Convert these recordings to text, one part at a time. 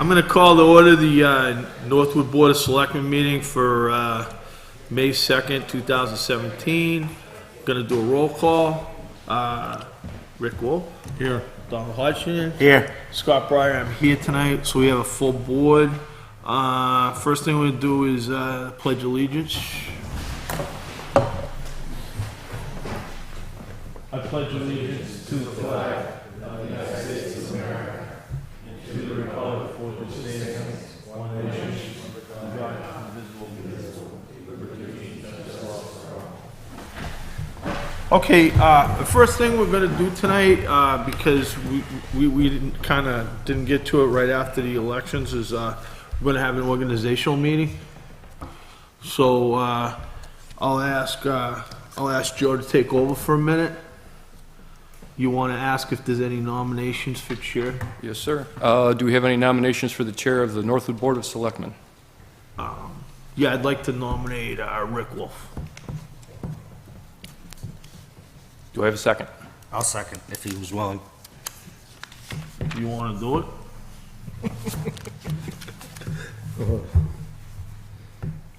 I'm going to call to order the Northwood Board of Selectmen meeting for May 2nd, 2017. Going to do a roll call. Rick Wolf. Here. Donald Hodgson. Here. Scott Breyer, I'm here tonight, so we have a full board. First thing we'll do is pledge allegiance. I pledge allegiance to the flag of the United States of America and to the republic for which it stands, one nation, under God, indivisible, with liberty and justice for all. Okay, the first thing we're going to do tonight, because we didn't get to it right after the elections, is we're going to have an organizational meeting. So I'll ask Joe to take over for a minute. You want to ask if there's any nominations for chair? Yes, sir. Do we have any nominations for the chair of the Northwood Board of Selectmen? Yeah, I'd like to nominate Rick Wolf. Do I have a second? I'll second if he was willing. You want to do it?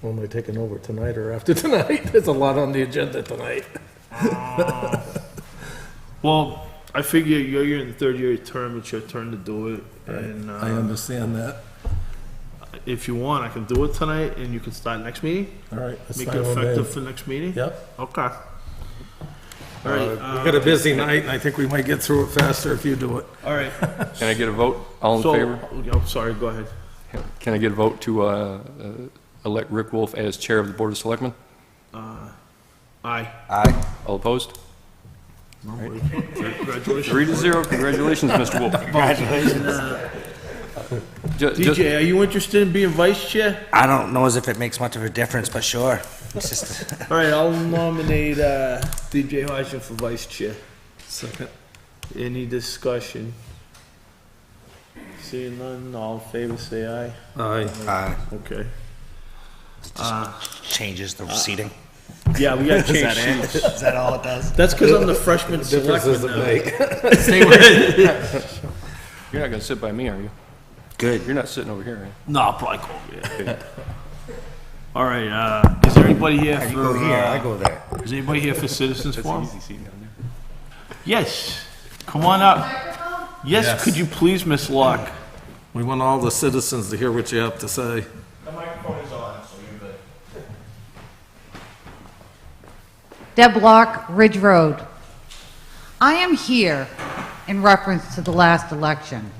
Well, am I taking over tonight or after tonight? There's a lot on the agenda tonight. Well, I figure you're in the third year term, it's your turn to do it. And I understand that. if you want, I can do it tonight and you can start next meeting? All right. that's Make fine it with me. effective for next meeting? Yep. Okay. All right. We got a busy night, and I think we might get through it faster if you do it. All right. Can I get a vote? All in favor? Oh, sorry, go ahead. Can I get a vote to elect Rick Wolf as chair of the Board of Selectmen? Aye. Aye. All opposed? Congratulations. 3-0. Congratulations, Mr. Wolf. Congratulations. DJ, are you interested in being vice chair? I don't know as if it makes much of a difference, but sure. It's just, All right, I'll nominate DJ Hodgson for vice chair. Second. Any discussion? Seeing none, all in favor, say aye. Aye. Okay. changes the seating. Yeah, we gotta Is change that it? seats. Is that all it does? That's because I'm the freshman Difference selectman doesn't now. make. Stay where you're not going to sit by me, are you? Good. You're not sitting over here, are you? No, I'll probably go over here. All right, is there anybody here You for, go here, I go there. is anybody here for citizens That's forum? an easy seat down there. Yes, come on up. Yes, Yes. could you please, Miss Locke? We want all the citizens to hear what you have to say. The microphone is on, so you're good. Deb Locke, Ridge Road. I am here in reference to the last election.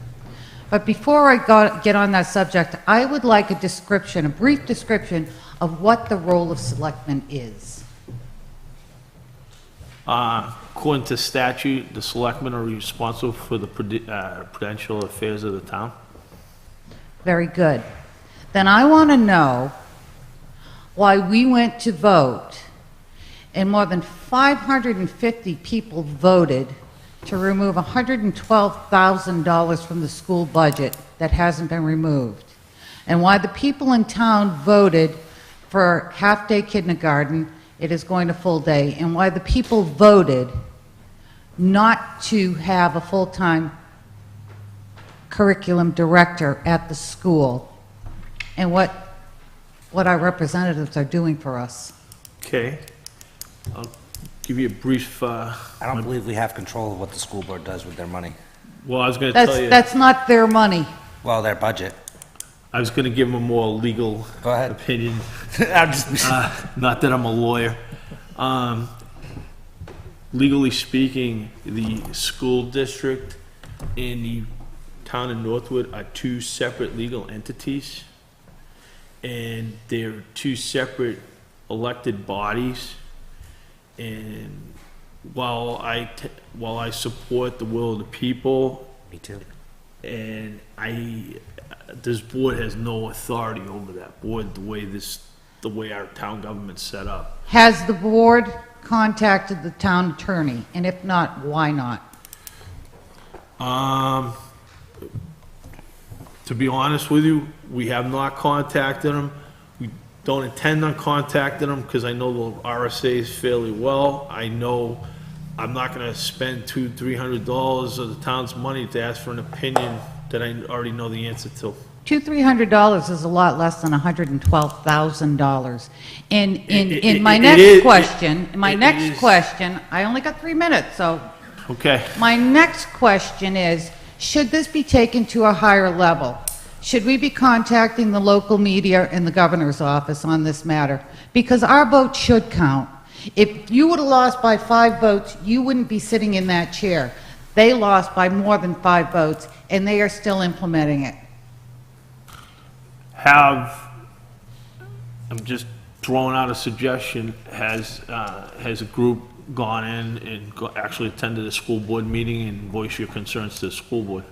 But before I get on that subject, I would like a description, a brief description of what the role of selectmen is. According to statute, the selectmen are responsible for the prudential affairs of the town. Very good. Then I want to know why we went to vote and more than 550 people voted to remove $112,000 from the school budget that hasn't been removed, and why the people in town voted for half-day kindergarten, it is going to full day, and why the people voted not to have a full-time curriculum director at the school, and what our representatives are doing for us. Okay. I'll give you a brief, I don't believe we have control of what the school board does with their money. well, I was gonna tell you, That's not their money. Well, their budget. I was gonna give them a more legal Go ahead. opinion. I'm just, Not that I'm a lawyer. Legally speaking, the school district and the town of Northwood are two separate legal entities. And they're two separate elected bodies. And while I support the will of the people, me too. and this board has no authority over that board, the way our town government's set up. Has the board contacted the town attorney? And if not, why not? To be honest with you, we have not contacted them. We don't intend on contacting them because I know the RSA's fairly well. I know I'm not gonna spend $200-300 of the town's money to ask for an opinion that I already know the answer to. $200-300 is a lot less than $112,000. In my It next is- question, it is- I only got 3 minutes, so Okay. my next question is, should this be taken to a higher level? Should we be contacting the local media and the governor's office on this matter? Because our vote should count. If you would have lost by 5 votes, you wouldn't be sitting in that chair. They lost by more than 5 votes, and they are still implementing it. I'm just throwing out a suggestion, has a group gone in and actually attended a school board meeting and voiced your concerns to the school board?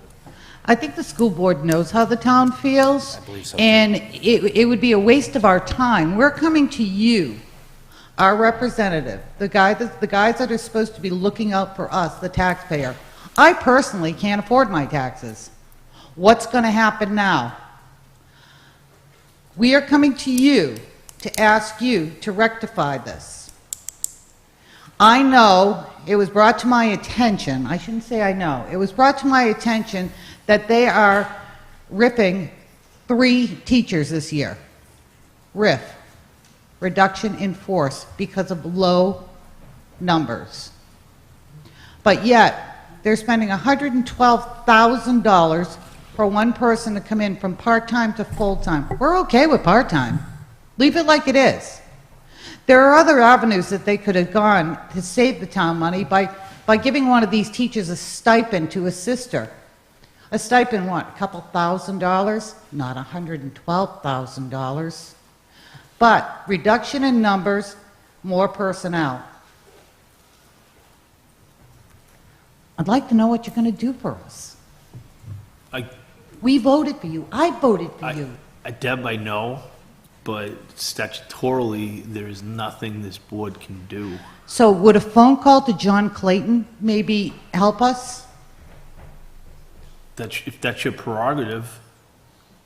I think the school board knows how the town feels. I believe so, too. And it would be a waste of our time. We're coming to you, our representative, the guys that are supposed to be looking out for us, the taxpayer. I personally can't afford my taxes. What's going to happen now? We are coming to you to ask you to rectify this. I know it was brought to my attention, I shouldn't say I know, it was brought to my attention that they are ripping 3 teachers this year. Reduction in force, because of low numbers. But yet, they're spending $112,000 for one person to come in from part-time to full-time. We're okay with part-time. Leave it like it is. There are other avenues that they could have gone to save the town money by giving one of these teachers a stipend to assist her. A stipend, what, a couple $1,000s? Not $112,000. But reduction in numbers, more personnel. I'd like to know what you're going to do for us. We voted for you. I voted for you. Deb, I know, but statutorily, there is nothing this board can do. So would a phone call to John Clayton maybe help us? If that's your prerogative.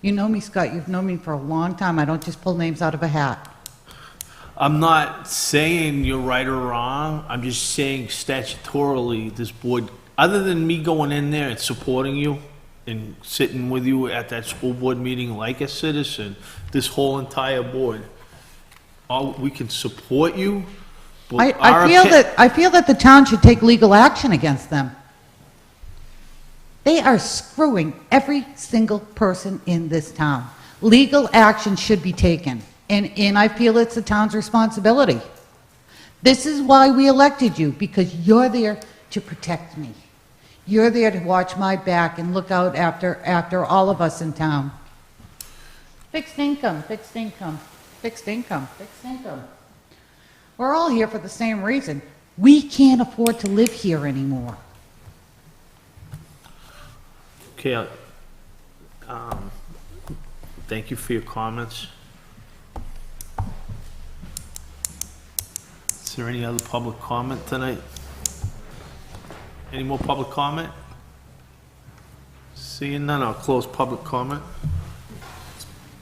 You know me, Scott. You've known me for a long time. I don't just pull names out of a hat. I'm not saying you're right or wrong. I'm just saying statutorily, this board, other than me going in there and supporting you and sitting with you at that school board meeting like a citizen, this whole entire board, we can support you. But I feel that the town should take legal action against them. They are screwing every single person in this town. Legal action should be taken, and I feel it's the town's responsibility. This is why we elected you, because you're there to protect me. You're there to watch my back and look out after all of us in town. Fixed income, fixed income, fixed income, fixed income. We're all here for the same reason. We can't afford to live here anymore. Okay, thank you for your comments. Is there any other public comment tonight? Any more public comment? Seeing none, I'll close public comment.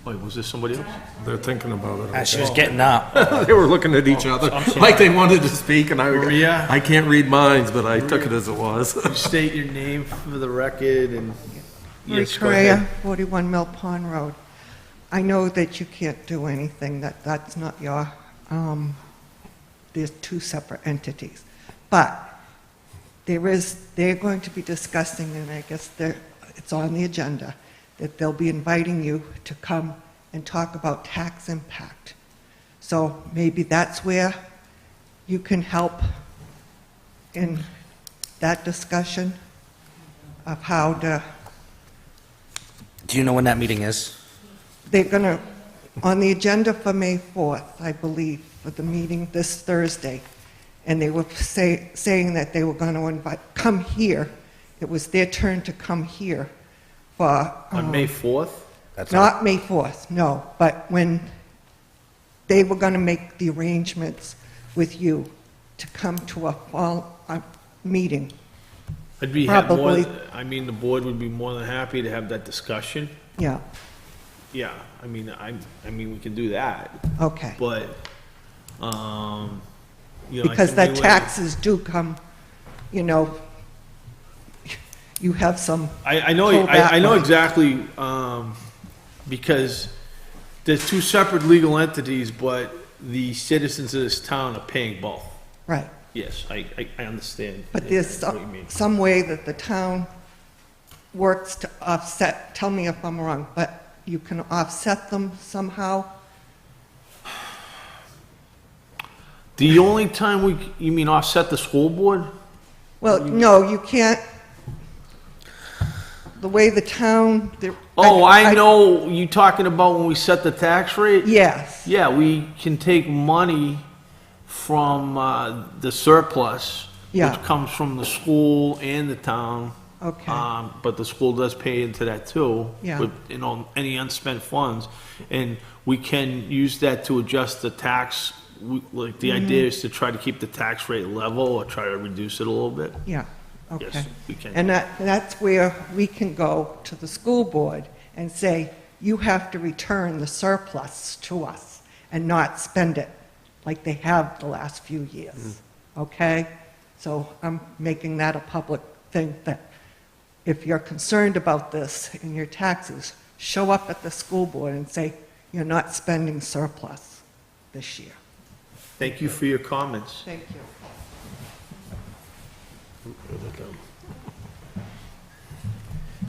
Wait, was there somebody else? They're thinking about it. She was getting up. They were looking at each other like they wanted to speak, and Maria? I can't read minds, but I took it as it was. State your name for the record and... Yes, go Correa, ahead. 41 Mill Pond Road. I know that you can't do anything, that's not your, there's 2 separate entities. But they're going to be discussing, and I guess it's on the agenda, that they'll be inviting you to come and talk about tax impact. So maybe that's where you can help in that discussion of how to... Do you know when that meeting is? They're going to, on the agenda for May 4th, I believe, for the meeting this Thursday, and they were saying that they were going to come here. It was their turn to come here for... On May 4th? Not May 4th, no, but when they were going to make the arrangements with you to come to a fall meeting. I'd be Probably. the board would be more than happy to have that discussion. Yeah, Yeah, we can do that, okay. but, I Because think that we would- taxes do come, you have some... I know pull back I know money. exactly because there's two separate legal entities, but the citizens of this town are paying both. Right. Yes, I understand. But there's what you mean. some way that the town works to offset, tell me if I'm wrong, but you can offset them somehow? The only time you mean offset the school board? Well, no, you can't. The way the town. Oh, I know you talking about when we set the tax rate? Yes. Yeah, we can take money from the surplus, Yeah. which comes from the school and the town. Okay. But the school does pay into that too. Yeah. With, any unspent funds. And we can use that to adjust the tax. Like, the idea is to try to keep the tax rate level or try to reduce it a little bit. Yeah, okay. Yes, we can. And that's where we can go to the school board and say, you have to return the surplus to us and not spend it like they have the last few years, okay? So I'm making that a public thing, that if you're concerned about this in your taxes, show up at the school board and say, you're not spending surplus this year. Thank you for your comments. Thank you.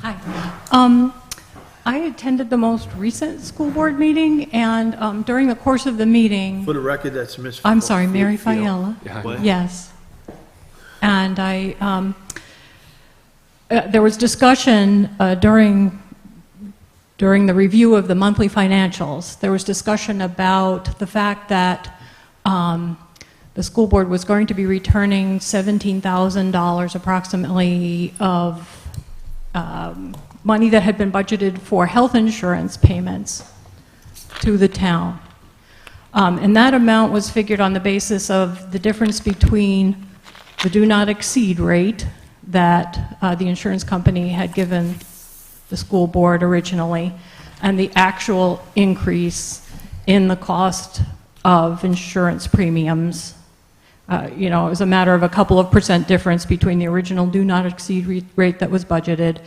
Hi. I attended the most recent school board meeting, and during the course of the meeting, For the record, that's Ms. I'm sorry, Mary Field. Fiella. What? Yes. And there was discussion during the review of the monthly financials. There was discussion about the fact that the school board was going to be returning $17,000 approximately of money that had been budgeted for health insurance payments to the town. And that amount was figured on the basis of the difference between the do not exceed rate that the insurance company had given the school board originally, and the actual increase in the cost of insurance premiums. It was a matter of a couple of % difference between the original do not exceed rate that was budgeted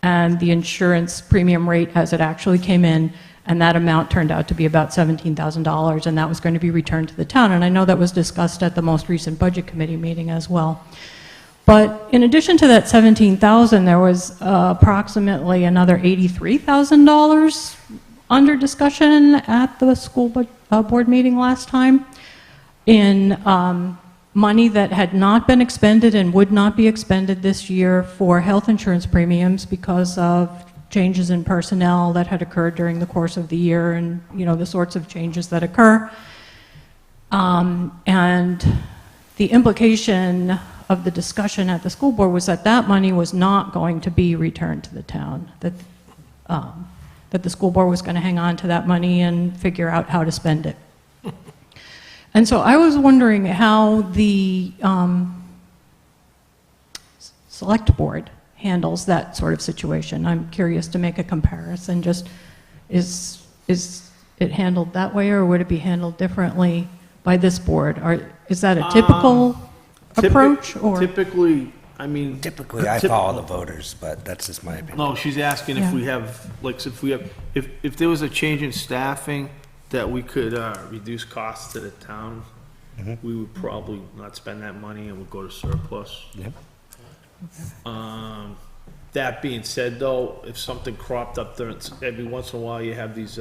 and the insurance premium rate as it actually came in, and that amount turned out to be about $17,000, and that was going to be returned to the town. And I know that was discussed at the most recent budget committee meeting as well. But in addition to that $17,000, there was approximately another $83,000 under discussion at the school board meeting last time in money that had not been expended and would not be expended this year for health insurance premiums because of changes in personnel that had occurred during the course of the year, and the sorts of changes that occur. And the implication of the discussion at the school board was that that money was not going to be returned to the town, that the school board was going to hang on to that money and figure out how to spend it. And so I was wondering how the select board handles that sort of situation. I'm curious to make a comparison. Just is it handled that way, or would it be handled differently by this board? Is that a typical approach? Or Typically, Typically, I follow the voters, but that's just my opinion. no, she's asking Yeah. if we have, if there was a change in staffing that we could reduce costs to the town, we would probably not spend that money and would go to surplus. Yep. That being said, though, if something cropped up there, every once in a while you have these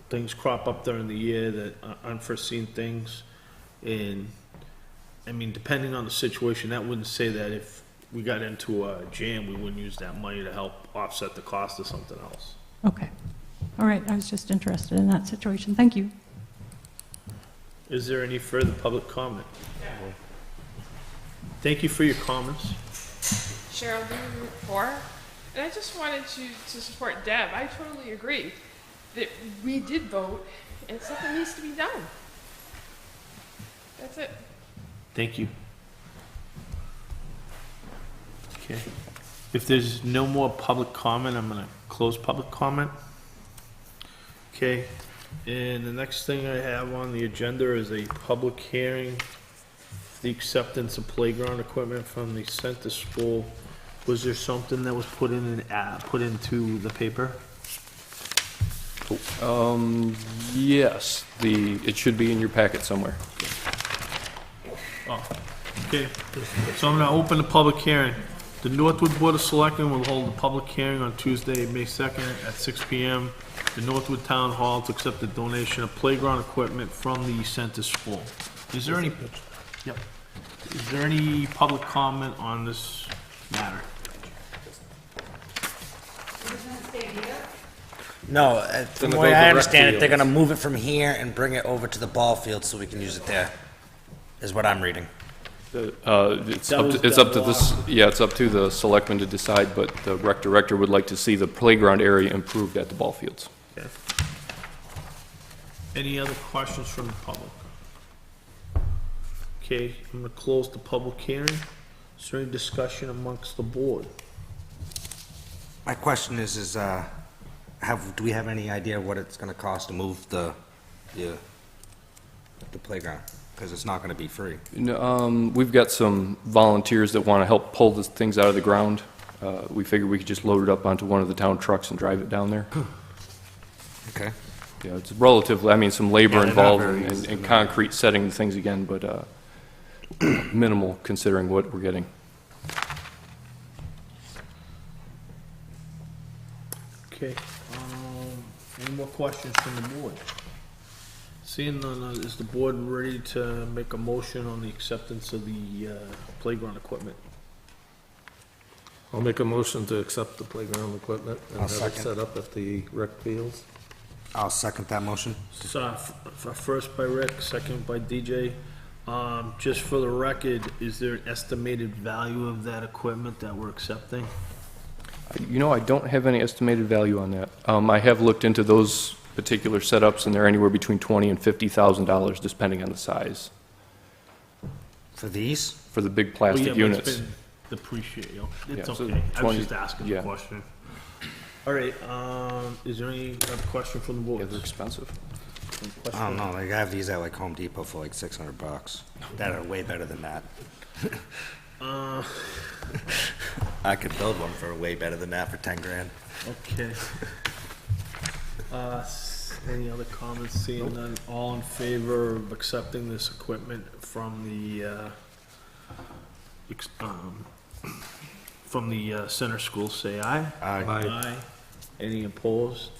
things crop up during the year, that unforeseen things, and depending on the situation, that wouldn't say that if we got into a jam, we wouldn't use that money to help offset the cost of something else. okay. All right, I was just interested in that situation. Thank you. Is there any further public comment? Thank you for your comments. Cheryl, do Route 4? And I just wanted to support Deb. I totally agree that we did vote and something needs to be done. That's it. Thank you. Okay. If there's no more public comment, I'm gonna close public comment. Okay, and the next thing I have on the agenda is a public hearing, the acceptance of playground equipment from the center school. Was there something that was put into the paper? Yes, it should be in your packet somewhere. Oh, okay, so I'm gonna open the public hearing. The Northwood Board of Selectmen will hold a public hearing on Tuesday, May 2nd at 6 PM. The Northwood Town Hall to accept the donation of playground equipment from the center school. Is there any, yep, is there any public comment on this matter? No, from the Gonna way go I to rec understand it, they're fields. gonna move it from here and bring it over to the ball field so we can use it there, is what I'm reading. It's up to this, yeah, it's up to the selectmen to decide, but the rec director would like to see the playground area improved at the ball fields. Okay. Any other questions from the public? Okay, I'm gonna close the public hearing. Is there any discussion amongst the board? My question is, do we have any idea what it's gonna cost to move the playground? Because it's not gonna be free. We've got some volunteers that want to help pull the things out of the ground. We figured we could just load it up onto one of the town trucks and drive it down there. Okay. Yeah, it's relatively, I mean, some labor Yeah, they're not involved very in easy. concrete setting the things again, but minimal considering what we're getting. Okay, any more questions from the board? Seeing none, is the board ready to make a motion on the acceptance of the playground equipment? I'll make a motion to accept the playground equipment and I'll have it second. set up at the rec fields. I'll second that motion. So, first by Rick, second by DJ. Just for the record, is there an estimated value of that equipment that we're accepting? You know, I don't have any estimated value on that. I have looked into those particular setups, and they're anywhere between $20,000 and $50,000, depending on the size, For these? for the big Well, plastic yeah, but units. it's been depreciated, it's Yeah, so okay, I was 20 just asking the yeah. question. All right, is there any other question from the Yeah, board? they're expensive. I don't know, like, I have these at like Home Depot for like $600. That are way better than that. I could build one for way better than that for 10 grand. Okay. Any other comments? Seeing none, all in favor of accepting this equipment from the center school, say aye. Aye. Aye. Any opposed?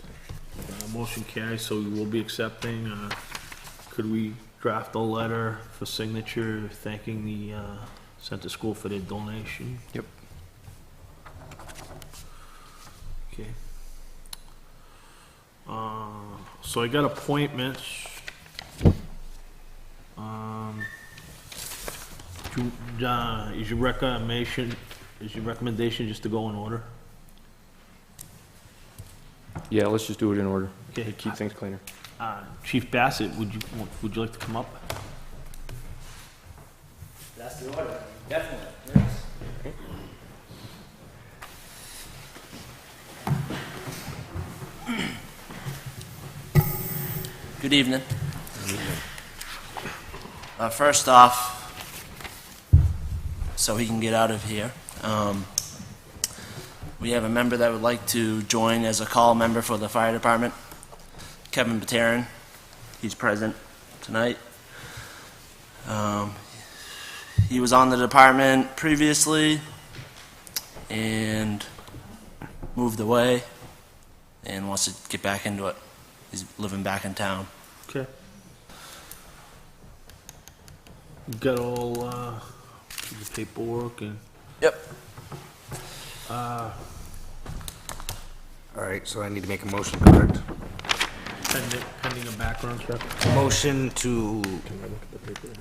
Motion carries, so we will be accepting. Could we draft a letter for signature thanking the center school for their donation? Yep. Okay. So I got appointments. Is your recommendation just to go in order? Yeah, let's just do it in order. Okay. Keep things cleaner. Chief Bassett, would you like to come up? That's the order, definitely, yes. Good evening. First off, so he can get out of here, we have a member that would like to join as a call member for the fire department, Kevin Bateran. He's present tonight. He was on the department previously and moved away and wants to get back into it. He's living back in town. Okay. You got all the paperwork and, Yep. All right, so I need to make a motion, correct? pending a background check? Motion to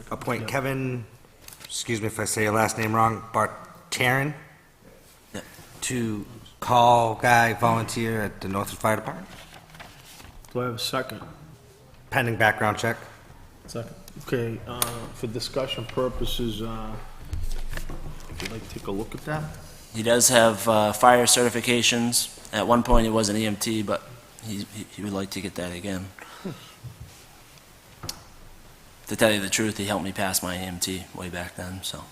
appoint Kevin, excuse me if I say your last name wrong, Bartarin, Yep. to call guy volunteer at the Northwood Fire Department, Do I have a second? pending background check. Second. Okay, for discussion purposes, if you'd like to take a look at that? He does have fire certifications. At one point, he was an EMT, but he would like to get that again. To tell you the truth, he helped me pass my EMT way back then, so.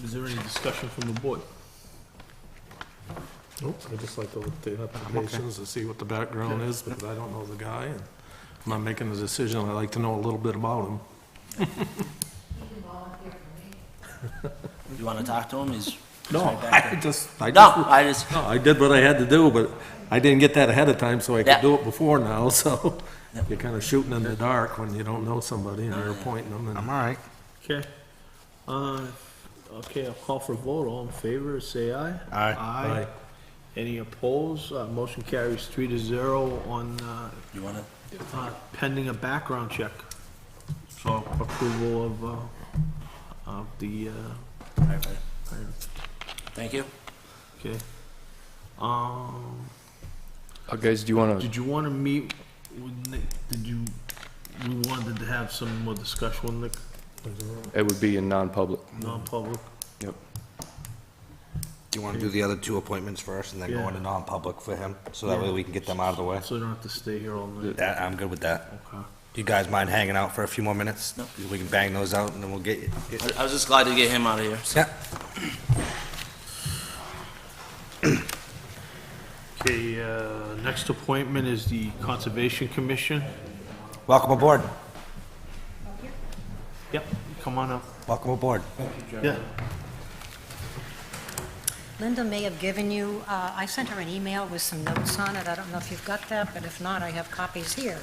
Is there any discussion from the board? Nope, I just like to look at the applications to see what the background is, because I don't know the guy, and I'm not making a decision, I like to know a little bit about him. You want to talk to him? He's No, right back there. No, I did what I had to do, but I didn't get that ahead of time, so I Yeah. could do it before now, so you're kinda shooting in the dark when you don't know somebody and you're appointing them, I'm and all right. Okay. Okay, I'll call for a vote. All in favor, say aye. Aye. Aye. Any opposed? Motion carries 3-0 on, You want to? pending a background check. So approval of the, Thank you. okay. Guys, do you want to, Did you want to meet with Nick? We wanted to have some more discussion with Nick, it would be in non-public. non-public? Yep. Do you want to do the other two appointments first and then go Yeah. into non-public for him? So that way we can get them out of the way? So you don't have to stay here all night? That, I'm good with that. Okay. Do you guys mind hanging out for a few more minutes? No. We can bang those out and then we'll get you. I was just glad to get him out of here. So. Yeah. Okay, next appointment is the Conservation Commission. Welcome aboard. Yep, come on up. Welcome aboard. Yeah. Linda may have given you, I sent her an email with some notes on it. I don't know if you've got that, but if not, I have copies here,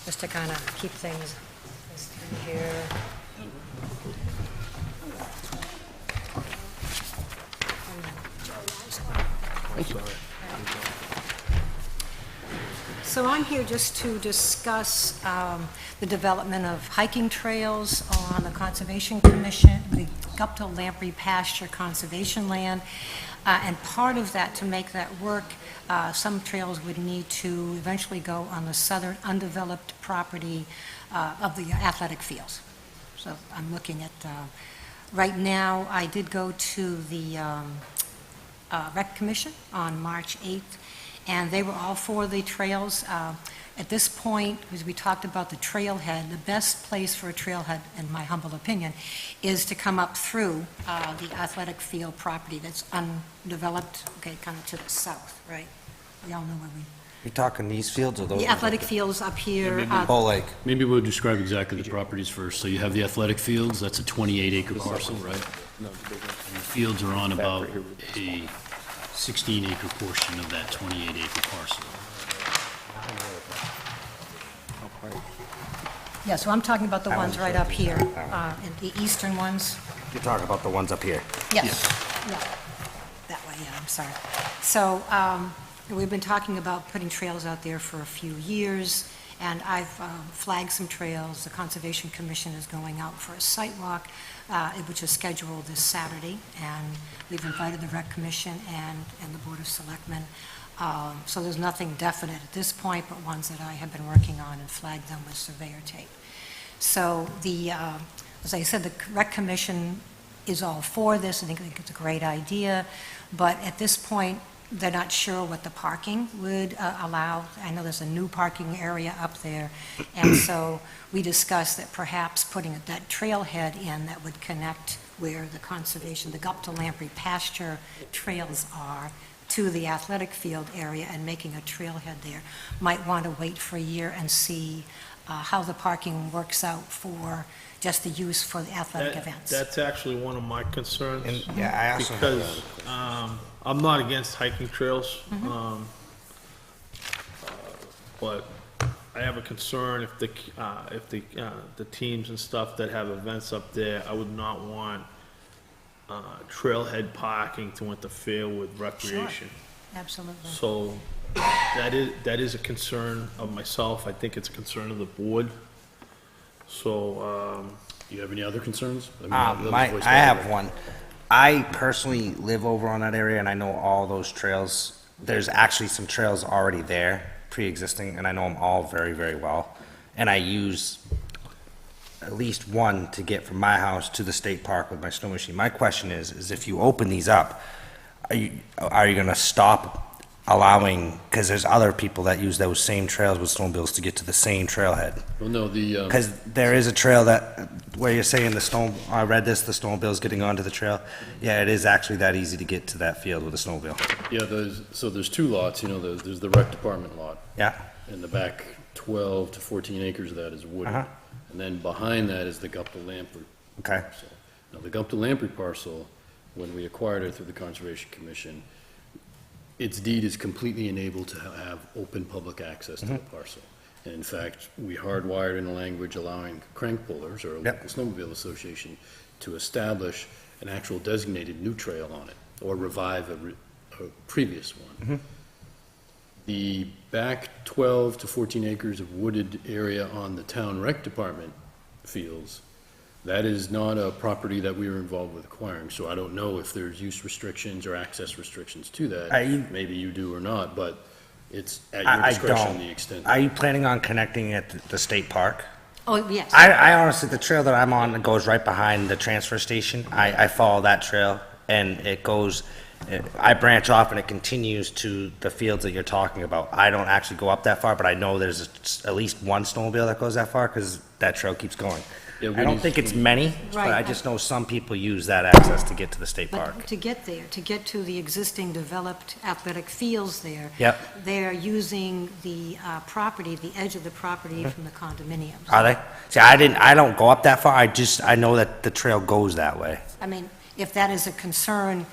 just to kind of keep things through here. So I'm here just to discuss the development of hiking trails on the Conservation Commission, the Gupta Lamprey Pasture Conservation Land. And part of that, to make that work, some trails would need to eventually go on the southern undeveloped property of the athletic fields. So I'm looking at, right now, I did go to the Rec Commission on March 8th, and they were all for the trails. At this point, as we talked about the trailhead, the best place for a trailhead, in my humble opinion, is to come up through the athletic field property that's undeveloped, okay, kind of to the south, right? We all know where You talking these fields or those? the athletic fields up here. Bull Lake. Maybe we'll describe exactly the properties first. So you have the athletic fields, that's a 28-acre parcel, right? And the fields are on about a 16-acre portion of that 28-acre parcel. Yeah, so I'm talking about the ones right up here, the eastern ones. You're talking about the ones up here. Yes, yeah, that way, yeah, I'm sorry. So, we've been talking about putting trails out there for a few years, and I've flagged some trails. The Conservation Commission is going out for a site walk, which is scheduled this Saturday, and we've invited the Rec Commission and the Board of Selectmen. So there's nothing definite at this point, but ones that I have been working on and flagged them with surveyor tape. So as I said, the Rec Commission is all for this. I think it's a great idea, but at this point, they're not sure what the parking would allow. I know there's a new parking area up there, and so we discussed that perhaps putting that trailhead in that would connect where the conservation, the Gupta Lamprey pasture trails are, to the athletic field area and making a trailhead there. Might want to wait for a year and see how the parking works out for just the use for the athletic events. That's actually one of my concerns. And, yeah, I also. Because I'm not against hiking trails, but I have a concern if the teams and stuff that have events up there, I would not want trailhead parking to interfere with recreation. Absolutely. So that is a concern of myself. I think it's a concern of the board. So, Do you have any other concerns? I mean, I have one. I personally live over on that area and I know all those trails. There's actually some trails already there, pre-existing, and I know them all very, very well. And I use at least one to get from my house to the state park with my snow machine. My question is if you open these up, are you gonna stop allowing, because there's other people that use those same trails with snowmobiles to get to the same trailhead. Well, no, Because there is a trail that, where you're saying I read this, the snowmobile's getting onto the trail. Yeah, it is actually that easy to get to that field with a snowmobile. yeah, there's two lots, you know, there's the rec department lot. Yeah, And the back 12 to 14 acres of that is wooded. Uh-huh. And then behind that is the Gupta-Lamprey okay. parcel. Now, the Gupta-Lamprey parcel, when we acquired it through the Conservation Commission, its deed is completely enabled to have open public access to the parcel. And in fact, we hardwired in a language allowing crank pullers, or a Yep. local snowmobile association, to establish an actual designated new trail on it, or revive a previous one. The back 12 to 14 acres of wooded area on the town rec department fields, that is not a property that we were involved with acquiring, so I don't know if there's use restrictions or access restrictions to that. Maybe you do or not, but it's at your I discretion don't. the extent. Are you planning on connecting at the state park? Oh, yes. I honestly, the trail that I'm on, it goes right behind the transfer station. I follow that trail, and it goes, I branch off and it continues to the fields that you're talking about. I don't actually go up that far, but I know there's at least one snowmobile that goes that far, because that trail keeps going. Yeah, I don't think it's many, but Right. I just know some people use that access to get to the state park. But to get there, to get to the existing developed athletic fields there, Yep. they're using the property, the edge of the property from the condominiums. Are they? See, I don't go up that far. I know that the trail goes that way. I mean, if that is a concern,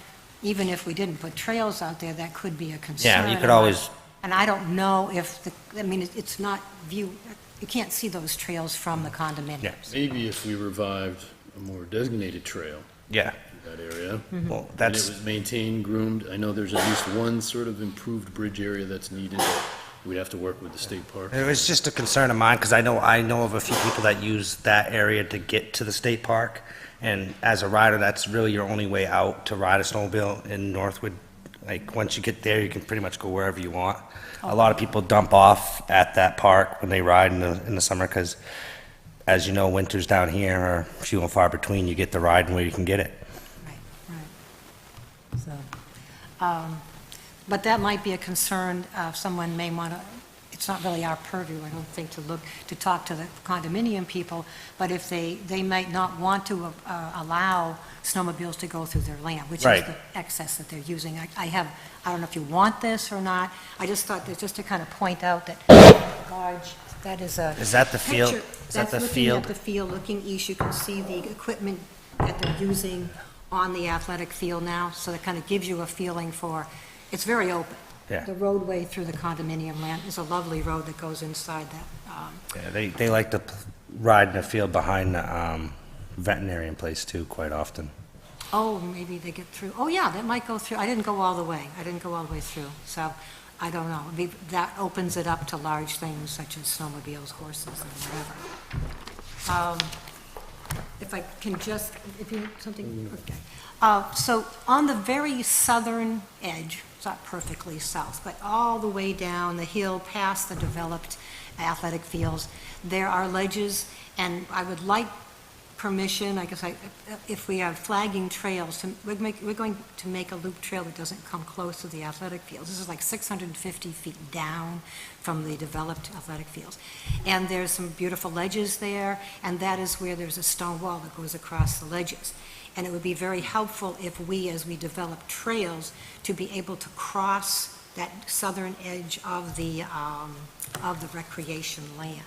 even if we didn't put trails out there, that could be a concern. Yeah, you could always, And I don't know if, it's not view, you can't see those trails from the condominiums. Maybe if we revived a more designated trail yeah. in that area, Well, and it that's, was maintained, groomed, I know there's at least one sort of improved bridge area that's needed, but we'd have to work with the state park. it was just a concern of mine, because I know of a few people that use that area to get to the state park. And as a rider, that's really your only way out to ride a snowmobile in Northwood. Like, once you get there, you can pretty much go wherever you want. A lot of people dump off at that park when they ride in the summer, because, as you know, winters down here are few and far between. You get the riding where you can get it. Right. So, but that might be a concern, someone may want to, it's not really our purview, I don't think, to talk to the condominium people, but if they might not want to allow snowmobiles to go through their land, which is Right. the excess that they're using. I don't know if you want this or not, I just thought that just to kind of point out that large, that is a. Is that the field? picture- Is that the That's field? looking at the field, looking east, you can see the equipment that they're using on the athletic field now, so that kind of gives you a feeling for, it's very open. Yeah. The roadway through the condominium land is a lovely road that goes inside that. Yeah, they like to ride in the field behind the veterinarian place too, quite often. Oh, maybe they get through, oh yeah, that might go through, I didn't go all the way through, so I don't know. That opens it up to large things such as snowmobiles, horses, and whatever. If I can just, if you, something, okay. So on the very southern edge, it's not perfectly south, but all the way down the hill past the developed athletic fields, there are ledges, and I would like permission, I guess if we have flagging trails, we're going to make a loop trail that doesn't come close to the athletic fields. This is like 650 feet down from the developed athletic fields. And there's some beautiful ledges there, and that is where there's a stone wall that goes across the ledges. And it would be very helpful if we, as we develop trails, to be able to cross that southern edge of the recreation land.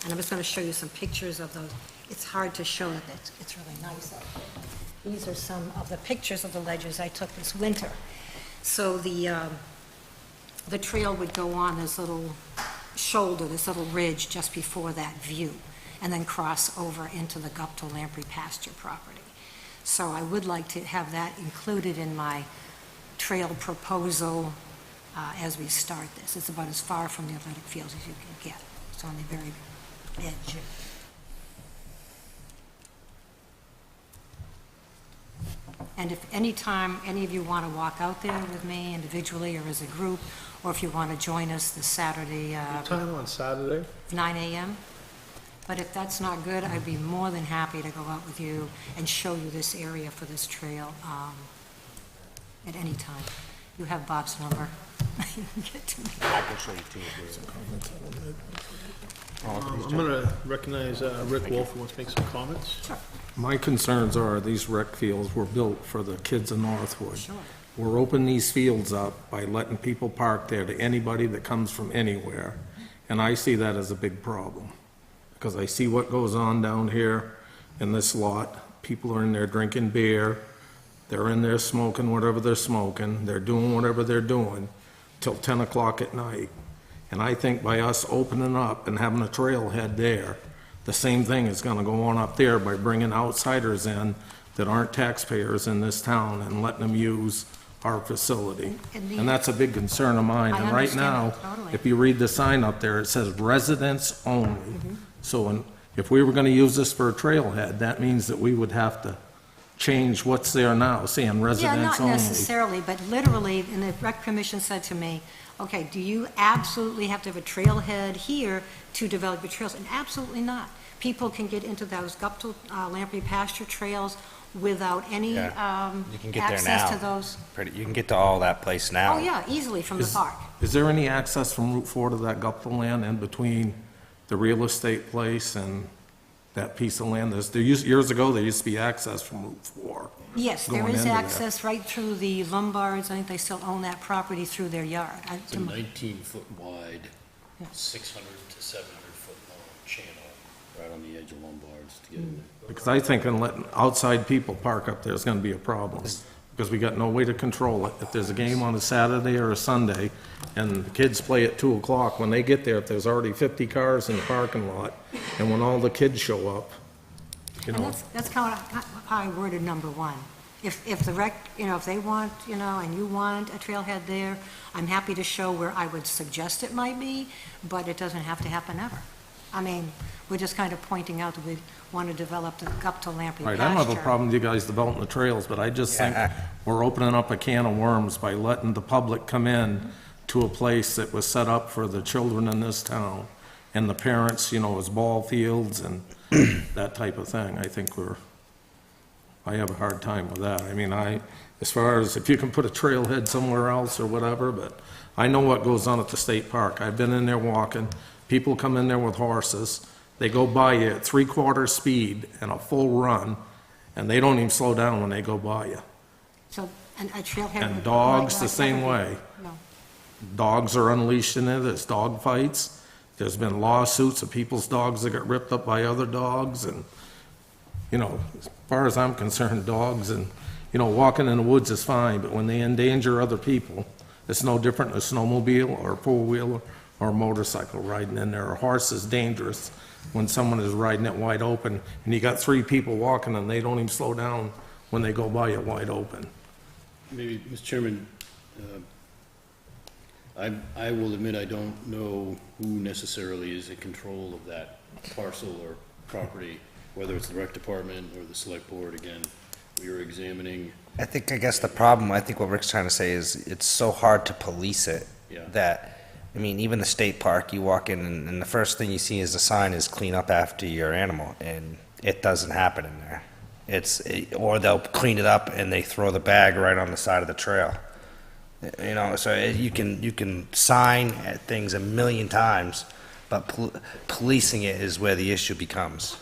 And I'm just going to show you some pictures of those. It's hard to show it, it's really nice out there. These are some of the pictures of the ledges I took this winter. So the trail would go on this little shoulder, this little ridge just before that view, and then cross over into the Gupta-Lamprey pasture property. So I would like to have that included in my trail proposal as we start this. It's about as far from the athletic fields as you can get. It's on the very edge. And if any time any of you want to walk out there with me individually or as a group, or if you want to join us this Saturday, Time on Saturday? 9 a.m. But if that's not good, I'd be more than happy to go out with you and show you this area for this trail at any time. You have Bob's number. Get to me. I can show you too. I'm gonna recognize Rick Wolf, who wants to make some comments. Sure. My concerns are these rec fields were built for the kids in Northwood. Sure. We're opening these fields up by letting people park there to anybody that comes from anywhere. And I see that as a big problem. Because I see what goes on down here in this lot. People are in there drinking beer. They're in there smoking whatever they're smoking. They're doing whatever they're doing till 10 o'clock at night. And I think by us opening up and having a trailhead there, the same thing is gonna go on up there by bringing outsiders in that aren't taxpayers in this town and letting them use our facility. And that's a big concern of mine. I And right understand now, that totally. if you read the sign up there, it says residents only. So if we were gonna use this for a trailhead, that means that we would have to change what's there now, saying Yeah, residents not only. necessarily, but literally, and the rec commission said to me, okay, do you absolutely have to have a trailhead here to develop your trails? And absolutely not. People can get into those Gupta Lamprey pasture trails without any You can get there access to now. those. You can get to all that place now. Oh, yeah, easily from the park. Is there any access from Route 4 to that Gupta land in between the real estate place and that piece of land? Years ago, there used to be access from Route 4. Yes, there going is into that. access right through the Lombards. I think they still own that property through their yard. It's a 19-foot wide, 600 to 700-foot long channel right on the edge of Lombards to get in there. Because I think in letting outside people park up there is gonna be a problem, because we got no way to control it. If there's a game on a Saturday or a Sunday, and the kids play at 2 o'clock, when they get there, if there's already 50 cars in the parking lot, and when all the kids show up, you And know, that's kind of how I worded number one. If the rec, if they want, and you want a trailhead there, I'm happy to show where I would suggest it might be, but it doesn't have to happen ever. I mean, we're just kind of pointing out that we want to develop the Gupta Lamprey right, pasture. I don't have a problem with you guys developing the trails, but I just think we're opening up a can of worms by letting the public come in to a place that was set up for the children in this town, and the parents, as ball fields and that type of thing. I think I have a hard time with that. I mean, as far as if you can put a trailhead somewhere else or whatever, but I know what goes on at the state park. I've been in there walking. People come in there with horses. They go by you at 3/4 speed and a full run, and they don't even slow down when they go by you. So, and a trailhead. And would- dogs might the not same ever be- way. No. Dogs are unleashed in there. There's dog fights. There's been lawsuits of people's dogs that got ripped up by other dogs, and, as far as I'm concerned, dogs and, walking in the woods is fine, but when they endanger other people, it's no different than a snowmobile or a four-wheeler or a motorcycle riding in there. A horse is dangerous when someone is riding it wide open, and you got 3 people walking and they don't even slow down when they go by you wide open. Maybe, Mr. Chairman, I will admit I don't know who necessarily is in control of that parcel or property, whether it's the rec department or the select board. Again, we are examining. I guess the problem, what Rick's trying to say is it's so hard to police it Yeah. that, even the state park, you walk in and the first thing you see is a sign is clean up after your animal, and it doesn't happen in there. Or they'll clean it up and they throw the bag right on the side of the trail. So you can sign at things a million times, but policing it is where the issue becomes.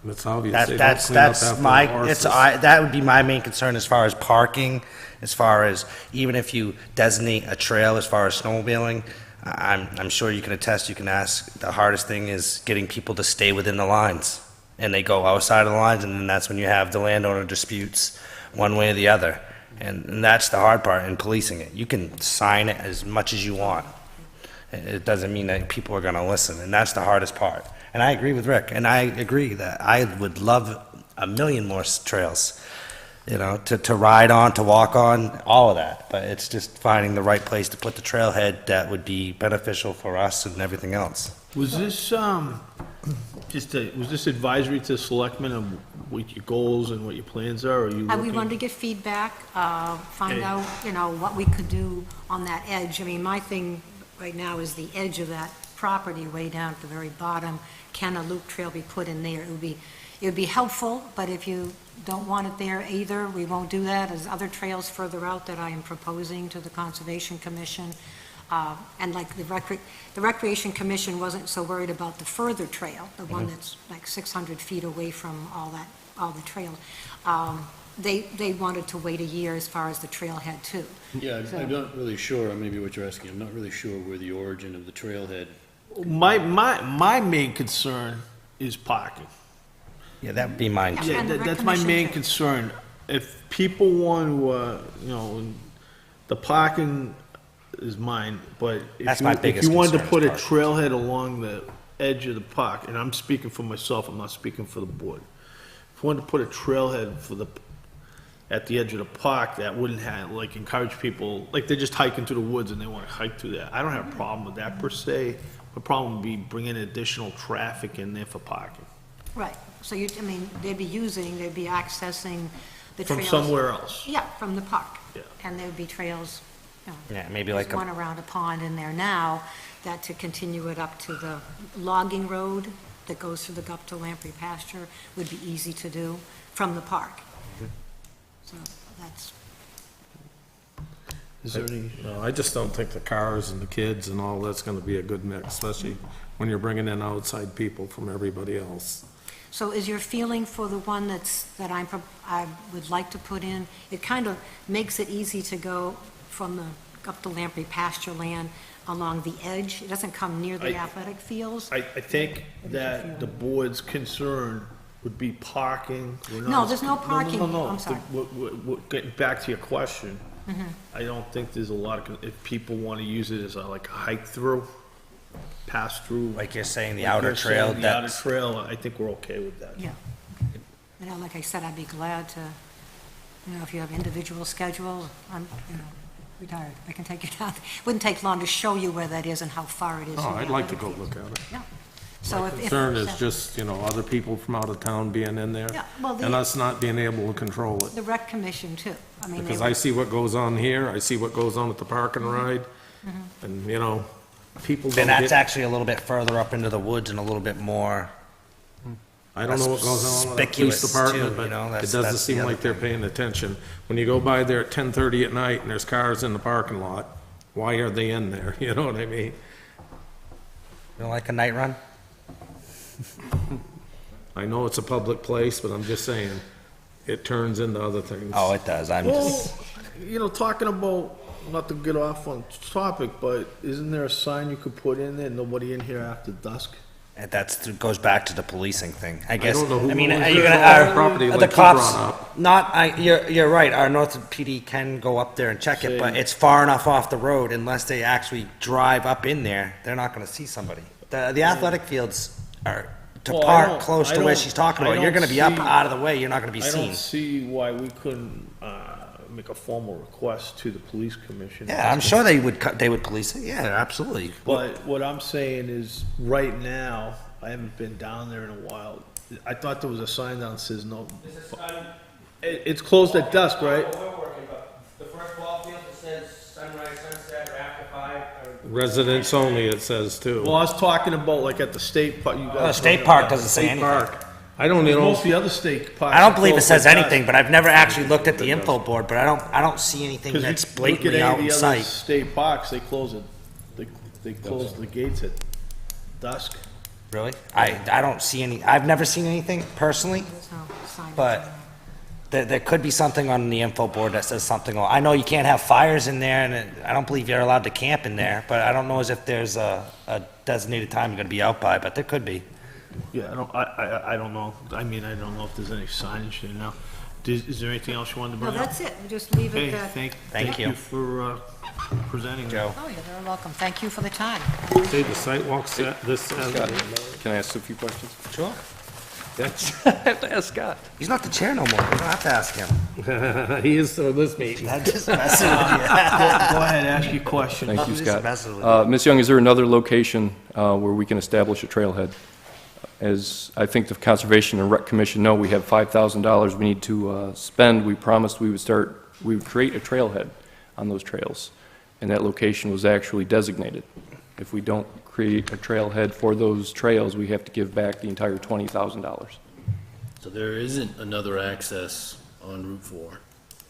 It's obvious they don't That's clean up after the horses. that would be my main concern as far as parking, as far as even if you designate a trail as far as snowmobiling. I'm sure you can attest, you can ask, the hardest thing is getting people to stay within the lines. And they go outside of the lines, and then that's when you have the landowner disputes one way or the other. And that's the hard part in policing it. You can sign it as much as you want. It doesn't mean that people are gonna listen, and that's the hardest part. And I agree with Rick, and I agree that I would love a million more trails, to ride on, to walk on, all of that. But it's just finding the right place to put the trailhead that would be beneficial for us and everything else. Was this, was this advisory to selectmen of what your goals and what your plans are? Are you We looking? wanted to get feedback, find Okay. out, what we could do on that edge. I mean, my thing right now is the edge of that property way down at the very bottom. Can a loop trail be put in there? It would be helpful, but if you don't want it there either, we won't do that. There's other trails further out that I am proposing to the Conservation Commission. And like the Recreation Commission wasn't so worried about the further trail, the one that's like 600 feet away from all the trail. They wanted to wait a year as far as the trailhead too. Yeah, So- I'm not really sure, maybe what you're asking, I'm not really sure where the origin of the trailhead. My main concern is parking. Yeah, that would be mine too. Yeah, And the rec that's my commission main too. concern. If people want to, the parking is mine, but That's if my you, if biggest you wanted to concern put is a parking. trailhead along the edge of the park, and I'm speaking for myself, I'm not speaking for the board. If you wanted to put a trailhead at the edge of the park, that wouldn't have, encourage people, they're just hiking through the woods and they want to hike through that. I don't have a problem with that per se. The problem would be bringing additional traffic in there for parking. Right, so they'd be accessing the From trails. somewhere else. Yeah, from the park. Yeah. And there would be trails, Yeah, maybe there's like one around a pond in there now, that to continue it up to the logging road that goes through the Gup to Lamprey pasture would be easy to do from the park. So that's, Is there any? No, I just don't think the cars and the kids and all that's gonna be a good mix, especially when you're bringing in outside people from everybody else. so is your feeling for the one that I would like to put in, it kind of makes it easy to go from the Gup to Lamprey pasture land along the edge? It doesn't come near the athletic fields? I think that the board's concern would be parking. No, there's no parking. No. I'm sorry. Getting back to your question, I don't think there's a lot of, if people want to use it as a hike through, pass through. Like you're saying, the like outer you're saying, trail, The outer that's, trail, I think we're okay with that. Yeah. Like I said, I'd be glad to, if you have individual schedules, I'm, retired, I can take you down. Wouldn't take long to show you where that is and how far it is. Oh, from the I'd like to athletic go fields. look at it. Yeah. So My if concern is just, other people from out of town being in there, Yeah, well, and us not being able to control it. the rec commission too. They Because would- I see what goes on here, I see what goes on at the park and ride, and, people don't and that's get, actually a little bit further up into the woods and a little bit more, I don't know what goes on with the police Conspicuous, department, too, but it that's doesn't the seem other like they're paying attention. When you go by there at 10:30 at night and there's cars in the parking lot, why are they in there, you know what I mean? you know, like a night run? I know it's a public place, but I'm just saying, it turns into other things. Oh, it does, I'm Well, just, talking about, not to get off on topic, but isn't there a sign you could put in there, nobody in here after dusk? goes back to the policing thing, I guess. don't know who I mean, owns are you this gonna, property the like you cops, brought up. you're right, our Northwood PD can go up there and check it, but it's far enough off the road, unless they actually drive up in there, they're not gonna see somebody. The athletic fields are, to Well, I park don't- close I to where don't- she's talking I about, you're don't gonna be up see- out of the way, you're not gonna be I seen. don't see why we couldn't, make a formal request to the police commission. Yeah, I'm sure they would, they would police it, yeah, absolutely. But what I'm saying is, right now, I haven't been down there in a while. I thought there was a sign down that says no. It's closed at dusk, right? We're working, but the first ball field, it says sunrise, sunset, or after 5, Residents only, it says too. Well, I was talking about at the state park. You guys the state park doesn't say State anything. park. I don't even know, Most of the other state parks. I don't believe it close says at dusk. anything, but I've never actually looked at the info board, but I don't see anything 'Cause you that's look at blatantly any of out the in other sight. State parks, they close it, they close the gates at dusk. Really? I don't see any, I've never seen anything personally, There's no signage. but there could be something on the info board that says something. I know you can't have fires in there, and I don't believe you're allowed to camp in there, but I don't know as if there's a designated time you're gonna be out by, but there could be. Yeah, I don't know. I mean, I don't know if there's any signage there now. Is there anything else you wanted to No, bring up? that's it, we just leave it Okay, that. Thank you. for presenting. Joe? Oh, you're very welcome, thank you for the time. say the sidewalk set, this, Scott, can I ask a few questions? Sure. I have to ask Scott. He's not the chair no more, you don't have to ask him. he is for this meeting. I'm just messing with you. Go ahead, ask your question. Thank you, I'm just Scott. messing with you. Ms. Young, is there another location where we can establish a trailhead? As I think the Conservation and Rec Commission know, we have $5,000 we need to spend. We promised we would create a trailhead on those trails, and that location was actually designated. If we don't create a trailhead for those trails, we have to give back the entire $20,000. So there isn't another access on Route 4,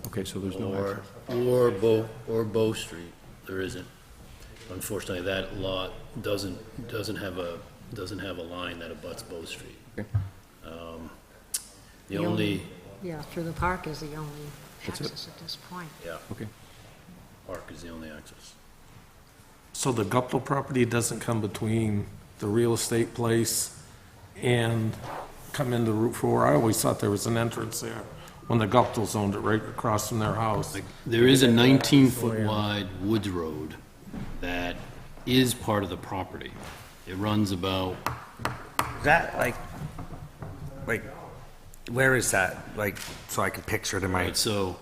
Okay, so there's no or, access. or Bow Street, there isn't. Unfortunately, that lot doesn't have a line that abuts Bow Street. Okay. The only, Yeah, through the park is the only That's it. access at this point. yeah, Okay. park is the only access. So the Guptal property doesn't come between the real estate place and come into Route 4? I always thought there was an entrance there when the Guptals owned it, right across from their house. There is a 19-foot wide woods road that is part of the property. It runs about, Is that where is that? Like, so I can picture it in my. right, so,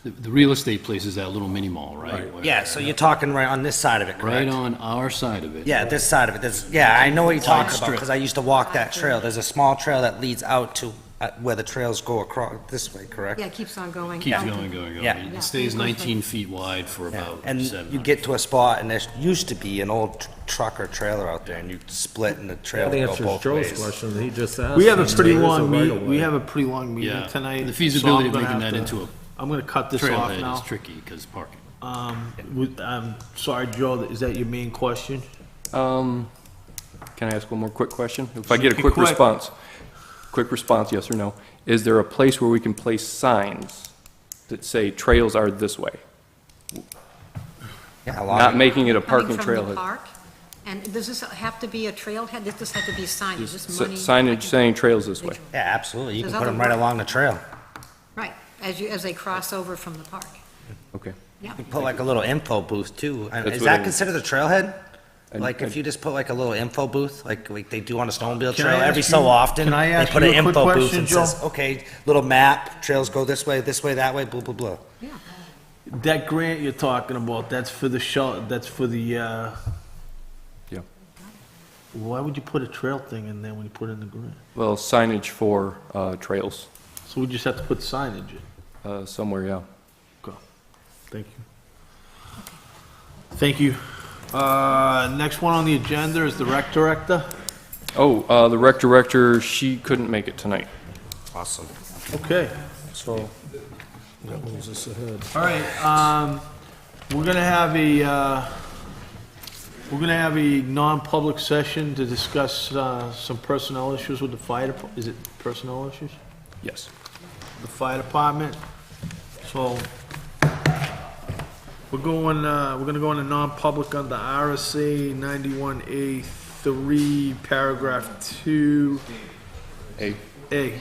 the real estate place is that little mini mall, right? Where- Yeah, so you're talking right on this side of it, Right correct? on our side of it. Yeah, this side of it. Yeah, I know what you're talking about strip. because I used to walk that trail. There's a small trail that leads out to where the trails go across this way, correct? Yeah, it keeps on going. Keeps out. going. Yeah. It stays 19 feet wide for about And 7. you get to a spot, and there used to be an old truck or trailer out there, and you split, and the trail That would go answers both Joe's ways. question, he just asked. We have a if pretty there is long right meet, of we way. have a pretty long meeting Yeah, tonight. the feasibility of so I'm gonna making that have to- into I'm gonna cut a this off trailhead now. is tricky because parking. I'm sorry, Joe, is that your main question? Can I ask one more quick question? If I get a Quick. quick response, yes or no, is there a place where we can place signs that say trails are this way? Yeah, a Not lot. making it a Coming parking from the trailhead. park? And does this have to be a trailhead? Does this have to be signed? Is this money? Signage saying trails this way. Yeah, absolutely. You can There's put them other right work. along the trail. Right, as they cross over from the park. Okay. Yeah. You put like a little info booth too. And That's is what that I- considered a trailhead? And- Like if you just put like a little info booth, like they do on a snowmobile Can trail, I every ask so you- often, can I they ask put you an a quick info booth question, and Joe? says, okay, little map, trails go this way, that way, blah, blah, blah. Yeah. That grant you're talking about, that's for the that's for the, Yeah. why would you put a trail thing in there when you put in the grant? Well, signage for trails, So we just have to put signage in. somewhere, yeah. Okay. Thank you. Thank you. Next one on the agenda is the rec director. Oh, the rec director, she couldn't make it tonight. Awesome. Okay. So, that moves us ahead. All right, we're gonna have a non-public session to discuss, some personnel issues with the fire department. Is it personnel issues? Yes. The fire department. So, we're gonna go into non-public under RSA 91A3, paragraph 2. Hey, A.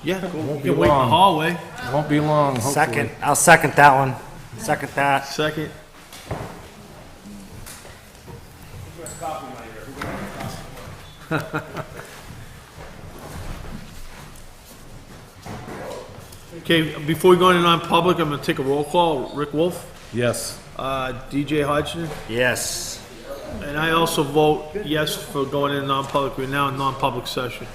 Yeah, you Won't be can wait in the long. hallway. Won't be long, hopefully. Second, I'll second that one. Second that. Second. Okay, before we go into non-public, I'm gonna take a roll call. Rick Wolf, Yes. DJ Hodgson, Yes. and I also vote yes for going into non-public. We're now in non-public session.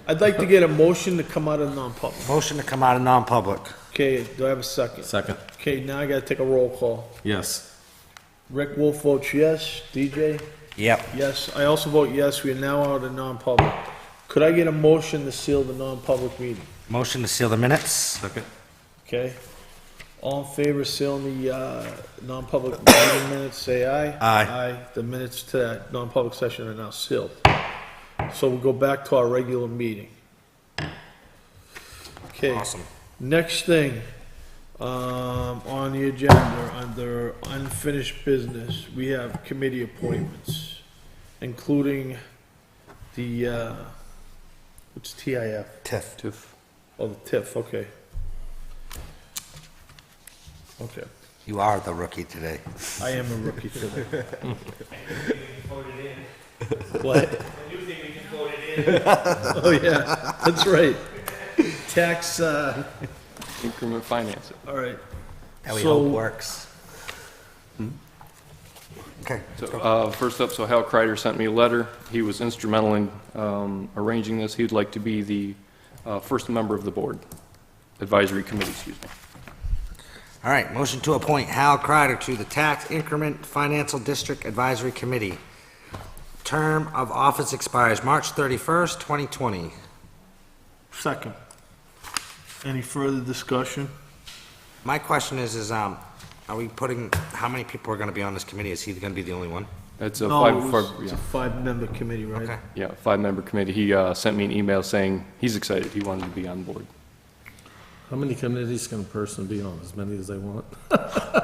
I'd like to get a motion to come out of non-public. Motion to come out of non-public. Okay, do I have a second? Second. Okay, now I gotta take a roll call. Yes. Rick Wolf votes yes. DJ? Yep. Yes. I also vote yes. We are now out of non-public. Could I get a motion to seal the non-public meeting? Motion to seal the minutes. Second. Okay? All in favor of sealing the non-public meeting minutes, say aye. Aye. Aye. The minutes to that non-public session are now sealed. So we'll go back to our regular meeting. Okay. Awesome. Next thing, on the agenda, under unfinished business, we have committee appointments, including the, what's TIF? TIF. TIF. Oh, the TIF, okay. Okay, You are the rookie today. I am a rookie today. What? Oh, yeah, that's right. Tax, Increment finance. all right. That we So- hope works. Okay. So, first up, so Hal Kreider sent me a letter. He was instrumental in arranging this. He'd like to be the first member of the board, advisory committee, excuse me. All right, motion to appoint Hal Kreider to the Tax Increment Financial District Advisory Committee. Term of office expires March 31st, 2020. Second. Any further discussion? My question is, are we putting, how many people are gonna be on this committee? Is he gonna be the only one? It's a No, it's a five-member committee, right? Okay. yeah, five-member committee. He sent me an email saying he's excited, he wanted to be on board. How many committees can a person be on? As many as they want?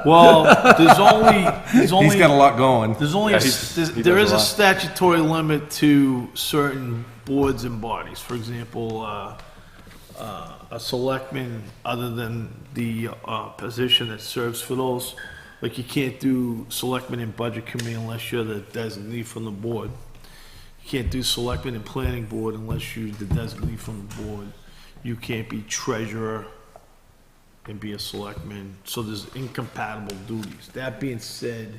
Well, there's only, He's got a lot going. there's only, Yeah, he there does is a a lot. statutory limit to certain boards and bodies. For example, a selectman, other than the position that serves for those, like you can't do selectman and budget committee unless you're the designee from the board. You can't do selectman and planning board unless you're the designee from the board. You can't be treasurer and be a selectman, so there's incompatible duties. That being said,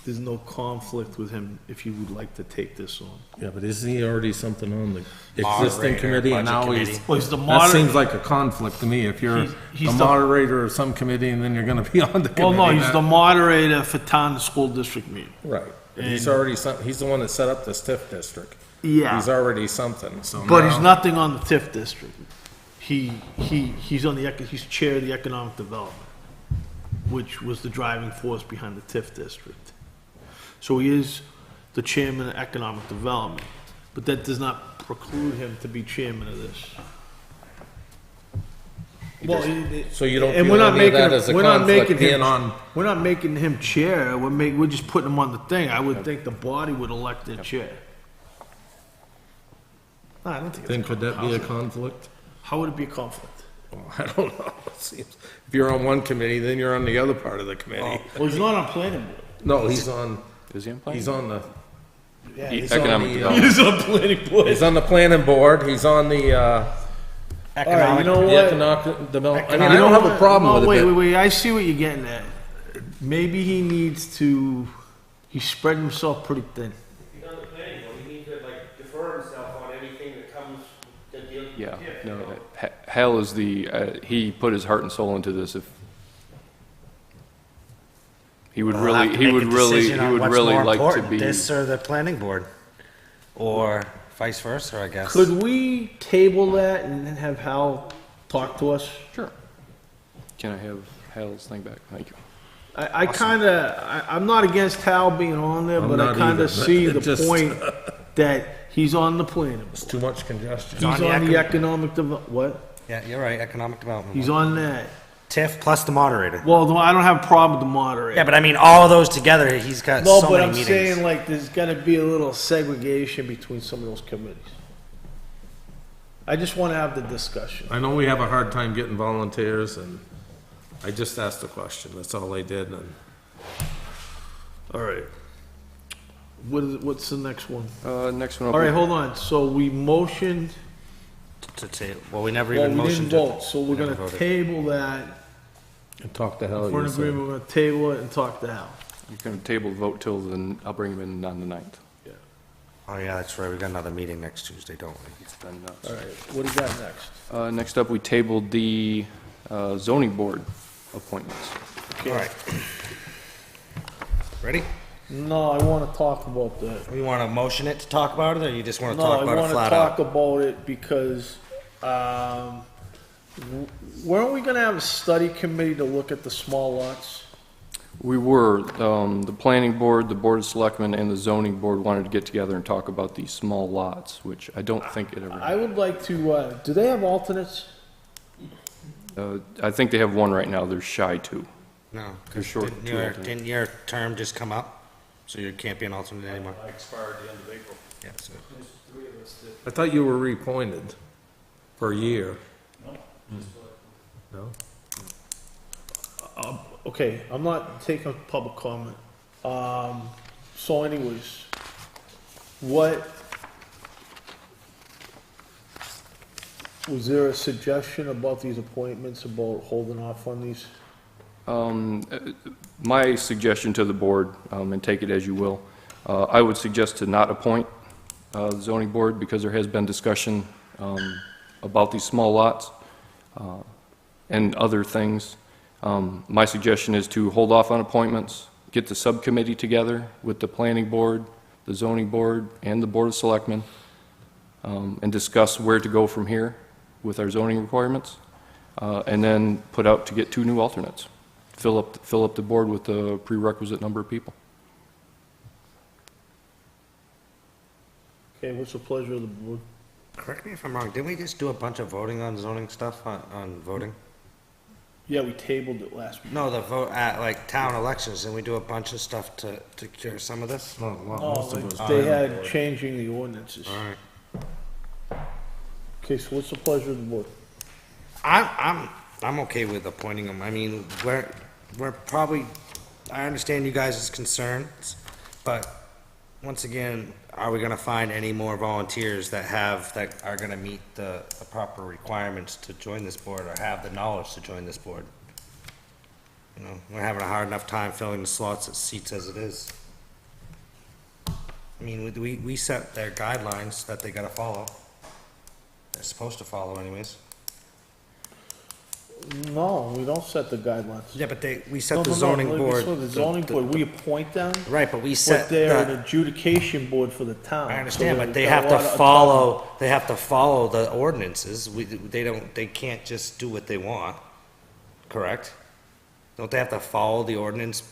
there's no conflict with him if you would like to take this on. Yeah, but isn't he already something on the Moderator, existing committee and budget now he's... committee. Well, he's the That moderator. seems like a conflict to me, if you're He's the the- moderator of some committee and then you're gonna be on the committee. Well, no, he's That- the moderator for town and school district meeting. Right. He's And- already he's the one that set up this TIF district. Yeah. He's already something, so But now- he's nothing on the TIF district. He's on the, he's chair of the economic development, which was the driving force behind the TIF district. So he is the chairman of economic development, but that does not preclude him to be chairman of this. Well, So you don't and feel we're not any of making that him- as a we're not conflict making him- being on... We're not making him chair, we're just putting him on the thing. I would think the body would elect their chair. No, I don't think it's Then could that be a conflict. conflict? How would it be a conflict? I don't know. It seems- If you're on one committee, then you're on the other part of the committee. Well, he's not on planning board. No, he's on Is he on planning? the... Yeah, he's on Economic the, development. He's on planning board. He's on the planning board, he's on the, Economic, you know the what? economic development. I mean, Economic- I don't have a problem No, with wait, it. wait, I see what you're getting at. Maybe he needs to, he's spreading himself pretty thin. He's on the planning board, he needs to like defer himself on anything that comes to deal. Yeah, no, Hal is he put his heart and soul into this. If he would really, he would really like to be. This or the planning board, or vice versa, I guess. Could we table that and then have Hal talk to us? Sure. Can I have Hal's thing back? Thank you. I'm not against Hal being on there, I'm but I not kinda either, see but the it just- point that he's on the planning board. It's too much congestion. He's on the on the economic what? Yeah, you're right. Economic development. He's on that. TIF plus the moderator. Well, no, I don't have a problem with the moderator. Yeah, but I mean, all of those together, he's got No, so but many I'm meetings. saying like there's gotta be a little segregation between some of those committees. I just wanna have the discussion. I know we have a hard time getting volunteers, and I just asked a question, that's all I did, and All right. What's the next one? Next one. All right, hold on. So we motioned, Well, we never well, even we motioned didn't to. vote, so we're Never gonna voted. table that. and talk to Hal. If we're in you said. agreement, we're gonna table it and talk to Hal. You can table the vote till then. I'll bring him in on the 9th. Oh, yeah, that's right. We got another meeting next Tuesday, don't we? Then, All right, what do you got next? next up, we tabled the zoning board appointments. All right. Ready? No, I wanna talk about that. We want to motion it to talk about it, or you just want to No, talk I about it wanna flat talk out? about it because, weren't we gonna have a study committee to look at the small lots? We were, the planning board, the board of selectmen, and the zoning board wanted to get together and talk about these small lots, which I don't think it ever I would like to, do they have alternates? I think they have one right now. They're shy two. No. They're short. Didn't your term just come up? So you can't be an alternate anymore? I expired the end of April. Yeah, so. I thought you were reappointed for a year. No? Okay, I'm not taking public comment. So anyways, what, was there a suggestion about these appointments, about holding off on these? My suggestion to the board, and take it as you will, I would suggest to not appoint the zoning board because there has been discussion about these small lots and other things. My suggestion is to hold off on appointments, get the subcommittee together with the planning board, the zoning board, and the board of selectmen, and discuss where to go from here with our zoning requirements. and then put out to get 2 new alternates. Fill up the board with the prerequisite number of people. Okay, what's the pleasure of the board? Correct me if I'm wrong, didn't we just do a bunch of voting on zoning stuff, on voting? Yeah, we tabled it last week. No, the vote at, like, town elections, and we do a bunch of stuff to cure some of this? Well, Oh, most of us. they had changing the ordinances. All right. Okay, so what's the pleasure of the board? I'm okay with appointing them. I mean, we're probably, I understand you guys' concerns, but once again, are we gonna find any more volunteers that are gonna meet the proper requirements to join this board or have the knowledge to join this board? You know, we're having a hard enough time filling the slots at seats as it is. I mean, we set their guidelines that they gotta follow. They're supposed to follow anyways. No, we don't set the guidelines. Yeah, but we set No, the no, no, zoning like, board. so the zoning board, we appoint them, Right, but we but set they're an the, adjudication board for the town. I understand, so but they've they got have a to lot of follow the ordinances. They can't just do what they want, correct? Don't they have to follow the ordinance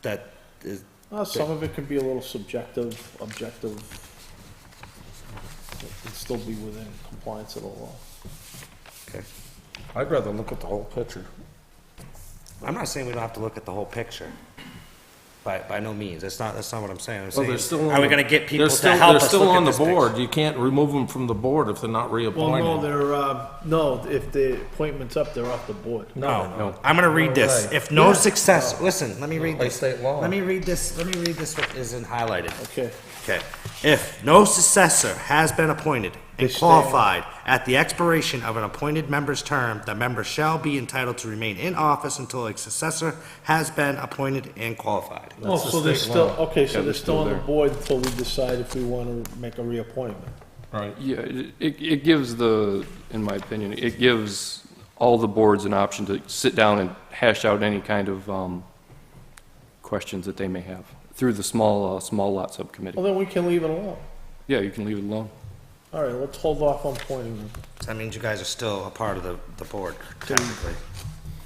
that is, Some of it can be a little subjective, objective. It can still be within compliance of the law. okay. I'd rather look at the whole picture. I'm not saying we don't have to look at the whole picture. By no means, that's not what I'm saying. I'm Well, saying, they're still are we gonna get people they're to still- help us They're still look at on the this picture? board. You can't remove them from the board if they're not Well, reappointed. no, if the appointment's up, they're off the board. No, I'm gonna read this. Right. If no success, listen, let me read By this. state law. Let me read this what isn't highlighted. Okay. Okay. If no successor has been appointed They and stay qualified at the expiration of an appointed member's term, the member shall be entitled to remain in office until a successor has been appointed and qualified. Oh, the so they're state still, law. okay, so Yeah, they're still on the there. board until we decide if we want to make a reappointment. Right. Yeah, it gives in my opinion, it gives all the boards an option to sit down and hash out any kind of questions that they may have through the small lot subcommittee. Well, then we can leave it alone. Yeah, you can leave it alone. All right, let's hold off on appointing them. So that means you guys are still a part of the board, technically,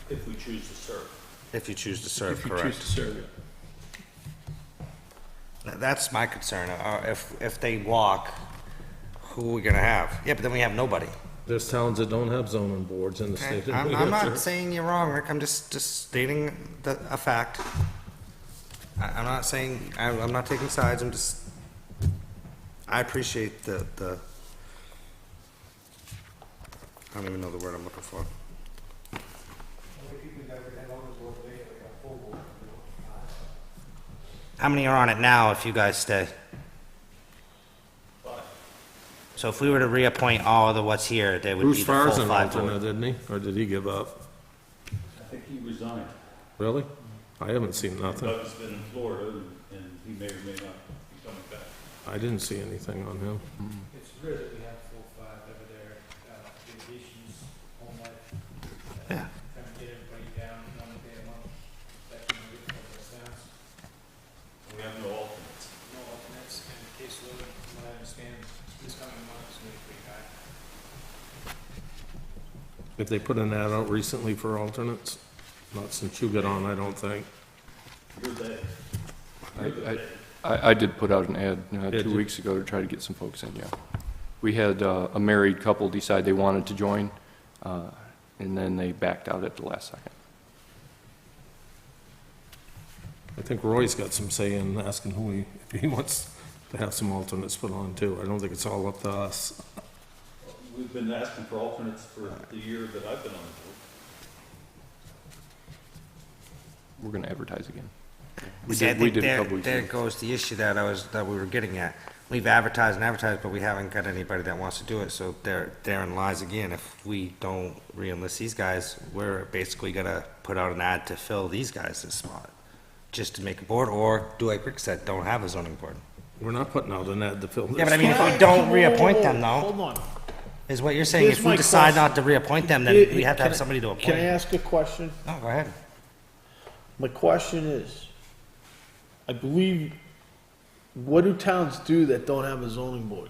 If we choose to serve. if you choose to serve, If you correct? choose to serve it. That's my concern. If they walk, who are we gonna have? Yeah, but then we have nobody. There's towns that don't have zoning boards in the Okay, state of I'm New not Hampshire. saying you're wrong, Rick, I'm just stating a fact. I'm not saying, I'm not taking sides, I appreciate the, I don't even know the word I'm looking for. How many are on it now if you guys stay? So if we were to reappoint all of what's here, they would be Bruce the Farr's full an 5 board. alternate, isn't he? Or did he give up? I think he resigned. Really? I haven't seen nothing. Doug's been in Florida, and he may or may not be coming back. I didn't see anything on him. It's rare that we have 4 or 5 over there, vacations, home life. Yeah. Trying to get everybody down, one day a month, that can be good for the towns. We have no alternates. No alternates, and the caseload, from what I understand, this coming month is going to be pretty high. If they put an ad out recently for alternates? Not since you got on, I don't think. You're there. I did put out an ad Did 2 you? weeks ago to try to get some folks in, yeah. We had a married couple decide they wanted to join, and then they backed out at the last second. I think Roy's got some say in asking if he wants to have some alternates put on too. I don't think it's all up to us. We've been asking for alternates for the year that I've been on the board. We're going to advertise again. See, I We think did a couple weeks there ago. goes the issue that we were getting at. We've advertised and advertised, but we haven't got anybody that wants to do it, so therein lies again. If we don't re-enlist these guys, we're basically gonna put out an ad to fill these guys' this spot, just to make a board, or do like Rick said, don't have a zoning board. We're not putting out an ad to fill this. Yeah, but I mean, if we don't reappoint them Hold though, on. is what you're saying, Here's if we my decide question. not to reappoint them, then we have to have somebody to appoint. Can I ask a question? No, go ahead. My question is, I believe, what do towns do that don't have a zoning board?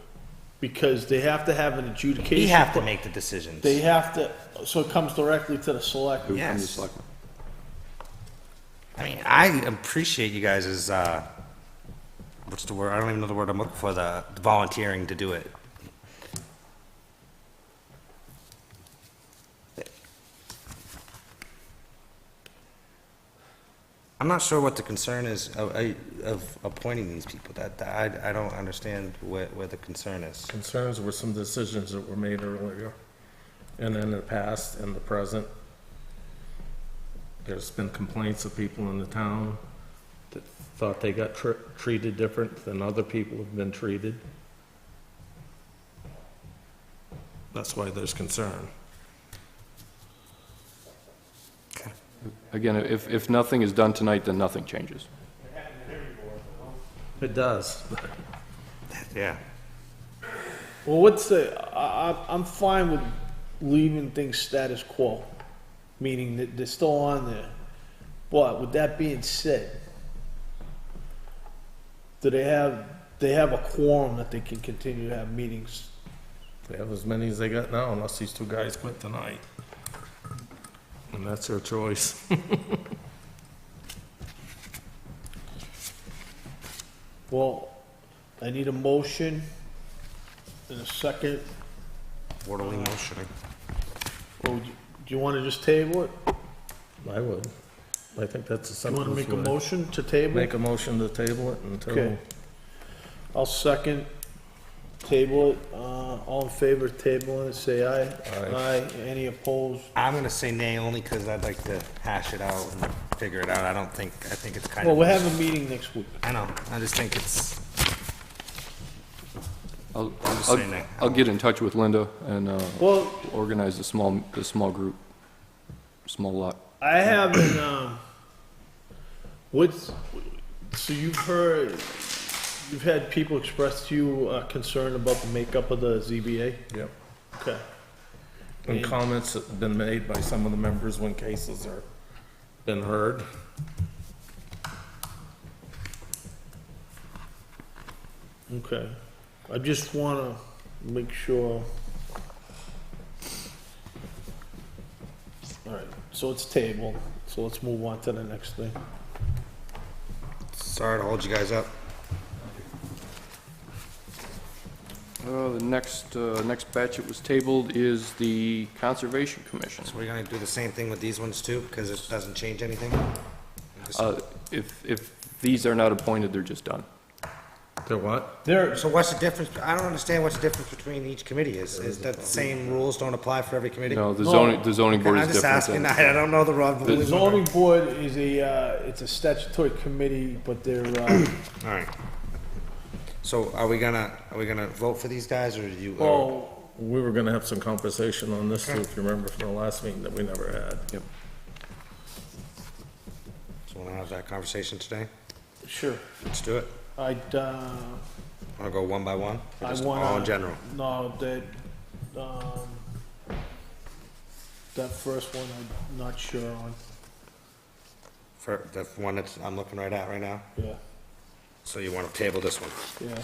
because they have to have an adjudication. We have to make the decisions. They have to, so it comes directly to the selectmen. Who comes to Yes. selectmen? I mean, I appreciate you guys' what's the word? I don't even know the word I'm looking for, the volunteering to do it. I'm not sure what the concern is of appointing these people. I don't understand where the concern is. Concerns were some decisions that were made earlier, and in the past and the present. There's been complaints of people in the town that thought they got treated different than other people have been treated. That's why there's concern. Again, if nothing is done tonight, then nothing changes. It does. Yeah. Well, I'm fine with leaving things status quo, meaning that they're still on there. But with that being said, do they have a quorum that they can continue to have meetings? They have as many as they got now, unless these two guys quit tonight. And that's their choice. Well, I need a motion and a second. Orderly motioning. Or do you want to just table it? I would. I think that's a You simple want to make a way. motion to table? Make a motion to table it until, Okay. I'll second table it. All in favor of tabling it, say aye. Aye. Any opposed? I'm gonna say nay only because I'd like to hash it out and figure it out. I think it's kind Well, of. we'll have a meeting next week. I know, I just think it's, I'll just saying that. I'll get in touch with Linda and Well, organize a small group, small lot. I haven't, so you've had people express to you concern about the makeup of the ZBA? yep. Okay. And comments that have been made by some of the members when cases are been heard. Okay. I just want to make sure. All right, so it's tabled, so let's move on to the next thing. sorry to hold you guys up. The next batch that was tabled is the Conservation Commission. So we're gonna do the same thing with these ones too, because it doesn't change anything? If these are not appointed, they're just done. They're what? So what's the difference, I don't understand what's the difference between each committee, is that the same rules don't apply for every committee? No, the zoning board is I'm just different. asking, than- I don't know the rules. The zoning board is it's a statutory committee, but they're, All right. So are we gonna vote for these guys, or do you? well, We were gonna have some conversation on this too, if you remember from the last meeting that we never had. Yep. So wanna have that conversation today? sure. Let's do it. I'd, Wanna go one by one? Or I just wanna. all in general? No, that first one, I'm not sure on, For the one that I'm looking right at right now? yeah, So you wanna table this one? yeah.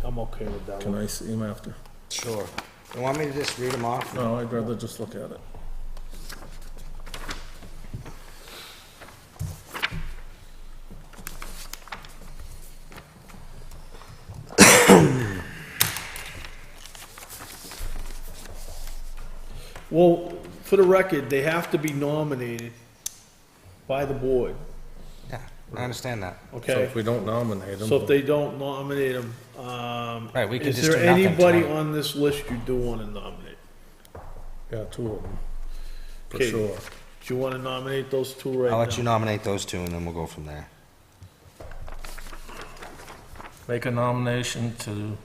I'm okay with that Can one. I see him after? Sure. You want me to just read them off? No, I'd rather just look at it. Well, for the record, they have to be nominated by the board, Yeah, I understand that. So okay? if we don't nominate them. So if they don't nominate them, Right, we could is just there do nothing anybody tonight. on this list you do want to nominate? Yeah, two of them, for Okay. sure. Do you want to nominate those two right now? I'll let you nominate those two and then we'll go from there. Make a nomination to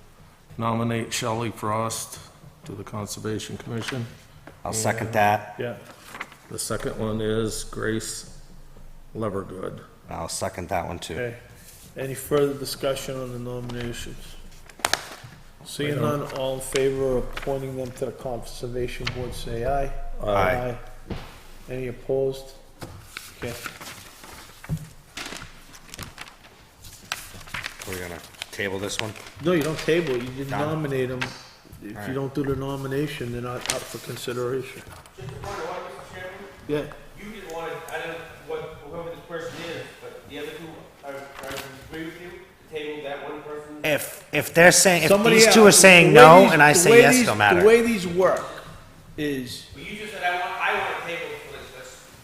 nominate Shelley Frost to the Conservation Commission. I'll second that. Yeah, The second one is Grace Levergood. I'll second that one too. okay. Any further discussion on the nominations? Seeing none, all in favor of appointing them to the Conservation Board, say aye. Aye. Any opposed? Okay. We're gonna table this one? No, you don't table it, you just Done. nominate them. If you Alright. don't do the nomination, they're not up for consideration. Yeah, You didn't want to, I don't know what, whoever this person is, but the other two are agree with you to table that one person? If they're saying, if somebody these else. two are saying The way no, these- and I the say way yes, these- no matter. The way these work is, Well, you just said, I want to table for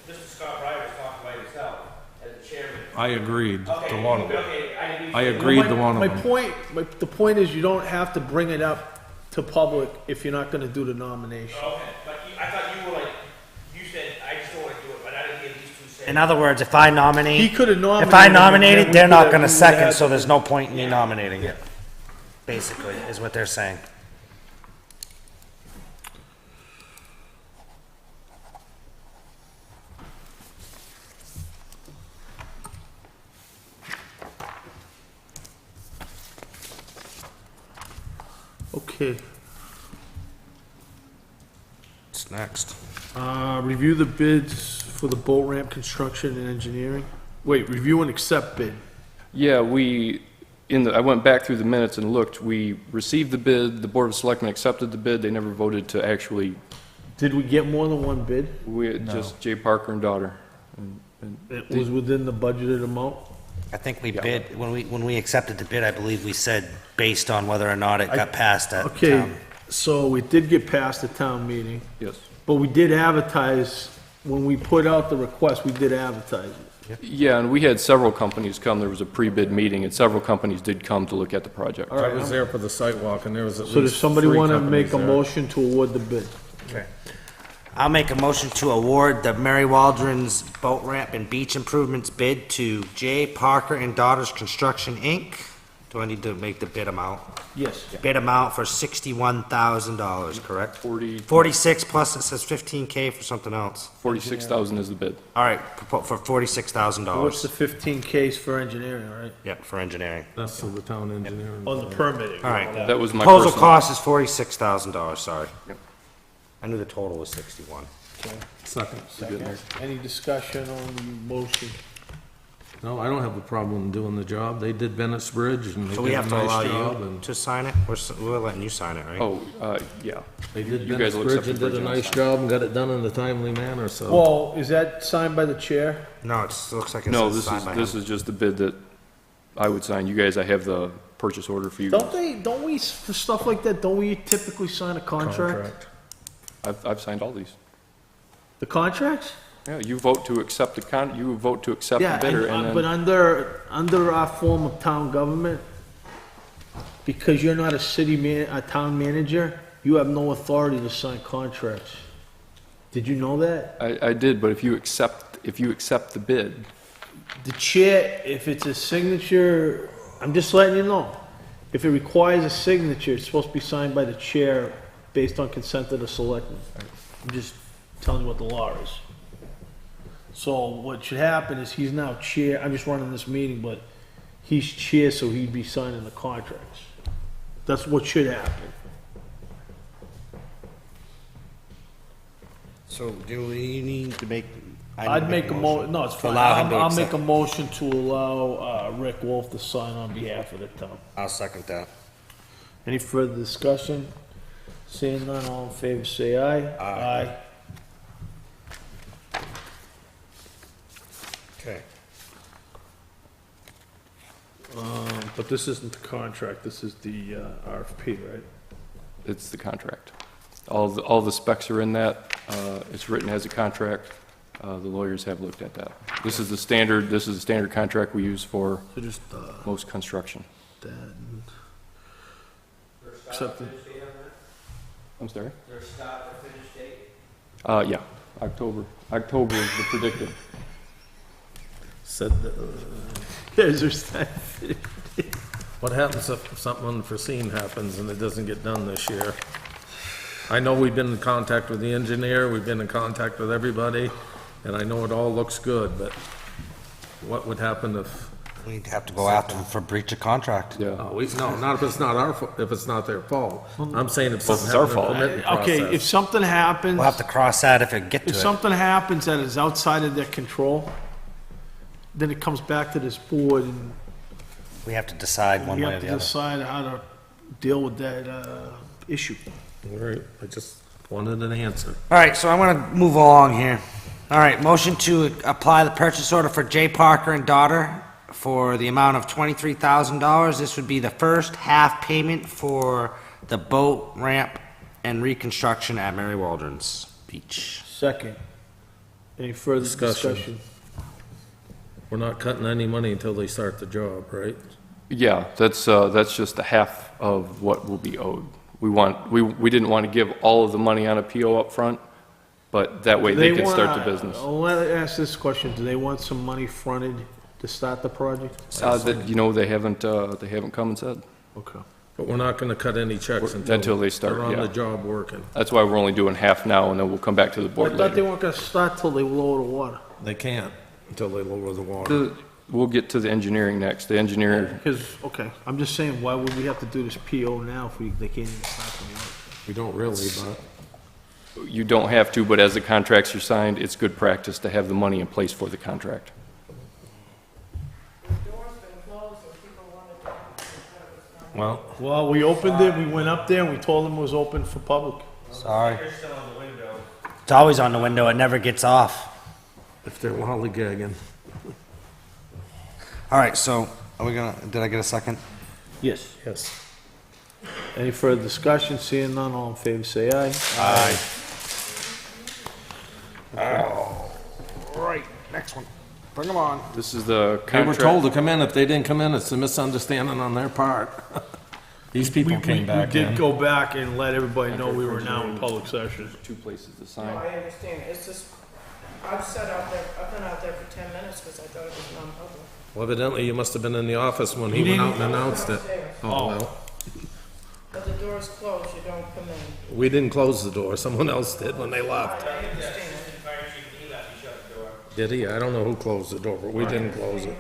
this, Mr. Scott Ryder was talking by himself as the chairman. I agreed Okay, to one of them. okay, I didn't. I agreed to my, one my of them. point, the point is you don't have to bring it up to public if you're not gonna do the nomination. Okay, but I thought you were like, you said, I just don't want to do it, but I didn't hear these two say. In other words, if I He nominate, could have nominated. if I him, and nominate then it, we they're could not have- gonna we would second, have- so there's no point in me nominating it. Basically, is what they're saying. Okay, What's next? review the bids for the boat ramp construction and engineering. Wait, review and accept bid. Yeah, I went back through the minutes and looked, we received the bid, the Board of Selectmen accepted the bid, they never voted to actually, Did we get more than one bid? just Jay Parker and daughter. It was within the budgeted amount? I think we bid, when we accepted the bid, I believe we said based on whether or not it got passed at Okay, town. so it did get past the town meeting, Yes. but we did advertise, when we put out the request, we did advertise it. Yeah, and we had several companies come, there was a pre-bid meeting, and several companies did come to look at the project. All right, I was there for the site walk, and there was at least So does somebody three wanna companies make a there. motion to award the bid? Okay. I'll make a motion to award the Mary Waldron's Boat Ramp and Beach Improvements bid to J. Parker and Daughters Construction, Inc. Do I need to make the bid amount? Yes. Bid amount for $61,000, correct? 46,000 plus it says 15K for something else. is the bid. All right, for $46,000. What's the 15 case for engineering, right? Yeah, for engineering. That's to the town engineer. On the permitting. All right. That was my Proposal personal. cost is $46,000, sorry. I knew the total was 61. Second. Any discussion on the motion? No, I don't have a problem doing the job. They did Bennett's Bridge, and they So we did a have to allow nice job, you and to sign it? We're letting you sign it, right? Oh, yeah. they did You guys Bennett's will Bridge accept and the did a bridge nice on job and got it done in a timely manner, so. Well, is that signed by the chair? No, it looks like it No, says signed by this him. is just the bid that I would sign. You guys, I have the purchase order for you. Don't we, for stuff like that, don't we typically sign a contract? I've signed all these. The contracts? Yeah, you vote to accept you vote to accept the Yeah, bidder, and but then, under our form of town government, because you're not a town manager, you have no authority to sign contracts. Did you know that? I did, but if you accept the bid, The chair, if it's a signature, I'm just letting you know. If it requires a signature, it's supposed to be signed by the chair based on consent of the selectmen. I'm just telling you what the law is. So what should happen is he's now chair, I'm just running this meeting, but he's chair, so he'd be signing the contracts. That's what should happen. So do we need to make? I'd make a no, it's fine. Allow him to I'll make accept. a motion to allow, Rick Wolf to sign on behalf of the town. I'll second that. Any further discussion? Seeing none, all in favor, say aye. Aye. Okay. But this isn't the contract, this is the, RFP, right? it's the contract. All the specs are in that. It's written as a contract. The lawyers have looked at that. This is the standard contract we use for So just, most construction. that. and- Accept it. I'm sorry? Their start or finish date? Yeah, October. October is the predicted. Said, Guys are sad. what happens if something unforeseen happens and it doesn't get done this year? I know we've been in contact with the engineer, we've been in contact with everybody, and I know it all looks good, but what would happen if We'd have to go after them for breach of contract. Yeah. No, not if it's not our, if it's not their fault. I'm saying if Well, something it's our happened in the fault. permitting Okay, if process. something happens, We'll have to cross that if it get to if it. something happens that is outside of their control, then it comes back to this board and We have to decide one we way or have to the other. decide how to deal with that, issue. All right, I just wanted an answer. All right, so I'm gonna move along here. All right, motion to apply the purchase order for J. Parker and daughter for the amount of $23,000. This would be the first half payment for the boat ramp and reconstruction at Mary Waldron's Beach. Second. Any further Discussion. discussion? We're not cutting any money until they start the job, right? Yeah, that's just a half of what will be owed. We didn't want to give all of the money on a PO up front, but that way they can start the business. Let me ask this question, do they want some money fronted to start the project? You know, they haven't come and said. Okay. But we're not gonna cut any checks Until they start, they're on yeah. the job working. That's why we're only doing half now, and then we'll come back to the Well, board I thought they later. weren't gonna start till they lower the water. They can't until they lower the water. We'll get to the engineering next. The engineer, Because, okay, I'm just saying, why would we have to do this PO now if they can't even start the work? We don't really, but you don't have to, but as the contracts are signed, it's good practice to have the money in place for the contract. Well, we opened it, we went up there, and we told them it was open for public. Sorry. It's always on the window, it never gets off. if they're lollygagging. All right, so are we gonna, did I get a second? Yes. Yes. Any further discussion? Seeing none, all in favor, say aye. All right, next one. Bring them on. This is the They were contract. told to come in. If they didn't come in, it's a misunderstanding on their part. These people came back We did in. go back and let everybody know we were now in public session. Two places to No, sign. I understand, it's just, I've sat out there, I've been out there for 10 minutes because I thought it was non-public. Well, evidently, you must have been in the office when he went out and announced it. Oh, well. But the door's closed, you don't come in. We didn't close the door. Someone else did when they left. I understand. Did he? I don't know who closed the door, but we didn't close it.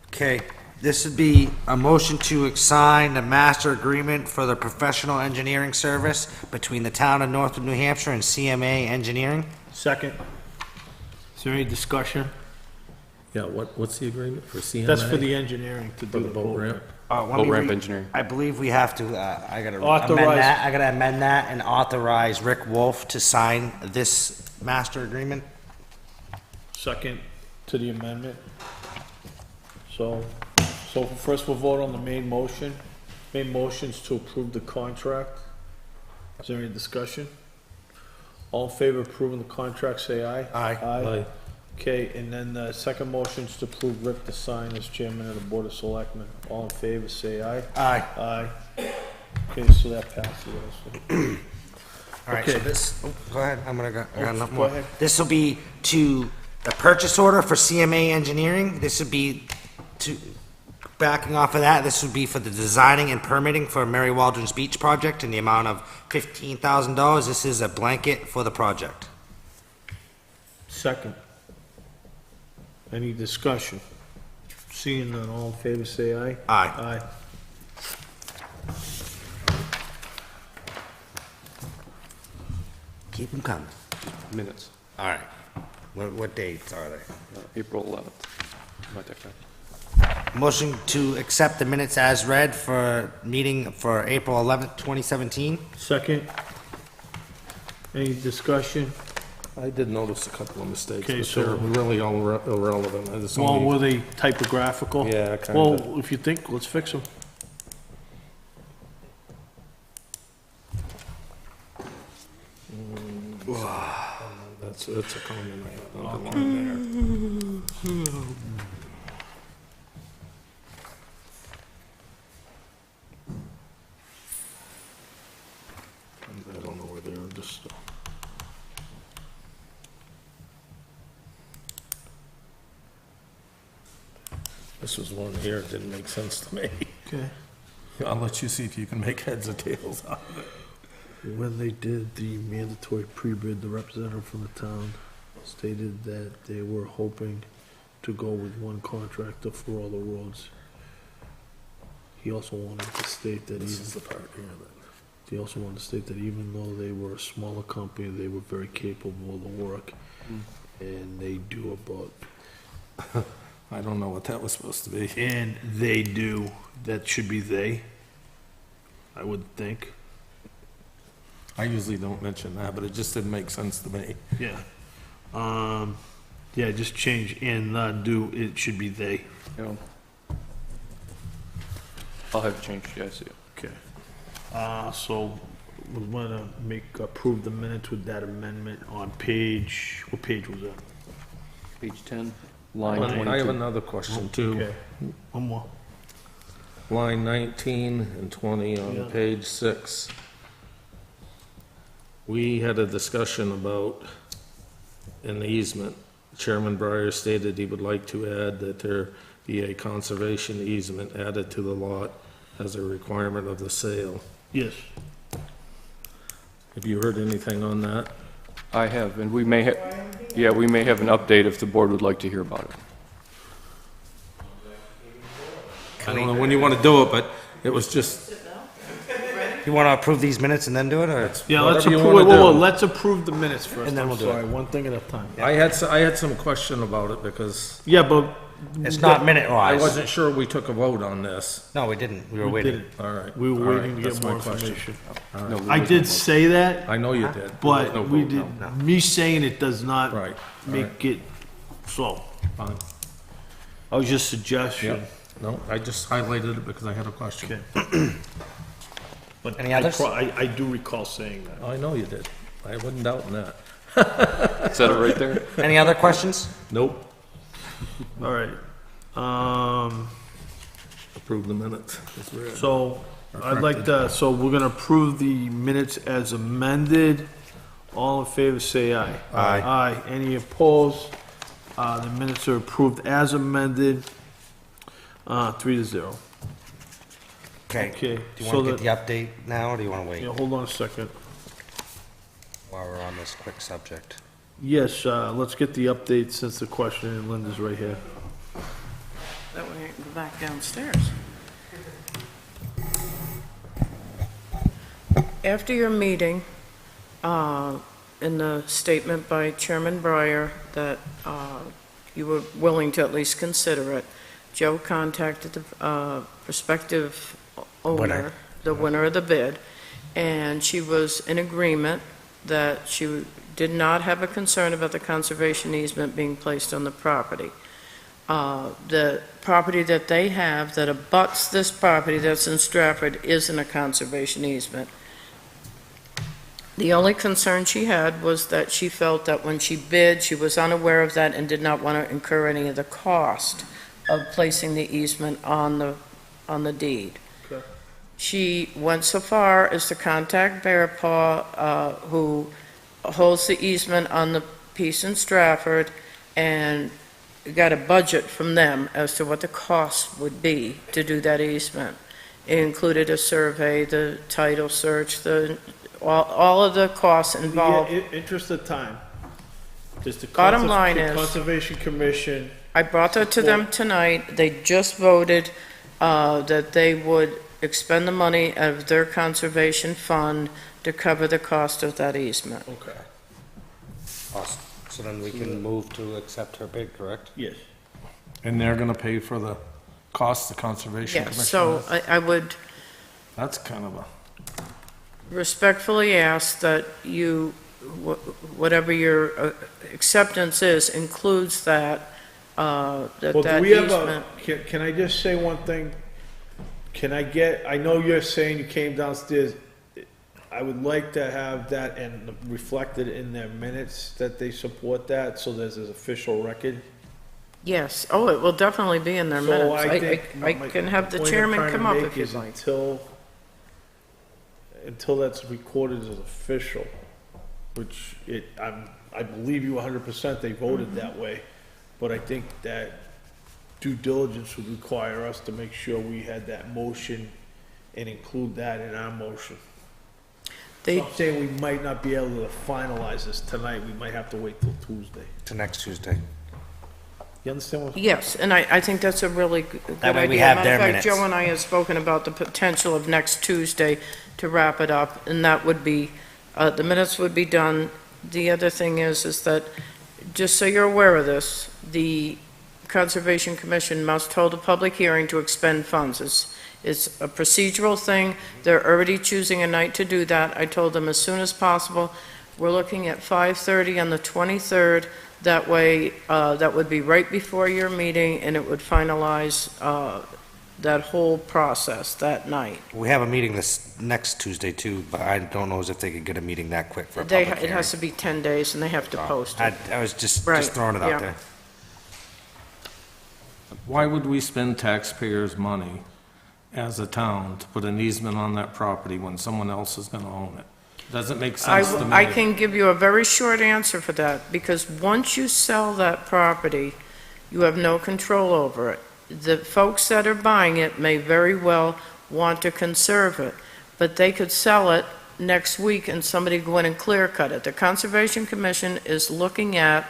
Okay, this would be a motion to sign the master agreement for the professional engineering service between the town of Northwood, New Hampshire and CMA Engineering. Second. Is there any discussion? Yeah, what's the agreement for CMA? That's for the engineering to For do the boat ramp? Let Boat me ramp read- engineering. I believe we have to, I gotta amend Authorize- that, I gotta amend that and authorize Rick Wolf to sign this master agreement. Second to the amendment. So first we'll vote on the main motion. Main motion's to approve the contract. Is there any discussion? All in favor of approving the contract, say aye. Aye. Aye. Okay, and then the second motion's to approve Rick to sign as chairman of the Board of Selectmen. All in favor, say aye. Aye. Aye. Okay, so that passes also. All right, so Okay. this, go ahead, I got enough Go more. ahead. This will be to the purchase order for CMA Engineering. This would be to, backing off of that, this would be for the designing and permitting for Mary Waldron's Beach project in the amount of $15,000. This is a blanket for the project. Second. Any discussion? Seeing none, all in favor, say aye. Aye. Aye. Keep them coming. Minutes. All right. What dates are they? April 11th. Not that bad. Motion to accept the minutes as read for meeting for April 11th, 2017. Second. Any discussion? I did notice a couple of mistakes, Okay, but so- they're really all irrelevant. I just Well, only- were they typographical? Yeah, kinda. Well, if you think, let's fix them. It's a comment I got underlined there. I don't know where they are, just. This was one here, it didn't make sense to me. Okay. I'll let you see if you can make heads or tails out of it. When they did the mandatory pre-bid, the representative from the town stated that they were hoping to go with one contractor for all the roads. He also wanted to state that This is the part here he also wanted to state that even though they were a smaller company, they were very capable of the work. And they do about, I don't know what that was supposed to be. and they do, that should be they, I would think. I usually don't mention that, but it just didn't make sense to me. Yeah. Yeah, just change and not do, it should be they. Yeah. I'll have it changed, yeah, I see it. Okay. So we want to approve the minutes with that amendment on page, what page was that? Page 10, line I have 22. another question too. Okay, one more. Line 19 and 20 Yeah. on page 6. We had a discussion about an easement. Chairman Breyer stated he would like to add that there be a conservation easement added to the lot as a requirement of the sale. Yes. Have you heard anything on that? I have, and we may have, yeah, we may have an update if the board would like to hear about it. I don't know when you want to do it, but it was just, You want to approve these minutes and then do it, or? Yeah, let's Whatever you approve, wanna whoa, do. let's approve the minutes first. And then I'm we'll do sorry, it. one thing at a time. I had some question about it because Yeah, but. It's not minute I wise. wasn't sure we took a vote on this. No, we didn't. We were We waiting. didn't. All right. We were All right, waiting to that's get more my question. information. No, there I was did no vote. say that, I know you did. There was but no we vote, no. did, me saying it does not Right. make it so. Fine. I was just suggestion. Yep. No, I just highlighted it because I had a question. Okay. But Any others? I do recall saying that. I know you did. I wasn't doubting that. Said it right there? Any other questions? Nope. All right. Approve the minutes. It's read. So I'd like to, so we're gonna approve the minutes as amended. All in favor, say aye. Aye. Aye. Any opposed? The minutes are approved as amended, 3-0. Okay. Okay, Do you so want to get the update now, or do you want to wait Yeah, hold on a second. while we're on this quick subject? Yes, let's get the update since the question and Linda's right here. That way I can go back downstairs. After your meeting, in the statement by Chairman Breyer that you were willing to at least consider it, Joe contacted the prospective owner, Winner. the winner of the bid, and she was in agreement that she did not have a concern about the conservation easement being placed on the property. The property that they have that abuts this property that's in Stratford isn't a conservation easement. The only concern she had was that she felt that when she bid, she was unaware of that and did not want to incur any of the cost of placing the easement on the deed. Okay. She went so far as to contact Bear Paw, who holds the easement on the piece in Stratford, and got a budget from them as to what the cost would be to do that easement. It included a survey, the title search, all of the costs involved. Interest of time. Just the Bottom line is- Conservation Commission. I brought that to them tonight. They just voted that they would expend the money out of their conservation fund to cover the cost of that easement. Okay. Awesome. So then we can move to accept her bid, correct? Yes. And they're gonna pay for the cost of Conservation Yes, Commission? so I would That's kind of a, respectfully ask that you, whatever your acceptance is, includes that, Well, that do we have easement. can I just say one thing? Can I get, I know you're saying you came downstairs. I would like to have that and reflected in their minutes that they support that, so there's an official record. Yes, oh, it will definitely be in their So minutes. I think. I my can have the point I'm chairman trying to come up make if you'd is like. Until that's recorded as official, which I believe you 100%, they voted that way. But I think that due diligence would require us to make sure we had that motion and include that in our motion. They, I'm saying we might not be able to finalize this tonight, we might have to wait till Tuesday. To next Tuesday. You understand what? Yes, and I think that's a really good idea. That way we have their Matter of minutes. fact, Joe and I have spoken about the potential of next Tuesday to wrap it up, and that would be, the minutes would be done. The other thing is that, just so you're aware of this, the Conservation Commission must hold a public hearing to expend funds. It's a procedural thing. They're already choosing a night to do that. I told them as soon as possible. We're looking at 5:30 on the 23rd. That way, that would be right before your meeting, and it would finalize that whole process that night. We have a meeting this next Tuesday too, but I don't know if they could get a meeting that quick for a public It hearing. has to be 10 days, and they have to post it. I was just Right, throwing it yeah. out there. Why would we spend taxpayers' money as a town to put an easement on that property when someone else is gonna own it? Doesn't make sense to me. I can give you a very short answer for that, because once you sell that property, you have no control over it. The folks that are buying it may very well want to conserve it, but they could sell it next week and somebody go in and clear cut it. The Conservation Commission is looking at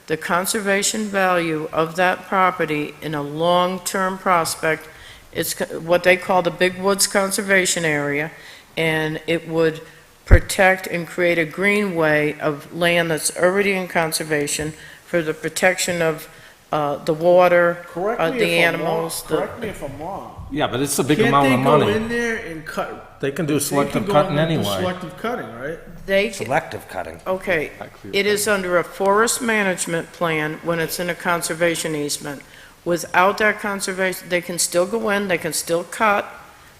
the conservation value of that property in a long-term prospect. It's what they call the Big Woods Conservation Area, and it would protect and create a greenway of land that's already in conservation for the protection of the water, the animals. Correct me if I'm wrong. Yeah, but it's a big amount of Can't they go money. in there and cut? They can do They selective can go cutting in and do anyway. Selective cutting, right? They, Selective cutting. okay, it is under a forest management plan when it's in a conservation easement. Without that conservation, they can still go in, they can still cut.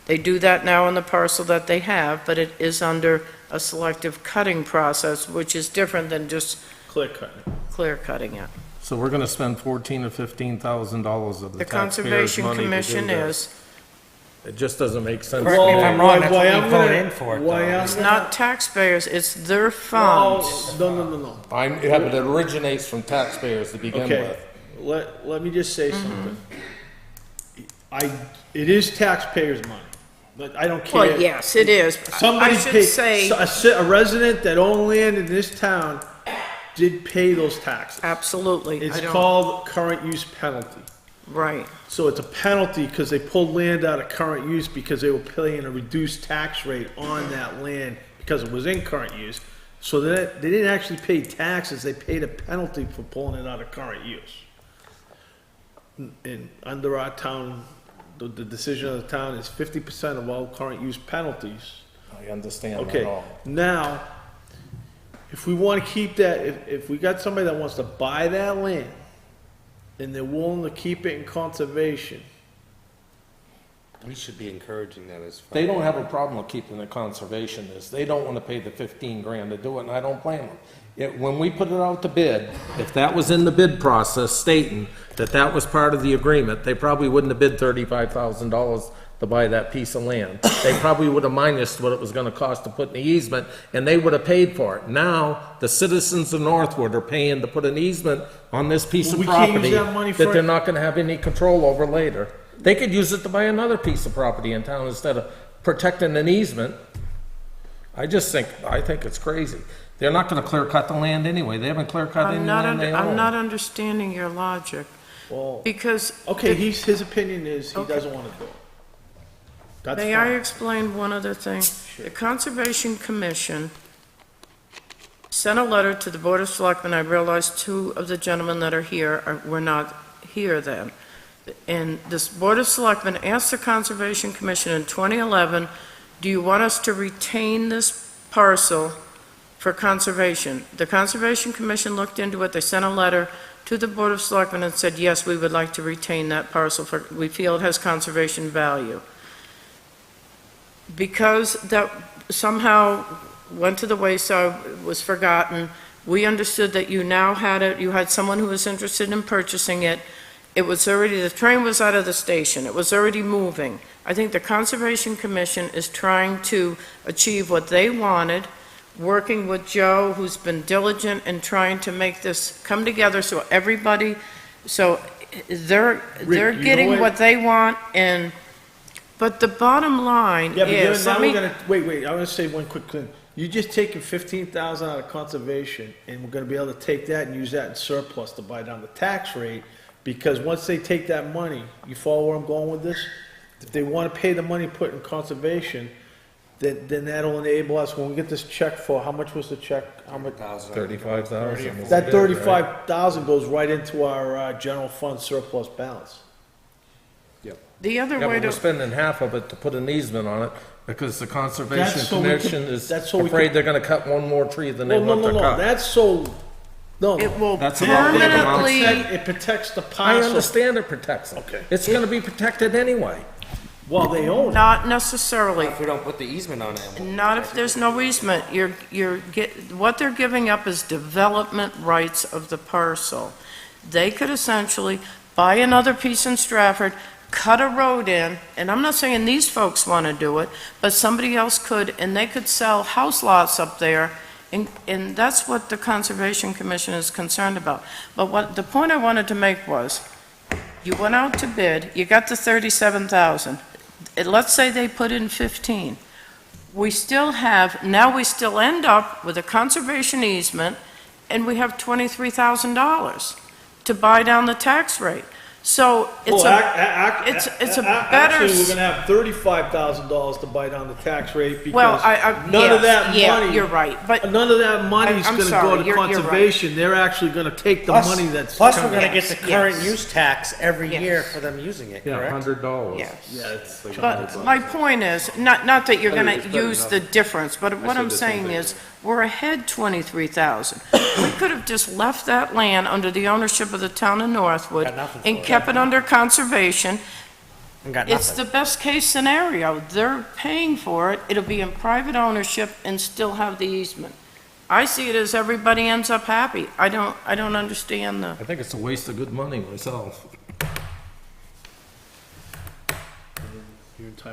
They do that now in the parcel that they have, but it is under a selective cutting process, which is different than just Clear cutting. clear cutting it. So we're gonna spend $14,000 or $15,000 of the The taxpayers' Conservation money to do Commission this. is, It just doesn't make sense. Correct me if I'm wrong, that's what we I'm voted gonna- in for it, why though. I'm it's gonna- not taxpayers, it's their funds. No. Yeah, but it originates from taxpayers to begin Okay, with. let me just say something. It is taxpayers' money, but I don't care. Well, yes, it is. Somebody I should paid, say, a resident that owned land in this town did pay those taxes. absolutely. It's I don't- called current use penalty. Right. So it's a penalty because they pulled land out of current use because they were paying a reduced tax rate on that land because it was in current use. So that, they didn't actually pay taxes, they paid a penalty for pulling it out of current use. And under our town, the decision of the town is 50% of all current use penalties. I understand that Okay, all. now, if we want to keep that, if we got somebody that wants to buy that land, and they're willing to keep it in conservation, We should be encouraging that as They don't have a problem with keeping the conservation is, they don't wanna pay the 15 grand to do it, and I don't blame them. When we put it out to bid, if that was in the bid process stating that that was part of the agreement, they probably wouldn't have bid $35,000 to buy that piece of land. They probably would have minused what it was gonna cost to put in the easement, and they would have paid for it. Now, the citizens of Northwood are paying to put an easement on this piece of We can't use property that money for- that they're not gonna have any control over later. They could use it to buy another piece of property in town instead of protecting an easement. I think it's crazy. They're not gonna clear cut the land anyway. They haven't clear cut any land they I'm own. not understanding your logic, well, because, okay, his opinion is he Okay. doesn't want to do it. That's may I fine. explain one other thing? The Conservation Commission sent a letter to the Board of Selectmen. I realize two of the gentlemen that are here were not here then. And this Board of Selectmen asked the Conservation Commission in 2011, do you want us to retain this parcel for conservation? The Conservation Commission looked into it, they sent a letter to the Board of Selectmen and said, yes, we would like to retain that parcel, we feel it has conservation value. Because that somehow went to the wayside, was forgotten, we understood that you now had it, you had someone who was interested in purchasing it. It was already, the train was out of the station, it was already moving. I think the Conservation Commission is trying to achieve what they wanted, working with Joe, who's been diligent in trying to make this come together so everybody, so they're you know getting what they want, and, but the bottom line Yeah, but is, now let we're me, gonna, wait, I want to say one quick thing. You just taken 15,000 out of conservation, and we're gonna be able to take that and use that in surplus to buy down the tax rate, Because once they take that money, you follow where I'm going with this? If they wanna pay the money put in conservation, then that'll enable us, when we get this check for, how much was the check? How much? 35,000. That 35,000 goes right into our, general fund surplus balance. The other Yeah, way but to. we're spending half of it to put an easement on it, because the Conservation That's so we can- Commission is that's so we afraid can- they're gonna cut one more tree than they Well, no, want no, to no, cut. that's so, no. It will That's about the amount. permanently, It protects the I parcel. understand it protects it. Okay. It's gonna be protected anyway. Well, they own it. not necessarily. If we don't put the easement on it. Not if there's no easement. What they're giving up is development rights of the parcel. They could essentially buy another piece in Stratford, cut a road in, and I'm not saying these folks want to do it, but somebody else could, and they could sell house lots up there, and that's what the Conservation Commission is concerned about. But the point I wanted to make was, you went out to bid, you got the 37,000. Let's say they put in 15. We still end up with a conservation easement, and we have $23,000 to buy down the tax rate. So it's Well, it's a better. Actually, we're gonna have $35,000 to bite on the tax rate Well, because none of that yeah, money. you're right, but None of that money's I'm gonna sorry, go to you're right. conservation. They're actually gonna take the money that's. Plus, we're coming. gonna get the current Yes. use tax every Yes. year for them using it, Yeah, correct? $100. yes. Yeah, it's. But my point is, not that you're gonna use the difference, but what I'm saying is, we're ahead 23,000. We could have just left that land under the ownership of the town of Northwood Got nothing for and it. kept it under conservation. And got It's nothing. the best case scenario. They're paying for it, it'll be in private ownership and still have the easement. I see it as everybody ends up happy. I don't understand the, I think it's a waste of good money myself.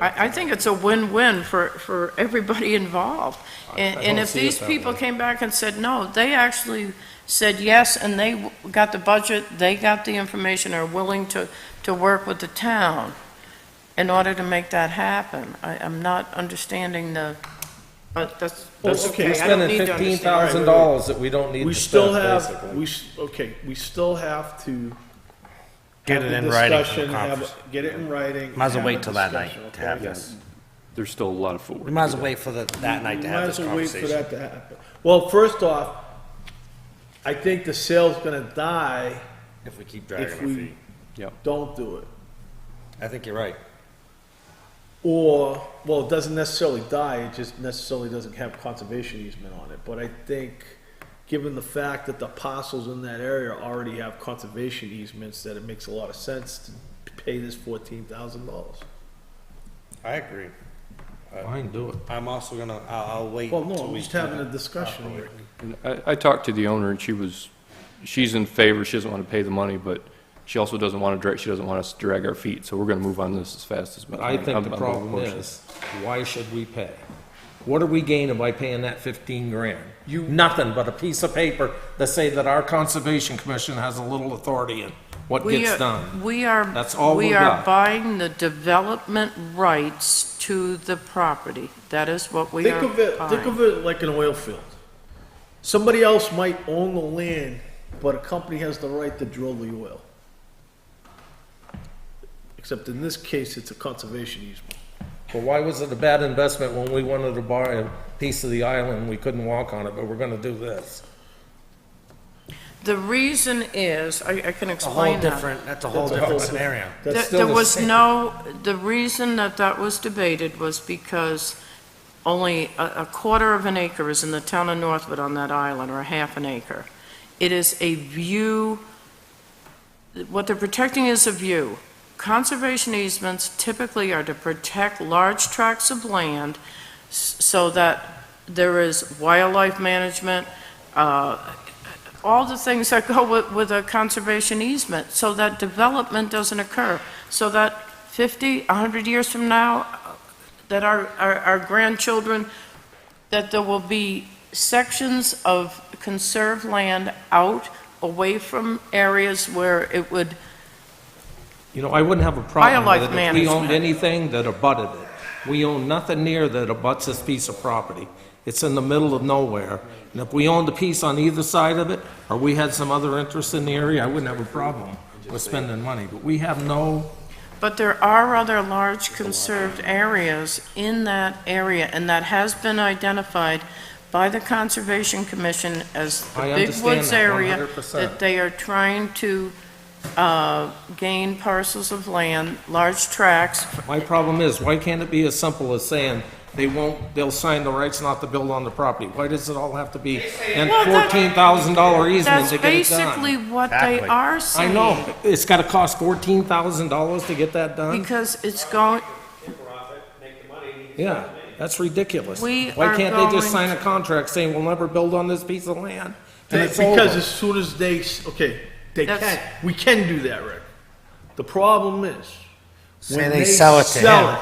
I think it's a win-win for everybody involved. And if see it these that people way. came back and said no, they actually said yes, and they got the budget, they got the information, are willing to work with the town in order to make that happen. I'm not understanding but that's okay. okay. I don't need Spending to understand. $15,000 that we don't need We to still spend, have, basically. we still have to. Get have it the in writing for the discussion, conference. Get it in writing. Might as well have wait a till that discussion, night to okay? have this. There's still a lot of footwork. We might as well wait for that night to have this Might as well wait for conversation. that to happen. Well, first off, I think the sale's gonna die If we keep dragging if our we feet. don't do it. I think you're right. Or, well, it doesn't necessarily die, it just necessarily doesn't have conservation easement on it. But I think, given the fact that the parcels in that area already have conservation easements, that it makes a lot of sense to pay this $14,000. I agree. Fine, do it. I'm also gonna, I'll wait. Well, till no, I'm we just having a talk discussion properly. here. And I talked to the owner, and she's in favor, she doesn't want to pay the money, but she also doesn't want us to drag our feet, so we're going to move on this as fast as we can. I think I'm the both problem motions. is, why should we pay? What are we gaining by paying that 15 grand? Nothing but a piece of paper that say that our Conservation Commission has a little authority in what gets done. That's all We we are got. buying the development rights to the property. That is what we are Think of buying. it like an oil field. Somebody else might own the land, but a company has the right to drill the oil. Except in this case, it's a conservation easement. But why was it a bad investment when we wanted to buy a piece of the island, we couldn't walk on it, but we're gonna do this? The reason is, I can It's a whole explain that. different, that's a whole different scenario. That's There still the was same. the reason that was debated was because only a quarter of an acre is in the town of Northwood on that island, or a half an acre. It is a view, what they're protecting is a view. Conservation easements typically are to protect large tracts of land so that there is wildlife management, all the things that go with a conservation easement, so that development doesn't occur, so that 50, 100 years from now, that our grandchildren, that there will be sections of conserved land out, away from areas where it would. You know, I wouldn't have a problem Wildlife with it if we owned management. anything that abutted it. We own nothing near that abuts this piece of property. It's in the middle of nowhere. And if we owned a piece on either side of it, or we had some other interest in the area, I wouldn't have a problem. we're spending money, but we have no, But there are other large conserved areas in that area, and that has been identified by the Conservation Commission as the I Big understand Woods that area, 100%. that they are trying to gain parcels of land, large tracts. my problem is, why can't it be as simple as saying they'll sign the rights not to build on the property? Why does it all have to be an Well, that- $14,000 easement That's to get it done? basically what they Exactly. are I saying. know, it's gotta cost $14,000 to get that done? Because it's going, Profit, make the money. Yeah, that's ridiculous. We Why are can't they just going sign a contract saying we'll never build on this piece of land? And it's Because over? as soon as they, okay, they That's- can, we can do that, Rick. The problem is, Say when they sell it to sell him. it-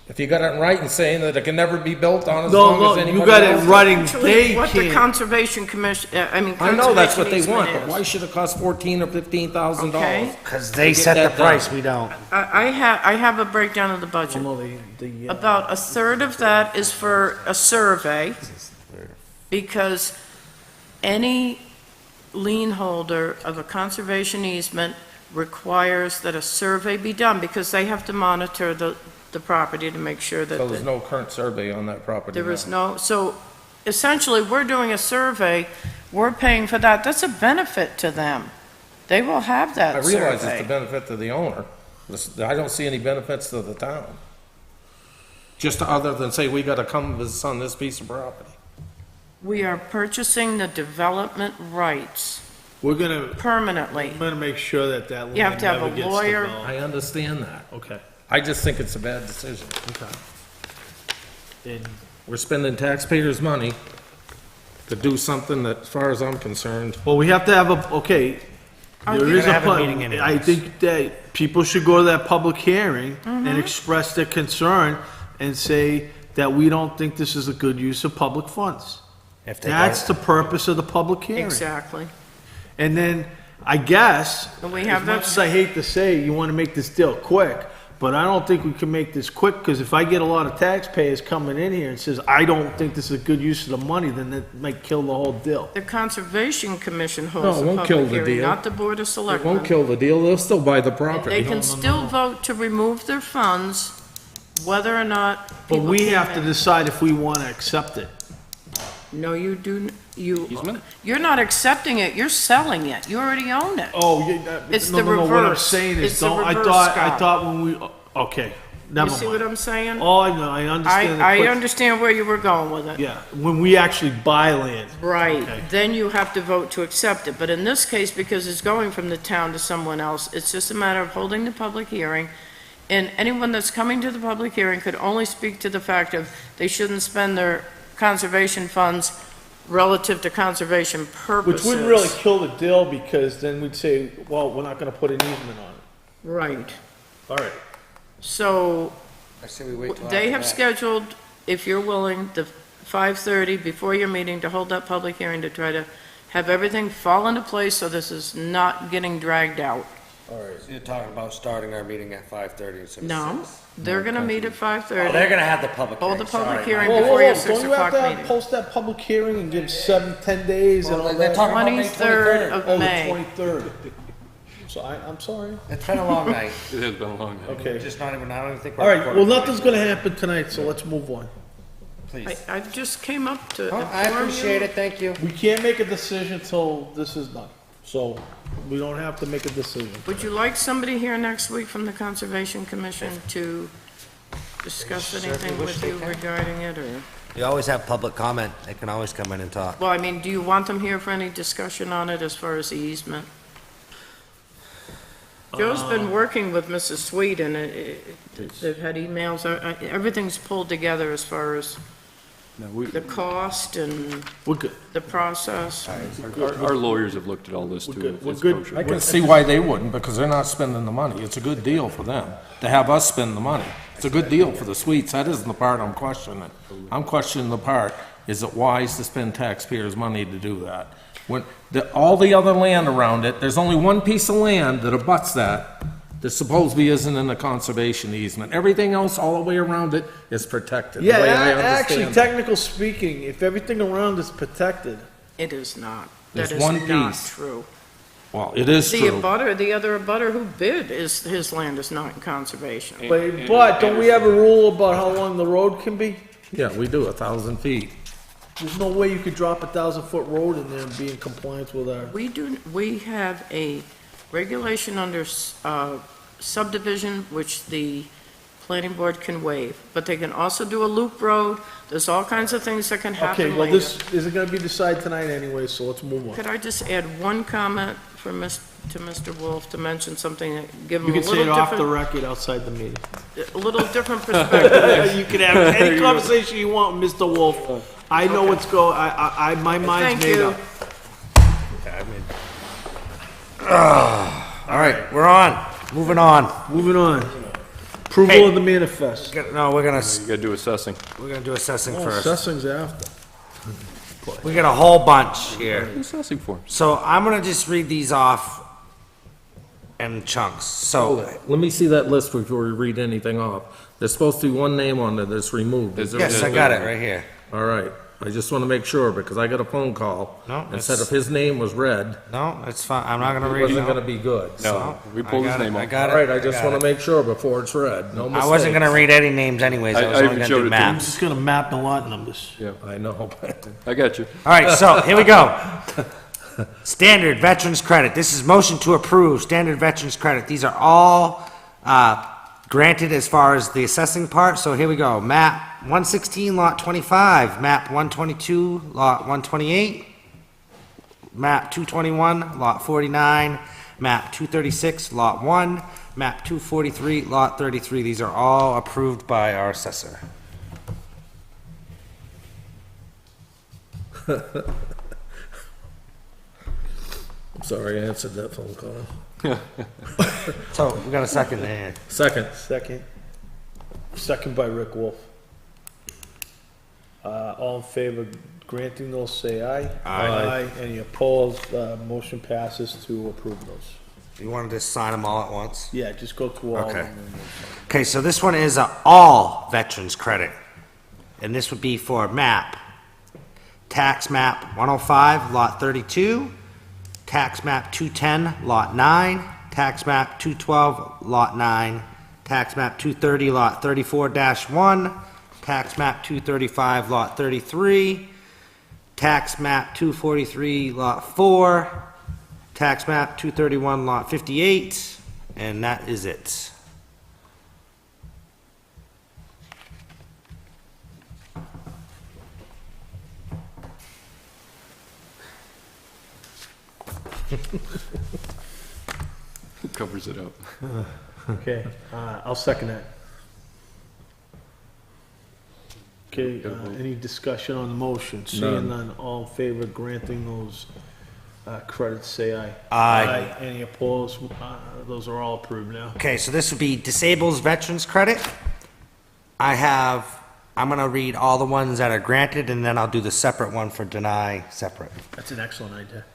If you got it in writing saying that it can never be built on as No, long as no, anybody you got it else- writing, actually they what the can't. Conservation Commission, I know that's what they Conservation want, easement but why is. should it cost $14,000 or $15,000? Okay. Because they get set the that done. price, we don't. I have a breakdown of the budget. About a third of that is for a survey, because any lien holder of a conservation easement requires that a survey be done, because they have to monitor the property to make sure that So there's the- no current survey on that property there is now. no, so essentially, we're doing a survey, we're paying for that, that's a benefit to them. They will have that I survey. realize it's the benefit to the owner. I don't see any benefits to the town. Just other than say, we gotta come this on this piece of property. We are purchasing the development rights We're gonna, permanently. I'm gonna make sure that that land You have to have never a gets lawyer. developed. I understand that. Okay. I just think it's a bad decision. And We're spending taxpayers' money to do something that, as far as I'm concerned, well, we have to have a, okay, there We're is gonna a, have a meeting anyways. I think that people should go to that public hearing Mm-hmm. and express their concern and say that we don't think this is a good use of public funds. If they That's don't- the purpose of the public hearing. Exactly. And then, I guess, And we have as much that- as I hate to say, you wanna make this deal quick, but I don't think we can make this quick, because if I get a lot of taxpayers coming in here and says, I don't think this is a good use of the money, then that might kill the whole deal. The Conservation Commission No, holds it the won't kill public the hearing, deal. not the Board of it Selectmen. won't kill the deal, they'll still buy the They property. can still vote to remove their funds, whether or not But people we came have to in. decide if we wanna accept it. No, you do, Easement? you're not accepting it, you're selling it, you already own it. Oh, It's no, the no, no, what I'm reverse. saying It's is, the don't, I reverse, thought, Scott. I thought when we, okay, You never see what mind. I'm saying? Oh, I know, I understand. the I quick- understand where you were going with it. Yeah, when we actually buy land. Right, Okay. then you have to vote to accept it, but in this case, because it's going from the town to someone else, it's just a matter of holding the public hearing, and anyone that's coming to the public hearing could only speak to the fact of they shouldn't spend their conservation funds relative to conservation purposes. Which wouldn't really kill the deal, because then we'd say, well, we're not gonna put an easement on it. Right, All right. so I say we wait till they after have that. scheduled, if you're willing, the 5:30 before your meeting to hold that public hearing to try to have everything fall into place so this is not getting dragged out. All right, so you're talking about starting our meeting at 5:30 instead of No, 6? they're gonna meet at Oh, 5:30. they're gonna have the public Hold hearing, the public sorry, hearing Mike. before your Don't 6 you have o'clock to meeting. post that public hearing and give 7-10 days and Well, all they're that? talking about May 23rd of Oh, the May. 23rd. So I'm sorry. It's been a long night. It has been a long night. Okay. Just not even, I don't even think we're. All right, well, recording. nothing's gonna happen tonight, so let's move on. Please. I just came up to Oh, I inform appreciate you. it, thank you. We can't make a decision till this is done, so we don't have to make a decision. Would you like somebody here next week from the Conservation Commission to discuss anything with you regarding it, or? You always have public comment, they can always come in and talk. Well, I mean, do you want them here for any discussion on it as far as the easement? Joe's been working with Mrs. Sweet, and they've had emails, everything's pulled together as far as No, the cost and We're good. the process. our lawyers have looked at all this too. good. We're It's good. kosher. I can see why they wouldn't, because they're not spending the money. It's a good deal for them to have us spend the money. It's a good deal for the Sweets. That isn't the part I'm questioning. I'm questioning the part, is it wise to spend taxpayers' money to do that? When, all the other land around it, there's only one piece of land that abuts that supposedly isn't in a conservation easement. Everything else all the way around it is protected. the Yeah, way I actually, understand it. technical speaking, if everything around is protected, It is not. There's That is one not piece. true. Well, it is The true. other abutter who bid his land is not in conservation. But don't we have a rule about how long the road can be? Yeah, we do, 1,000 feet. There's no way you could drop a 1,000-foot road in there and be in compliance with our. We have a regulation under subdivision which the planning board can waive, but they can also do a loop road. There's all kinds of things that can Okay, happen well, later. this isn't gonna be decided tonight anyway, so let's move on. Could I just add one comment to Mr. Wolf to mention something, that give him You a can say little it off the different, record outside the meeting. a little different perspective? You can have any conversation you want, Mr. Wolf. I know what's going, my mind's Thank made you. up. All right, we're on. Moving on. Moving on. Approval Hey. of the manifest. No, we're gonna You gotta do assessing. do assessing Oh, first. assessing's after. We got a whole bunch here. Assessing for. So I'm gonna just read these off in chunks. So, Let me see that list before we read anything off. There's supposed to be one name on there that's removed. Is there? yes, I got it right here. All right, I just want to make sure, because I got a phone call. No, And said it's- if his name was red, No, it's fine. I'm not gonna it read it. wasn't gonna be good. No, we pulled his name I off. got it. All right, I just got want it. to make sure before it's read, no mistakes. I wasn't gonna read any names anyways. I was I only even gonna showed do it to him. I'm maps. just gonna map the lot numbers. I know, but I got you. All right, so here we go. Standard Veterans Credit. This is motion to approve Standard Veterans Credit. These are all granted as far as the assessing part. So here we go. Map 116, Lot 25. Map 122, Lot 128. Map 221, Lot 49. Map 236, Lot 1. Map 243, Lot 33. These are all approved by our assessor. I'm sorry, I answered that phone call. So we got a second there. Second. Second by Rick Wolf. All in favor of granting those, say aye. Aye. Any opposed, motion passes to approve those. You want to just sign them all at once? Yeah, just go through all of Okay. them. Okay, so this one is all veterans credit. And this would be for tax map 105, lot 32, tax map 210, lot 9, tax map 212, lot 9, tax map 230, lot 34-1, tax map 235, lot 33, tax map 243, lot 4, tax map 231, lot 58, and that is it. Who covers it up? Okay, I'll second that. Okay, any discussion on the motion? Seeing none, all in favor of granting those credits, say aye. Aye. Any opposed? Those are all approved now. Okay, so this would be disables veterans credit. I'm gonna read all the ones that are granted, and then I'll do the separate one for deny separate. That's an excellent idea.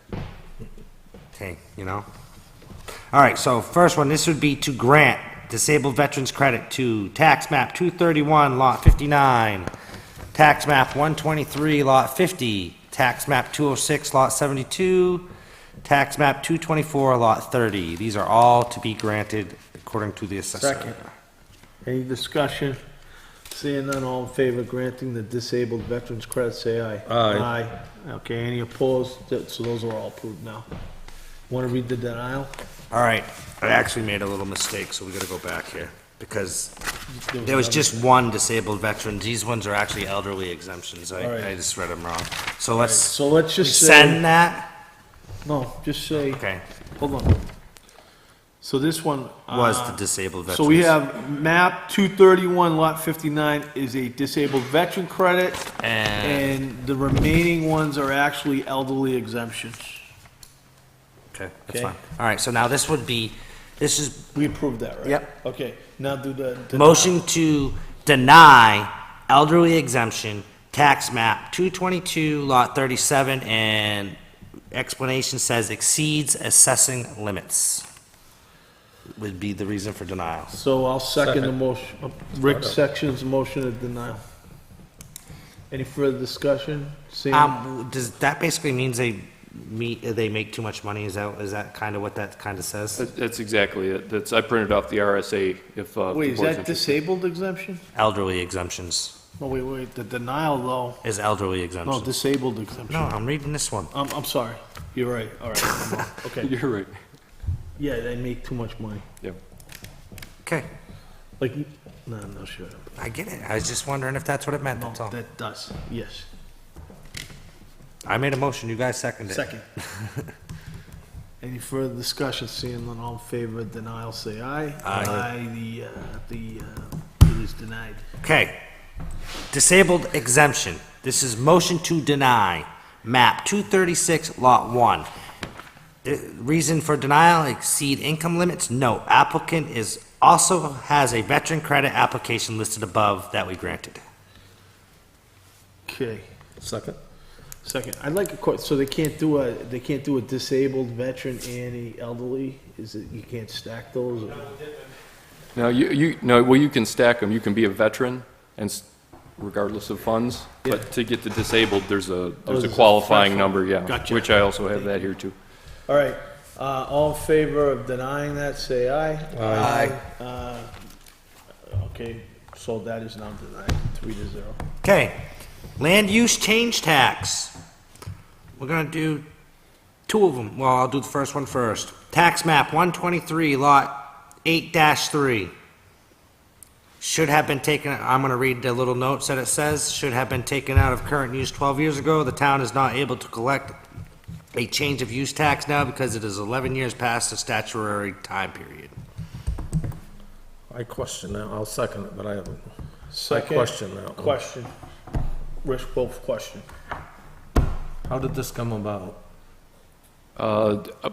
Okay, you know? All right, so first one, this would be to grant disabled veterans credit to tax map 231, lot 59, tax map 123, lot 50, tax map 206, lot 72, tax map 224, lot 30. These are all to be granted according to the assessor. Second. Any discussion? Seeing none, all in favor of granting the disabled veterans credit, say aye. Aye. Aye. Okay, any opposed? So those are all approved now. Want to read the denial? All right, I actually made a little mistake, so we gotta go back here, because there was just one disabled veteran. These ones are actually elderly exemptions. All right. I just read them wrong. So let's So let's just say. send that. No, just say, Okay, hold on. So this one. was the disabled veterans. So we have map 231, lot 59 is a disabled veteran credit, And, and the remaining ones are actually elderly exemptions. okay, that's Okay. fine. All right, so now this is We approved that, right? Yep. Okay, now do the. motion to deny elderly exemption, tax map 222, lot 37, and explanation says exceeds assessing limits. Would be the reason for denial. So I'll second the Second. motion. Rick sections the motion of denial. Any further discussion? Seeing- Does that basically means they make too much money? Is that kind of what that kind of says? That's exactly it. I printed off the RSA if. the Wait, is board's that interested. disabled exemption? Elderly exemptions No, wait, the denial though, is elderly no, exemptions. disabled exemption. No, I'm reading this one. I'm sorry, you're right, all right, I'm wrong. Okay, You're right. yeah, they make too much money, Yeah. Okay, like, no, sure. I get it. I was just wondering if that's what it meant, No, that's all. that does, yes. I made a motion, you guys seconded it. Second. Any further discussion, seeing none, all in favor of denial, say aye. Aye. It is denied. Okay. Disabled exemption. This is motion to deny. Map 236, Lot 1. The reason for denial, exceed income limits? No. Applicant also has a veteran credit application listed above that we granted. Okay, Second? second, I'd like a quote, so they can't do a disabled veteran and a elderly? Is it, you can't stack those? or- Now, you can stack them. You can be a veteran and regardless of funds, but to get the disabled, there's a there's a qualifying threshold. number, yeah. Gotcha. Which I also have that here too. All right, all in favor of denying that, say aye. Aye. Okay, so that is now denied, 3-0. Okay. Land use change tax. We're gonna do two of them. Well, I'll do the first one first. Tax map 123, lot 8-3. Should have been taken, I'm gonna read the little notes that it says, should have been taken out of current use 12 years ago. The town is not able to collect a change of use tax now because it is 11 years past the statutory time period. I question that, I'll second it, but I haven't. Second. question that one. Question. Rich Wolf, question. How did this come about?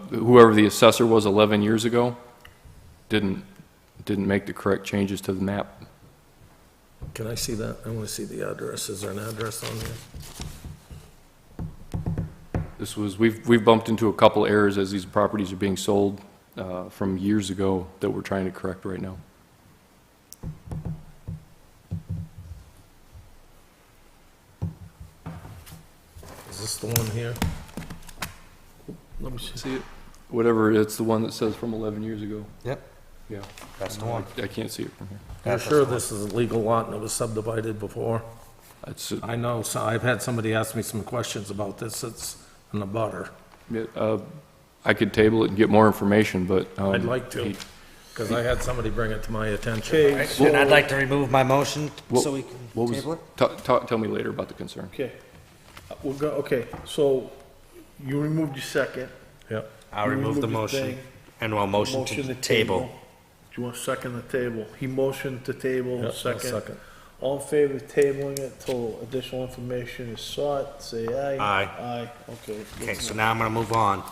Whoever the assessor was 11 years ago didn't make the correct changes to the map. Can I see that? I want to see the address. Is there an address on there? We've bumped into a couple errors as these properties are being sold from years ago that we're trying to correct right now. Is this the one here? Let me see. See it? Whatever, it's the one that says from 11 years ago. Yep, Yeah. that's the one. I can't see it from here. You're sure this is a legal lot and it was subdivided before? That's, I know, so I've had somebody ask me some questions about this. It's in the butter. I could table it and get more information, but. I'd like to, because I had somebody bring it to my attention. Okay, And I'd like to remove my motion What- so we what can was- table it. Tell me later about the concern. okay. We'll go, okay, so you removed your second. Yep. I'll remove the Remove your motion thing. and we'll motion to table. Do you want to second the table? He motioned to table, Yep, I'll second. second. All in favor of tabling it till additional information is sought, say aye. Aye. Aye, okay. Okay, so now I'm gonna move on.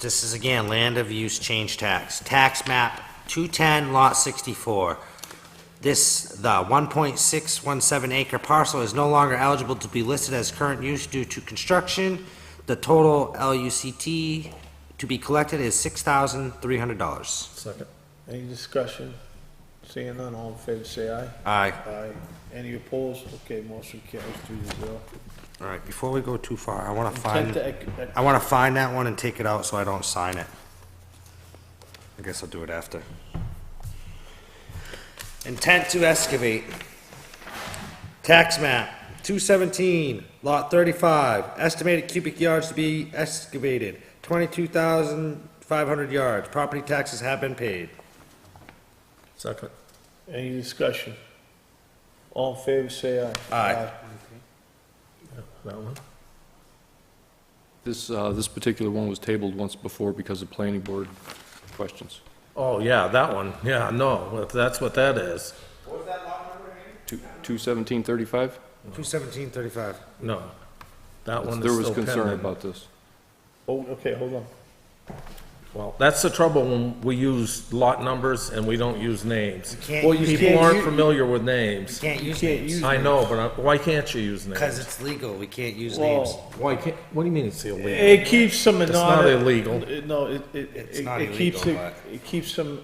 This is again, land of use change tax. Tax map 210, lot 64. The 1.617 acre parcel is no longer eligible to be listed as current use due to construction. The total LUCT to be collected is $6,300. Second. Any discussion? Seeing none, all in favor, say aye. Aye. Aye. Any opposed? Okay, motion carries 3-0. All right, before we go too far, I wanna Intent find, I wanna find that one and take it out so I don't sign it. I guess I'll do it after. Intent to excavate. Tax map, 217, lot 35, estimated cubic yards to be excavated, 22,500 yards. Property taxes have been paid. Second. Any discussion? All in favor, say aye. Aye. That one? This particular one was tabled once before because of planning board questions. Oh, yeah, that one. Yeah, no, that's what that is. What was that lot number again? 21735? 217.35. No. That one is There was still concern pending. about this. Oh, okay, hold on. Well, that's the trouble when we use lot numbers and we don't use names. can't Well, you People can't aren't use- familiar with names. Can't use can't names. use- I know, but why can't you use names? Because it's legal, we can't use Well, names. Why can't, what do you mean it's illegal? It keeps some It's not illegal. No, It's not it keeps illegal, but- it keeps some,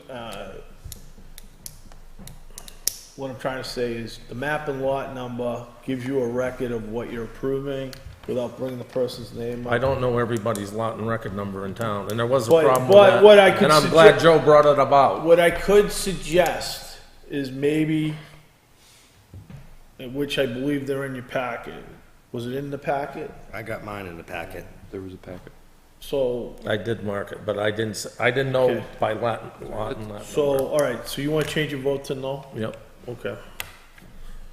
what I'm trying to say is, the map and lot number gives you a record of what you're approving. without bringing the person's name up? I don't know everybody's lot and record number in town, and there was a But- problem but with that. what I could And I'm glad suggest- Joe brought it about. What I could suggest is maybe, which I believe they're in your packet. Was it in the packet? I got mine in the packet. There was a packet. So, I did mark it, but I didn't know Okay. by lot and lot number. so, all right, so you want to change your vote to no? Yep. Okay.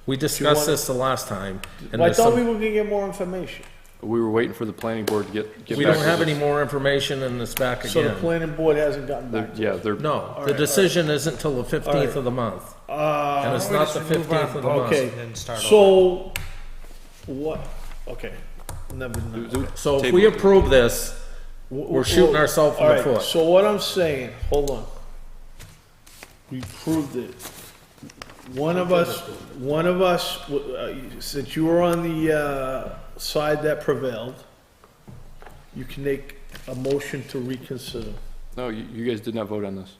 We discussed wanna- this the last time. and Well, I there's thought some- we were gonna get more information. We were waiting for the planning board to get back. We don't with have us. any more information in this back So the again. planning board hasn't gotten back to Yeah, us. they're, No, All the right, decision isn't till the 15th right. of the month. And Uh, it's not the 15th of the okay, month. Then start so, what, okay, never mind. So if we approve this, we're shooting ourselves in the All right, foot. so what I'm saying, hold on. We proved it. One of us, since you were on the, side that prevailed, you can make a motion to reconsider. no, you guys did not vote on this.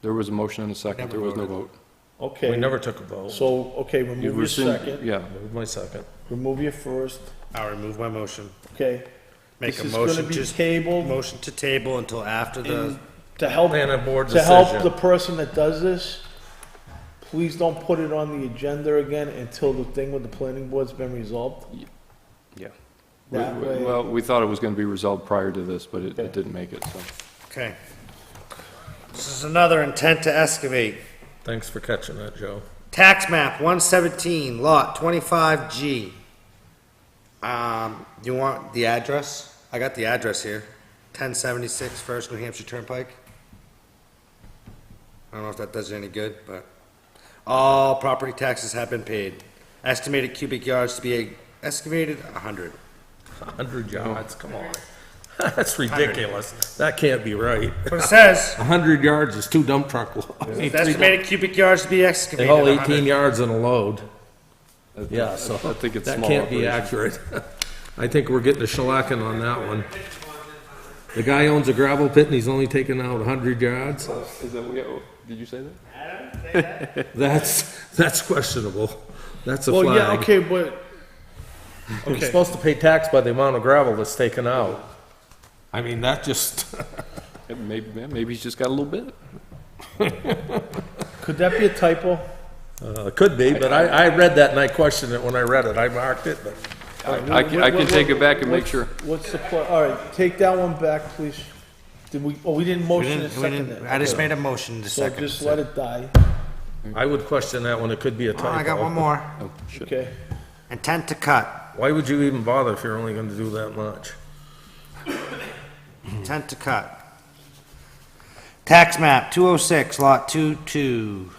There was a motion and a second, there was no vote. Okay. We never took a vote. So, okay, You remove your rescind- second, Yeah, Move my second. remove your first, I'll remove my motion. okay? Make This a is gonna motion be to, tabled motion to table until after the, and to help, Planning board to help decision. the person that does this, please don't put it on the agenda again until the thing with the planning board's been resolved. yeah. That way- Well, we thought it was gonna be resolved prior to this, but it didn't make it, so. okay. This is another intent to excavate. Thanks for catching that, Joe. Tax map 117, lot 25G. You want the address? I got the address here. 1076 First New Hampshire Turnpike. I don't know if that does you any good, but all property taxes have been paid. Estimated cubic yards to be excavated, 100. 100 yards, come on. That's ridiculous. That can't be right. But it says, 100 yards is 2 dump truck loads. estimated cubic yards to be They excavated, haul 18 100. yards in a load. Yeah, so I think it's that small can't be operation. accurate. I think we're getting a shellacking on that one. The guy owns a gravel pit and he's only taking out 100 yards? Is that, did you say that? That's questionable. That's a Well, flag. yeah, okay, but, You're okay, supposed to pay tax by the amount of gravel that's taken out. I mean, that just, Maybe he's just got a little bit. could that be a typo? could be, but I read that and I questioned it when I read it. I marked it, but I can take it back and make sure. What's the, all right, take that one back, please. Did we, oh, we didn't motion and second it. I just Okay. made a motion to So second. just let it die, I would question that one. It could be a Oh, typo. I got one more. Oh, shit. okay? Intent to cut. Why would you even bother if you're only going to do that much? Intent to cut. Tax map 206, lot 22.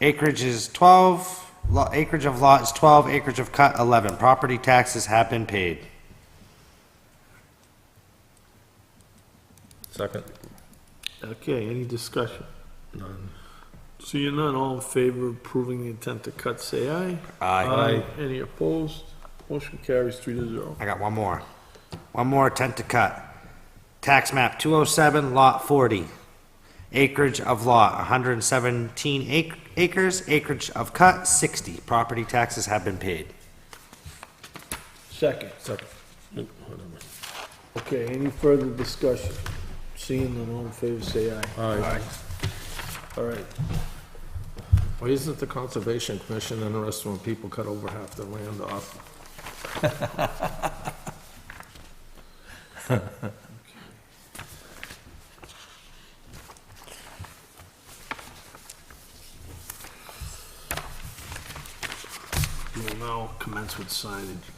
Acreage is 12, acreage of lot is 12, acreage of cut 11. Property taxes have been paid. Second. Okay, any discussion? None. Seeing none, all in favor of approving the intent to cut, say aye. Aye. Any opposed? Motion carries 3-0. I got one more. One more intent to cut. Tax map 207, lot 40. Acreage of lot 117 acres, acreage of cut 60. Property taxes have been paid. Second. Second. Okay, any further discussion? Seeing none, all in favor, say aye. Aye. All right. Why isn't the Conservation Commission interested when people cut over half their land off? We will now commence with signage.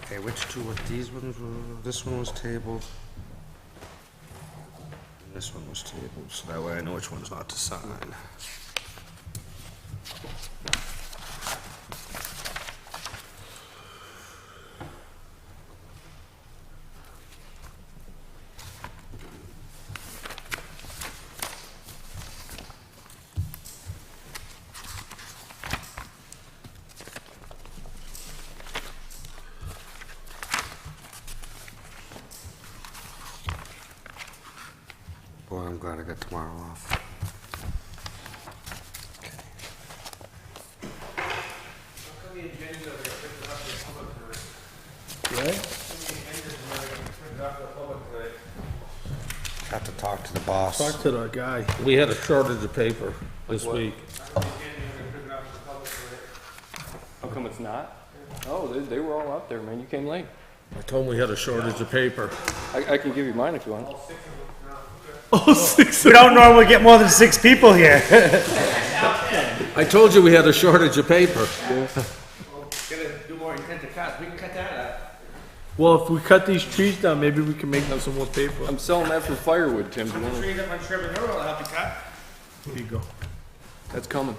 Okay, which two, what these ones were, this one was tabled. And this one was tabled, so that way I know which one's not to sign. Well, I'm glad I got tomorrow off. Have to talk to the boss. Talk to the guy. We had a shortage of paper this week. How come it's not? Oh, they were all out there, man. You came late. I told him we had a shortage of paper. I can give you mine if you want. Oh, 6. We don't normally get more than 6 people here. I told you we had a shortage of paper. Gotta do more intent to cut. We can cut that out. Well, if we cut these trees down, maybe we can make them some more paper. I'm selling that for firewood, Tim. Do you The wanna- trees up on Sherman Hill will help you cut. Here you go. That's coming.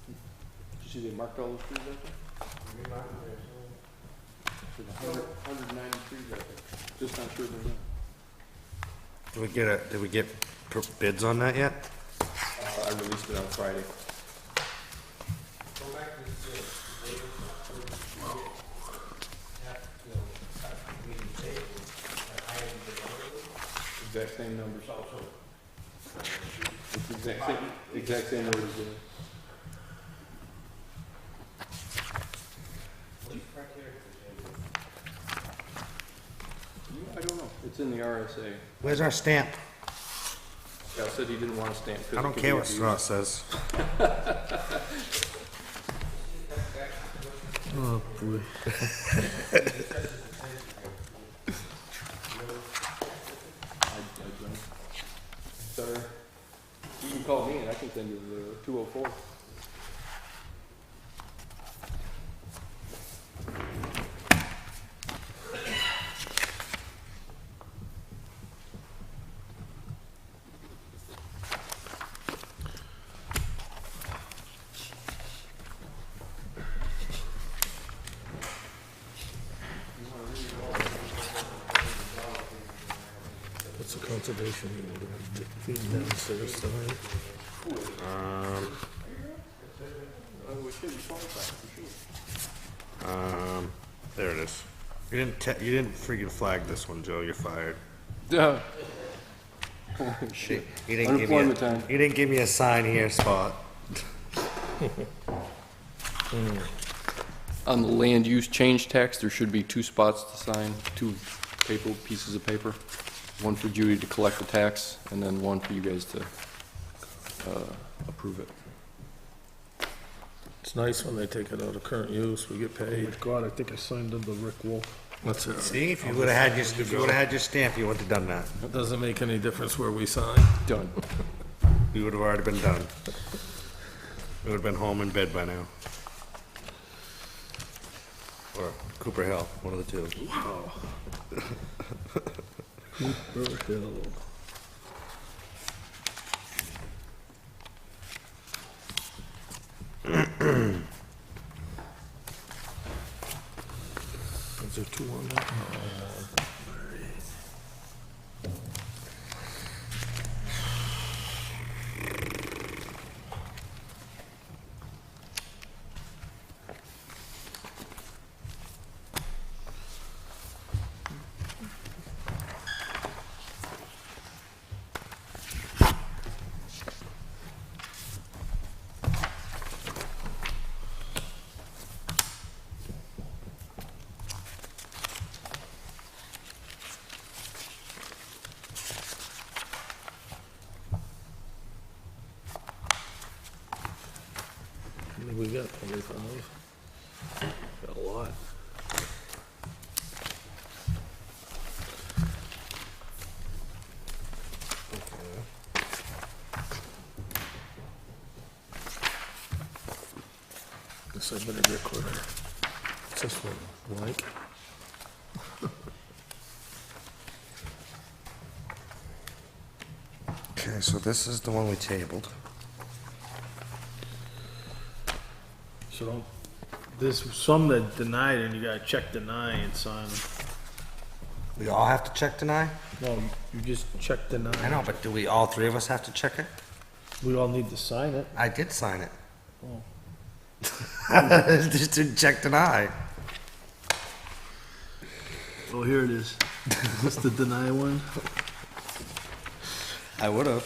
Did you see they marked all those trees out there? There's 190 trees out there. Just not sure they're not. Did we get bids on that yet? I released it on Friday. Exact same numbers. It's exact same numbers. I don't know. It's in the RSA. Where's our stamp? Scott said he didn't want a stamp. 'cause I it don't could care be what abused. Straw says. Oh, boy. Sorry. You can call me and I can send you the 204. What's the conservation? Feeding downstairs tonight. There it is. You didn't freaking flag this one, Joe. You're fired. Shit. You didn't give me Unemployment time. You didn't give me a sign here spot. On the land use change tax, there should be 2 spots to sign, 2 pieces of paper. One for Judy to collect the tax, and then one for you guys to approve it. It's nice when they take it out of current use, we get Oh paid. my God, I think I signed under Rick Wolf. That's it. See, if you would have had your stamp, you wouldn't have done that. It doesn't make any difference where we sign. Done. We would have already been done. We would have been home in bed by now. Or Cooper Hill, one of the two. Cooper Hill. Is there 2 on that? How many we got? 25? Got a lot. Guess I better get quicker. What's this one? Blank? Okay, so this is the one we tabled. So there's some that denied and you gotta check deny and sign them. We all have to check deny? No, you just check the I nine. know, but do we, all three of us have to check it? We all need to sign it. I did sign it. Oh. Just to check deny. Oh, here it is. Is this the deny one? I would have.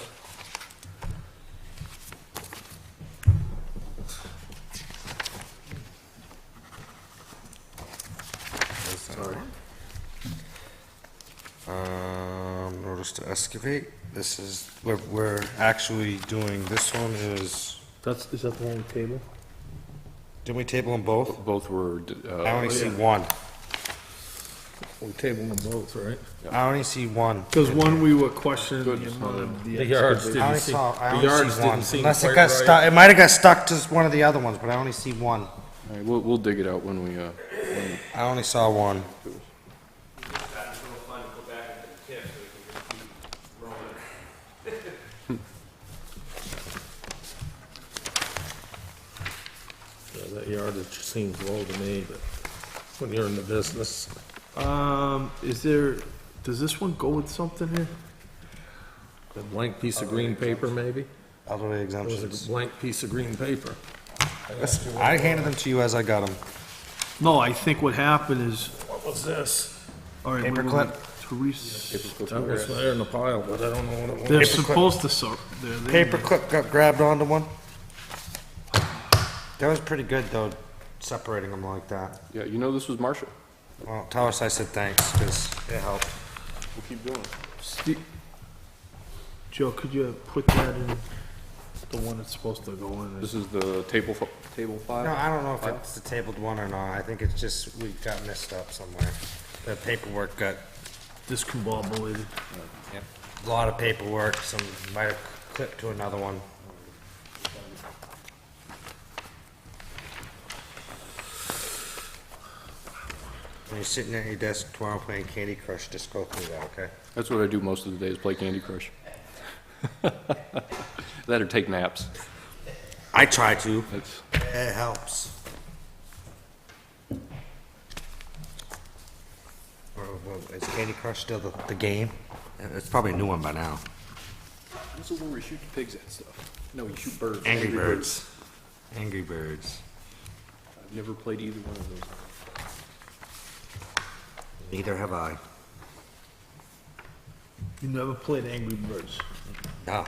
Sorry. Notice to excavate. This is, we're actually doing, this one is, Is that the whole table? didn't we table them both? Both were, I only see one. We table them both, right? I only see one. Because one we were questioning the amount of the. The yards excavation. I only didn't seem, saw, I the only yards see one. didn't seem Unless quite it got right. stuck, it might have got stuck to one of the other ones, but I only see one. all right, we'll dig it out when we, I only saw one. Yeah, that yardage seems low to me, but when you're in the business, Does this one go with something here? a blank piece of green paper, maybe? Elderly It was exemptions. a blank piece of green paper. I handed them to you as I got them. No, I think what happened is, What was this? all right. wait, wait, Paperclip. wait. Therese, That was there in the pile, but I don't know what it they're was. supposed to, so, they're. Paperclip got grabbed onto one. That was pretty good though, separating them like that. yeah, you know this was Marcia. Well, tell us I said thanks, because it helped. We'll keep doing it. Joe, could you put that in the one that's supposed to go in? This is the table No, five? I don't know if it's the tabled one or not. I think it's just, we got messed up somewhere. The paperwork got, Discombobulated. yep, a lot of paperwork, some might have clipped to another one. When you're sitting at your desk tomorrow playing Candy Crush, just go through that, okay? That's what I do most of the day, is play Candy Crush. That or take naps. I try to. That's, It helps. Is Candy Crush still the game? It's probably a new one by now. this is where we shoot the pigs at stuff. No, you shoot birds. Angry Birds. Angry Birds. I've never played either one of those. Neither have I. You never played Angry Birds? No.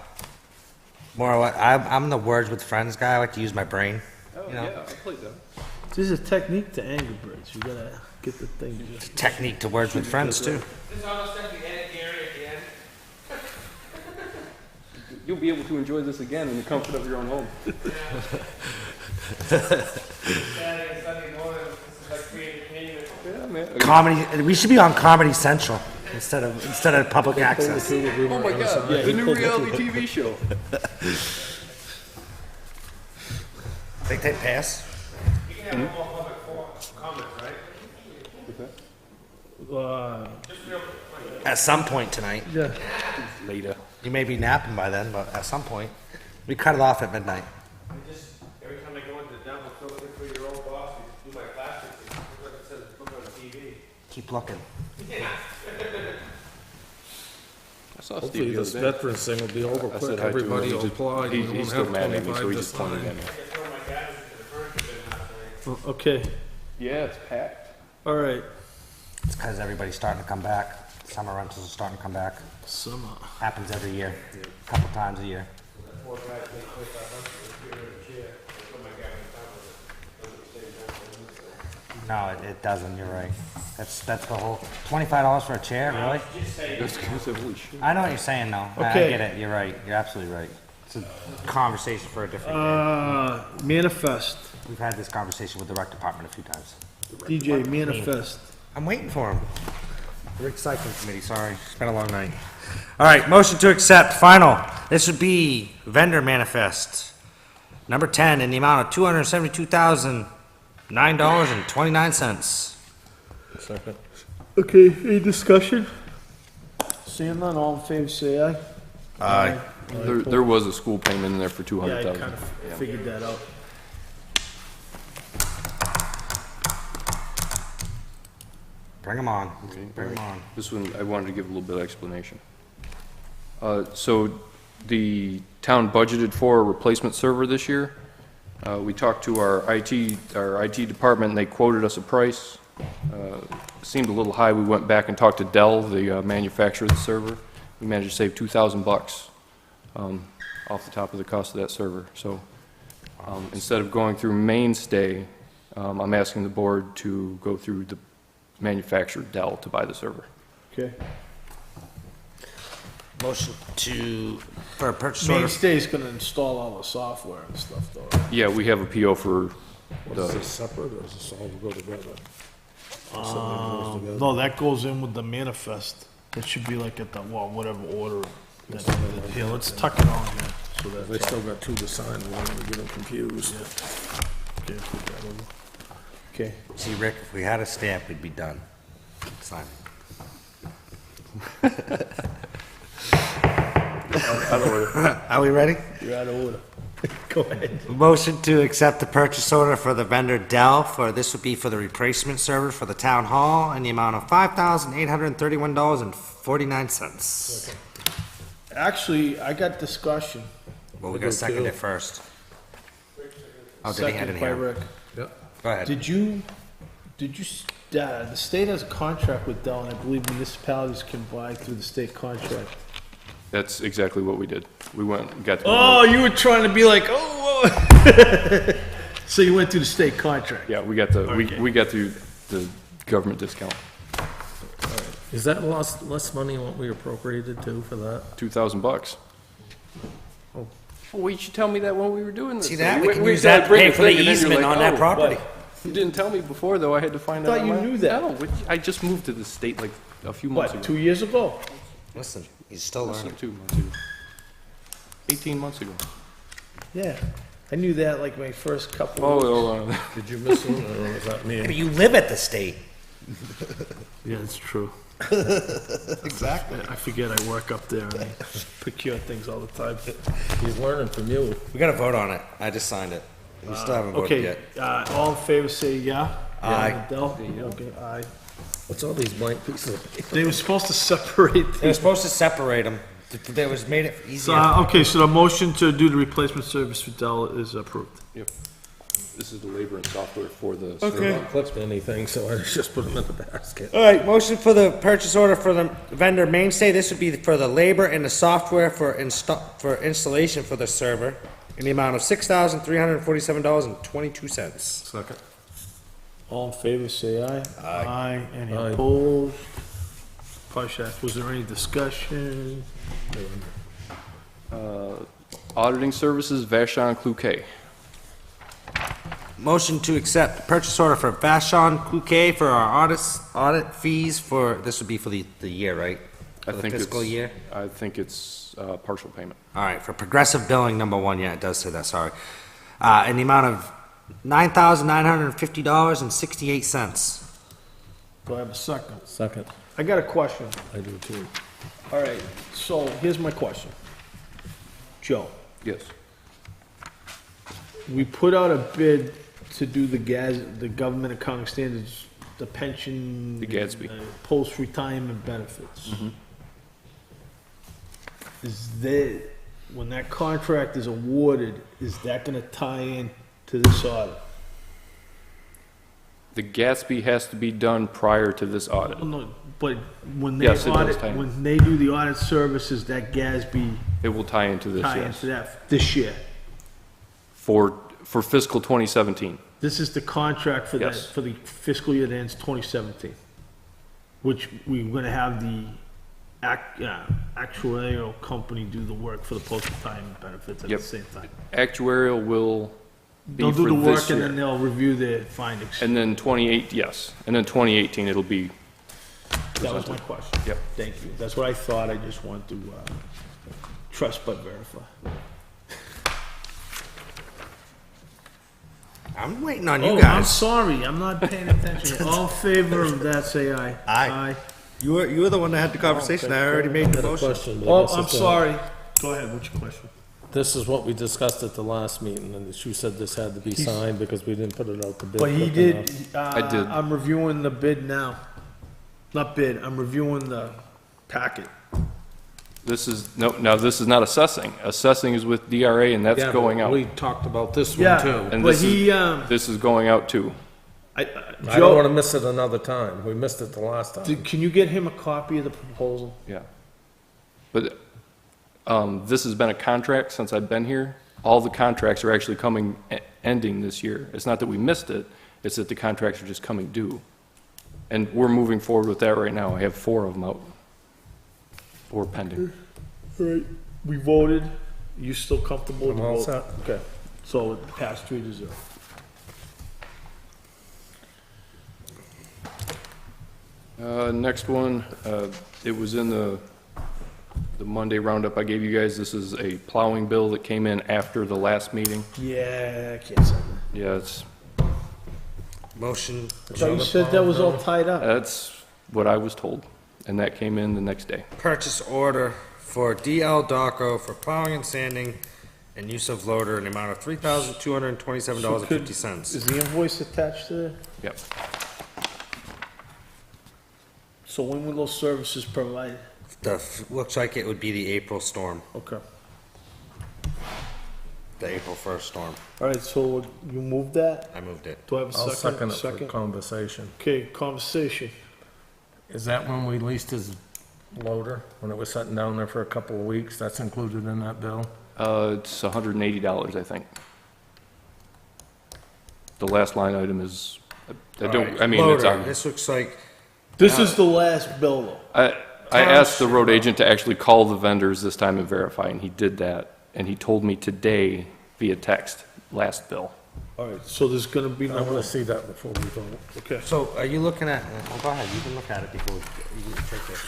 More or less, I'm the words with friends guy. I like to use my brain. Oh, You know. yeah, I played that. There's a technique to Angry Birds. You gotta get the thing just. Technique to words with friends too. This is all the stuff we edit Gary at the end. You'll be able to enjoy this again in the comfort of your own home. Saturday and Sunday morning, this is like free entertainment. Yeah, man. Comedy. We should be on Comedy Central instead of public access. Oh my God, the new reality TV show. Think they pass? You can have one more public comments, right? Just real quick. At some point tonight. Yeah. Later. You may be napping by then, but at some point. We cut it off at midnight. I just, every time I go into the dump, I'm looking for your old boss, you do my plastics, and look like it says, look on the TV. Keep looking. I saw Hopefully Steve the this other day. veterans thing will be over I quick. said hi to him. Everybody will He's apply. We won't He's still have mad at me, so 25 he this just pointed time. at me. I just throw my cabbages into the furniture bin last night. Okay, Yeah, it's packed. all right. It's because everybody's starting to come back. Summer rentals are starting to come back. Summer. Happens every year, a couple times a year. Four guys take place out of the chair, I throw my cabinet down with it. Doesn't stay down. No, it doesn't, you're right. That's the whole, $25 for a chair, really? Just say, That's holy shit. I know what you're saying, though. I Okay. get it, you're right, you're absolutely right. It's a conversation for a different day. Manifest. We've had this conversation with the rec department a few times. DJ, manifest. I'm waiting for him. The recycling committee, sorry, it's been a long night. All right, motion to accept, final. This would be vendor manifest. Number 10, in the amount of $272,009.29. Second. Okay, any discussion? Seeing none, all in favor, say aye. Aye. There was a school payment in there for Yeah, I 200,000. kind of figured that out. Bring them on. Bring them on. This one, I wanted to give a little bit of explanation. So the town budgeted for a replacement server this year. We talked to our IT department, and they quoted us a price. Seemed a little high. We went back and talked to Dell, the manufacturer of the server. We managed to save $2,000 off the top of the cost of that server. So instead of going through Mainstay, I'm asking the board to go through the manufacturer Dell to buy the server. Okay. Motion for a purchase order. Mainstay's gonna install all the software and stuff though, right? Yeah, we have a PO for Is this separate, or does this all go together? No, that goes in with the manifest. It should be like at the, well, whatever order. Here, let's tuck it on here, so They that's still got two to sign, one to get them confused. okay, put that over. Okay, See, Rick, if we had a stamp, we'd be done. Sign. Are we ready? you're out of order. Go ahead. Motion to accept the purchase order for the vendor Dell this would be for the replacement server for the town hall in the amount of $5,831.49. Actually, I got discussion. Well, we gotta second it first. Oh, did he? I Second didn't by hear him. Rick. Yep. Go ahead. The state has a contract with Dell, and I believe municipalities can buy through the state contract. That's exactly what we did. We went and got. Oh, you were trying to be like, oh. So you went through the state contract. Yeah, we got we got the government discount. Is that less money than what we appropriated to for that? $2,000. Oh, well, you should tell me that when we were doing this. See that? We We can we use that to bring pay a for the thing, and then you're easement like, on that oh, property. You didn't tell me before, though. I had to find out. Thought you on my- knew that. No, I just moved to the state like a few months What, ago. 2 years ago? Listen, he's still Less learning. than 2 months ago. 18 months ago. Yeah. I knew that like my first couple of weeks. Oh, Did you miss one, or was that me? But you live at the state. Yeah, it's true. Exactly. I forget I work up there and I procure things all the time. He's learning from you. We gotta vote on it. I just signed it. We still haven't voted Okay, yet. all in favor say yeah. Aye. Adele? Okay, aye. What's all these blank pieces of paper? They were supposed to separate They were the, supposed to separate them. They was made it so, easier. okay, so the motion to do the replacement service for Dell is approved. Yep. This is the labor and software for the. Okay. Not clipped anything, so I just put them in the basket. All right, motion for the purchase order for the vendor Mainstay. This would be for the labor and the software for installation for the server in the amount of $6,347.22. Second. All in favor say aye. Aye. Any Aye. opposed? Parshat, was there any discussion? Auditing services, Vashon Cloquet. Motion to accept purchase order for Vashon Cloquet for our audit fees for, this would be for the year, right? For the fiscal year? I think it's partial payment. All right, for progressive billing, number one, yeah, it does say that, sorry. In the amount of $9,950.68. Do I have a second? Second. I got a question. I do too. All right, so here's my question. Joe, Yes. we put out a bid to do the government accounting standards, the pension. The Gadsby. Post-retirement benefits. Mm-hmm. When that contract is awarded, is that gonna tie in to this audit? The Gatsby has to be done prior to this audit. No, but when they Yes, it does audit, tie in. when they do the audit services, that GASB It will tie into this, tie yes. into that this year. For fiscal 2017. This is the contract for that, Yes. for the fiscal year that ends 2017, which we're gonna have the actuarial company do the work for the post-retirement benefits at the Yep. same time. Actuarial will be They'll do for the work this and year. then they'll review their findings. And then 2018, it'll be, That was my question. Yep. Thank you. That's what I thought. I just wanted to, trust but verify. I'm waiting on you Oh, I'm guys. sorry. I'm not paying attention. All in favor of that, say aye. Aye. You were the one that had the conversation. I already made the I had a motion. question, but I Oh, guess I'm it's, sorry. Go ahead. What's your question? This is what we discussed at the last meeting, and you said this had to be signed because we didn't put it out to bid. But he quick did, enough. I did. I'm reviewing the bid now. Not bid, I'm reviewing the packet. This is, no, now this is not assessing. Assessing is with DRA, and that's Yeah, going out. We talked about this one Yeah. too. And But this he, is, this is going out too. I don't wanna miss it another time. We missed it the last time. Can you get him a copy of the proposal? Yeah. But this has been a contract since I've been here. All the contracts are actually coming, ending this year. It's not that we missed it, it's that the contracts are just coming due. And we're moving forward with that right now. I have 4 of them out. Or pending. All right, we voted, you still comfortable with the I'm all vote? set. Okay, so it passed 3-0. Next one, it was in the Monday roundup I gave you guys. This is a plowing bill that came in after the last meeting. Yeah, I can't say that. Yeah, it's, Motion. I thought you said that was all tied up. that's what I was told, and that came in the next day. Purchase order for DL Daco for plowing and sanding and use of loader in the amount of $3,227.50. Is the invoice attached to that? Yep. So when will those services provided? Looks like it would be the April storm, Okay. the April 1st storm. All right, so you moved that? I moved it. Do I have a I'll second? second it for conversation. Okay, conversation. Is that when we leased his loader, when it was sitting down there for a couple of weeks? That's included in that bill? It's $180, I think. The last line item is, I don't, I mean, it's Loader, on. this looks like, This is the last bill though. I asked the road agent to actually call the vendors this time and verify, and he did that. And he told me today via text, last bill. All right, so there's gonna be I no wanna see that before we vote. Okay. so are you looking at, well, go ahead, you can look at it before, you can take this.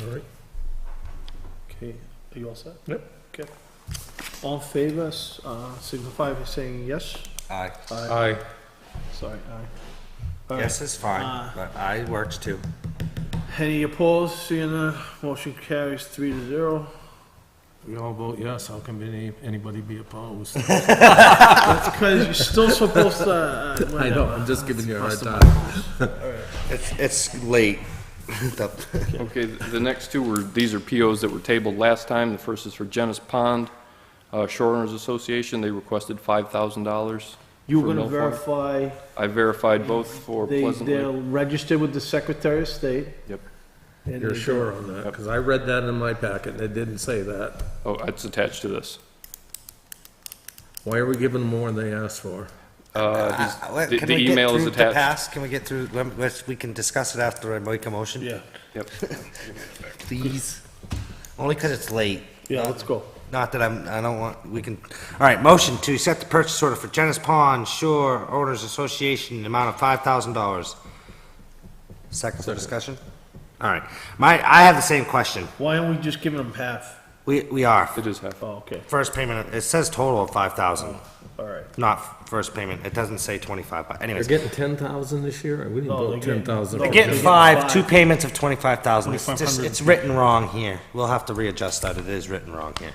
All right. Okay, are you all set? Yep. Okay. All in favor, signify by saying yes. Aye. Aye. Sorry, aye. All right. Yes is fine, but aye works too. Any opposed? Seeing none, motion carries 3-0. We all vote yes, how can anybody be opposed? That's because you're still supposed to. I know, I'm just giving you a hard time. It's late. Okay, the next two were, these are POs that were tabled last time. The first is for Genis Pond Shoreowners Association. They requested $5,000. You for were gonna mill fund. verify, I verified both for Pleasant they're Lake. registered with the Secretary of State. Yep. and You're they- sure on that? Because I read that in my packet, and it didn't say that. Oh, it's attached to this. Why are we giving them more than they asked for? The Can we get email is through the attached. pass? Can we get through, we can discuss it after I make a motion? Yeah, Yep. Please? Only because it's late. yeah, let's go. Not that I don't want, we can, all right, motion to accept the purchase order for Genis Pond Shore Owners Association in the amount of $5,000. Second for discussion? All right, I have the same question. Why aren't we just giving them half? We are. It is half. Oh, okay, First payment, it says total of 5,000, all right. not first payment. It doesn't say 25, but They're anyways. getting 10,000 this year? We didn't No, vote they're getting- 10,000. no, They're getting They're getting five, five. two payments of 25,000. It's just, 2,500. it's written wrong here. We'll have to readjust that. It is written wrong here.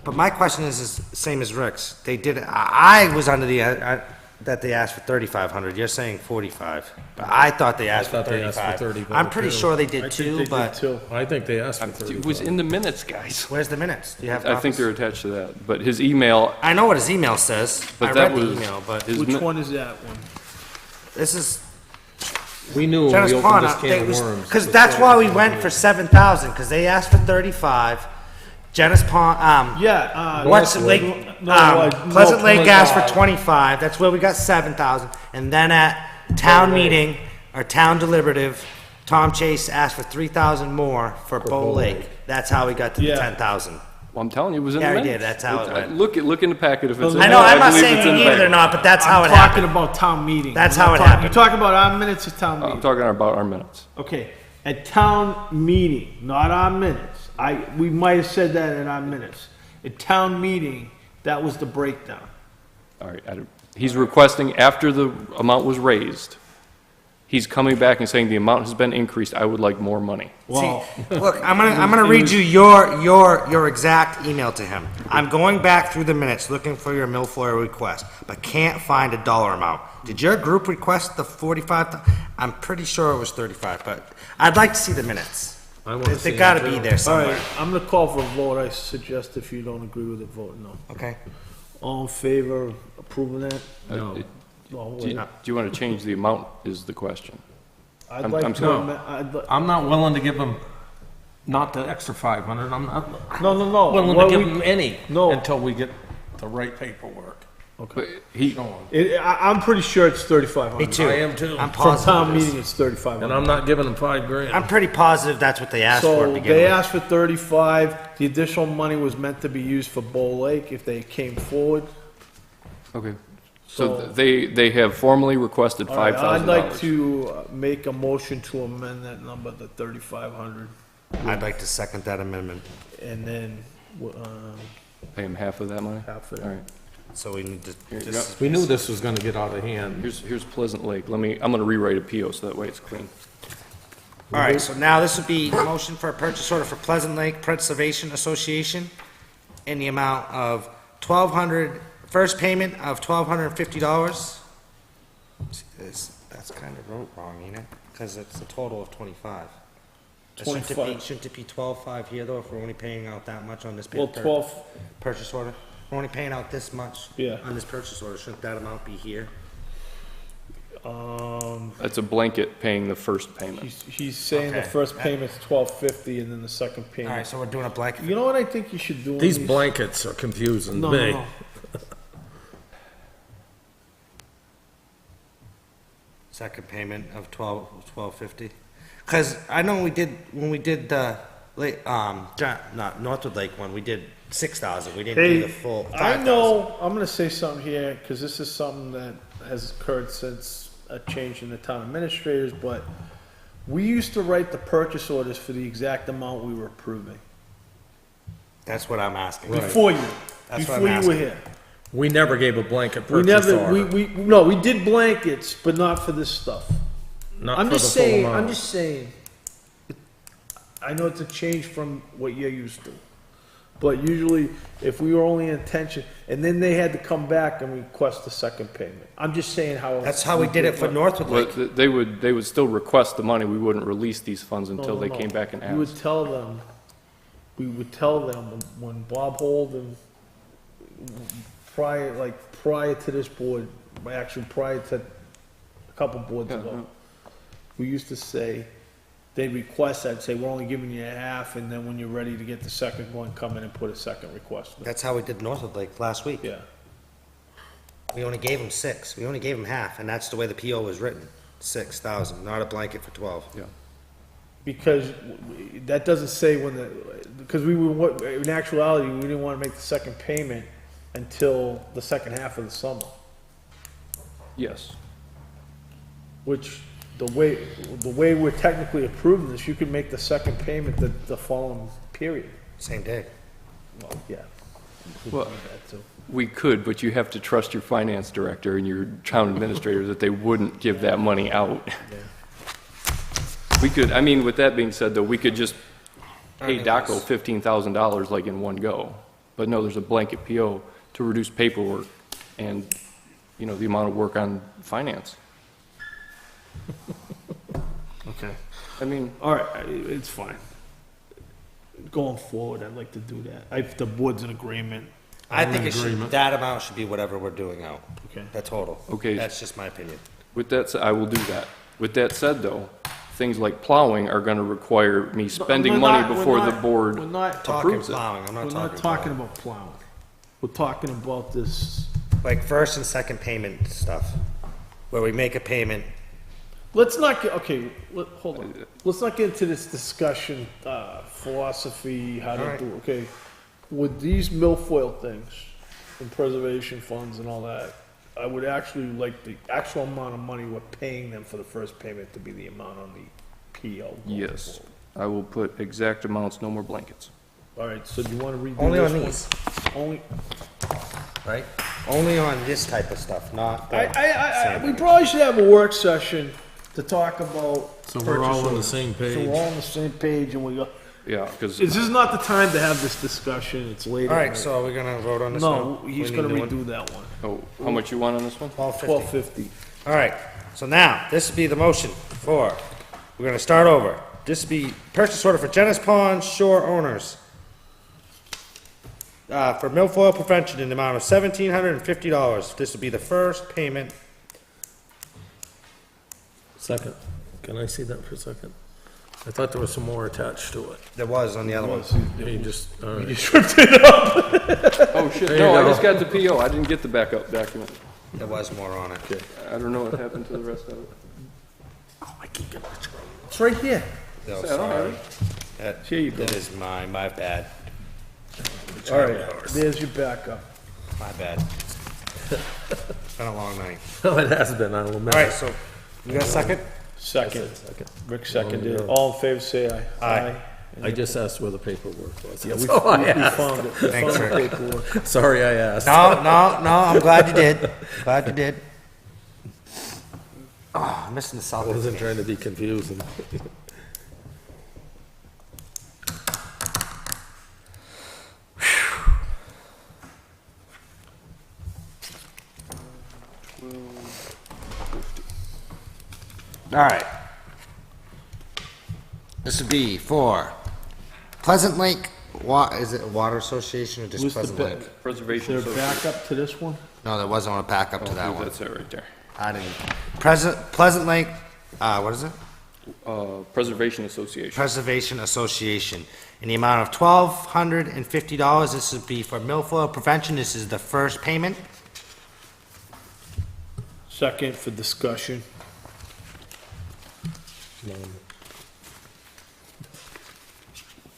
But my question is same as Rick's. They did, I was under the, that they asked for 3,500. You're saying 45. But I thought they asked for thought they asked for 35. 35 I'm pretty too. sure they I did think too, they did but too. I think they asked for It was 35. in the minutes, guys. where's the minutes? Do you have I think copies? they're attached to that. But his email, I know what his email says. But I that read the was- email, but his Which mi- one is that one? this is We knew when Genis we Pond. opened this can of worms. Because that's why we went for 7,000, because they asked for 35. Genis Pond, Yeah, What's the Northwood. Lake, No, Pleasant Lake asked for Pleasant. 25, that's where we got 7,000. And then at town meeting, or town deliberative, Tom Chase asked for 3,000 more for Bow Lake. That's how we got to the Yeah. 10,000. well, I'm telling you, it was in Yeah, the we minutes. did. That's how it went. Look in the packet if it's in I I there. know, I'm not believe saying it's in we the need it or packet. not, but that's how it I'm talking happened. about town meeting. That's I'm how not it talking- happened. You're talking about our minutes of town I'm meeting. talking about our minutes. Okay, at town meeting, not our minutes. We might have said that in our minutes. At town meeting, that was the breakdown. All right, he's requesting, after the amount was raised, he's coming back and saying the amount has been increased, I would like more money. See, look, I'm gonna read you your exact email to him. I'm going back through the minutes looking for your milfoil request, but can't find a dollar amount. Did your group request the 45? I'm pretty sure it was 35, but I'd like to see the minutes. They gotta be there All somewhere. right, I'm gonna call for a vote. I suggest if you don't agree with it, vote no. Okay. All in favor of approving that? No. No, Do you want to change the amount is the question. I'd I'm like to, sorry. I'm not willing to give them, not the extra 500, I'm not no. willing What to give we- them any No. until we get the right paperwork. But he, Show 'em. I'm pretty sure it's 3,500. Me too. I am too. I'm From positive. town it is. meeting, it's 3,500. And I'm not giving them 5 grand. I'm pretty positive that's what they asked for to So begin they with. asked for 35. The additional money was meant to be used for Bow Lake if they came forward. okay. So- So they have formally requested All right, $5,000. I'd like to make a motion to amend that number to 3,500, I'd like to second that amendment. and then Pay him half of that money? half of All it. right. So we need to Here you just. We knew this was gonna get out of hand. Here's Pleasant Lake. I'm gonna rewrite a PO so that way it's clean. All right, so now this would be a motion for a purchase order for Pleasant Lake Preservation Association in the amount of first payment of $1,250. See this, that's kind of wrote wrong, ain't it? Because it's a total of 25. Shouldn't it be 12.5 here though, if we're only paying out that much on this Well, 12, purchase order? We're only paying out this much Yeah. on this purchase order, shouldn't that amount be here? That's a blanket paying the first payment. he's saying the Okay. first payment's 1250, and then the second All right, payment. so we're doing a blanket. You know what I think you should do? on These blankets are confusing No, me. no. Second payment of 1250. Because I know when we did the not Northwood Lake one, we did 6,000. We didn't do the full 5,000. I know, I'm gonna say something here, because this is something that has occurred since a change in the town administrators, but we used to write the purchase orders for the exact amount we were approving. That's what I'm asking. Before you, That's what before I'm you were asking. here. We never gave a blanket We purchase never, order. no, we did blankets, but not for this stuff. Not I'm for the just full saying, amount. I'm just saying, I know it's a change from what you're used to. But usually, if we were only in intention, and then they had to come back and request the second payment. I'm just saying how. That's how we did it for Northwood Lake. But they would still request the money. We wouldn't release these funds until No, they no. came back and We would asked. tell them, when Bob Holden, prior to this board, actually prior to a couple boards Yeah, ago, yeah. we used to say, they'd request, I'd say, we're only giving you a half, and then when you're ready to get the second one, come in and put a second request in. That's how we did Northwood Lake last week. Yeah. We only gave them 6. We only gave them half, and that's the way the PO was written. 6,000, not a blanket for 12. Yeah. Because that doesn't say because in actuality, we didn't want to make the second payment until the second half of the summer, Yes. which the way we're technically approving this, you could make the second payment the following period. Same day. Well, yeah. Well, That too. we could, but you have to trust your finance director and your town administrator that they wouldn't give that money out. We could, I mean, with that being said, though, we could just pay DACO $15,000 like in one go. But no, there's a blanket PO to reduce paperwork and, the amount of work on finance. Okay. I mean, All right, it's fine. Going forward, I'd like to do that. If the board's in agreement, I think that amount should be whatever we're doing out. okay. The total. Okay. That's just my opinion. with that said, I will do that. With that said, though, things like plowing are gonna require me spending We're money not- before we're the not- board We're not Talking approves it. plowing, I'm We're not not talking talking plowing. about plowing. We're talking about this. Like first and second payment stuff, where we make a payment. Let's not get, okay, hold on. Let's not get into this discussion, philosophy, how All to right. do, okay? With these milfoil things and preservation funds and all that, I would actually like the actual amount of money we're paying them for the first payment to be the amount on the PO. going Yes, forward. I will put exact amounts, no more blankets. All right, so do you want to redo Only on this one? these, Only, right? Only on this type of stuff, not the We probably should have a work session to talk about. So we're all on the purchase same orders. So page. we're all on the same page and we go, Yeah, because this is not the time to have this discussion, it's late. All at right, night. so are we gonna vote on this one? No, he's We gonna need new one? redo that one. oh, how much you want on this one? $12.50. All right, so now, this would be the motion for, we're gonna start over. This would be purchase order for Genis Pond Shore owners. For milfoil prevention in the amount of $1,750. This would be the first payment. Second, can I see that for a second? I thought there was some more attached to it. There was on the other one. You just, all right. Oh, shit, There no, you I go. just got the PO, I didn't get the backup document. There was more on it. I don't know what happened to the rest of it. It's right here. No, I don't have sorry. Here you go. That is my bad. All right, there's your backup. My bad. Been a long night. Oh, it has been, I will admit. All right, so, you got a second? Second. Rick seconded. Oh, yeah. All in favor, say aye. Aye. I just asked where the paperwork was. Yeah, That's we all I asked. found it. We Thanks, found the Rick. paperwork. Sorry I asked. No, I'm glad you did. Glad you did. Oh, I'm missing the I Celtics wasn't game. trying to be confusing. All right. This would be for Pleasant Lake, is it a water association or just Who's the Pleasant bit? Lake? Preservation Is there a Association. backup to this one? No, there wasn't a backup to that one. That's it right there. I didn't. Pleasant Lake, what is it? Preservation Association. Preservation Association. In the amount of $1,250, this would be for milfoil prevention. This is the first payment. Second for discussion.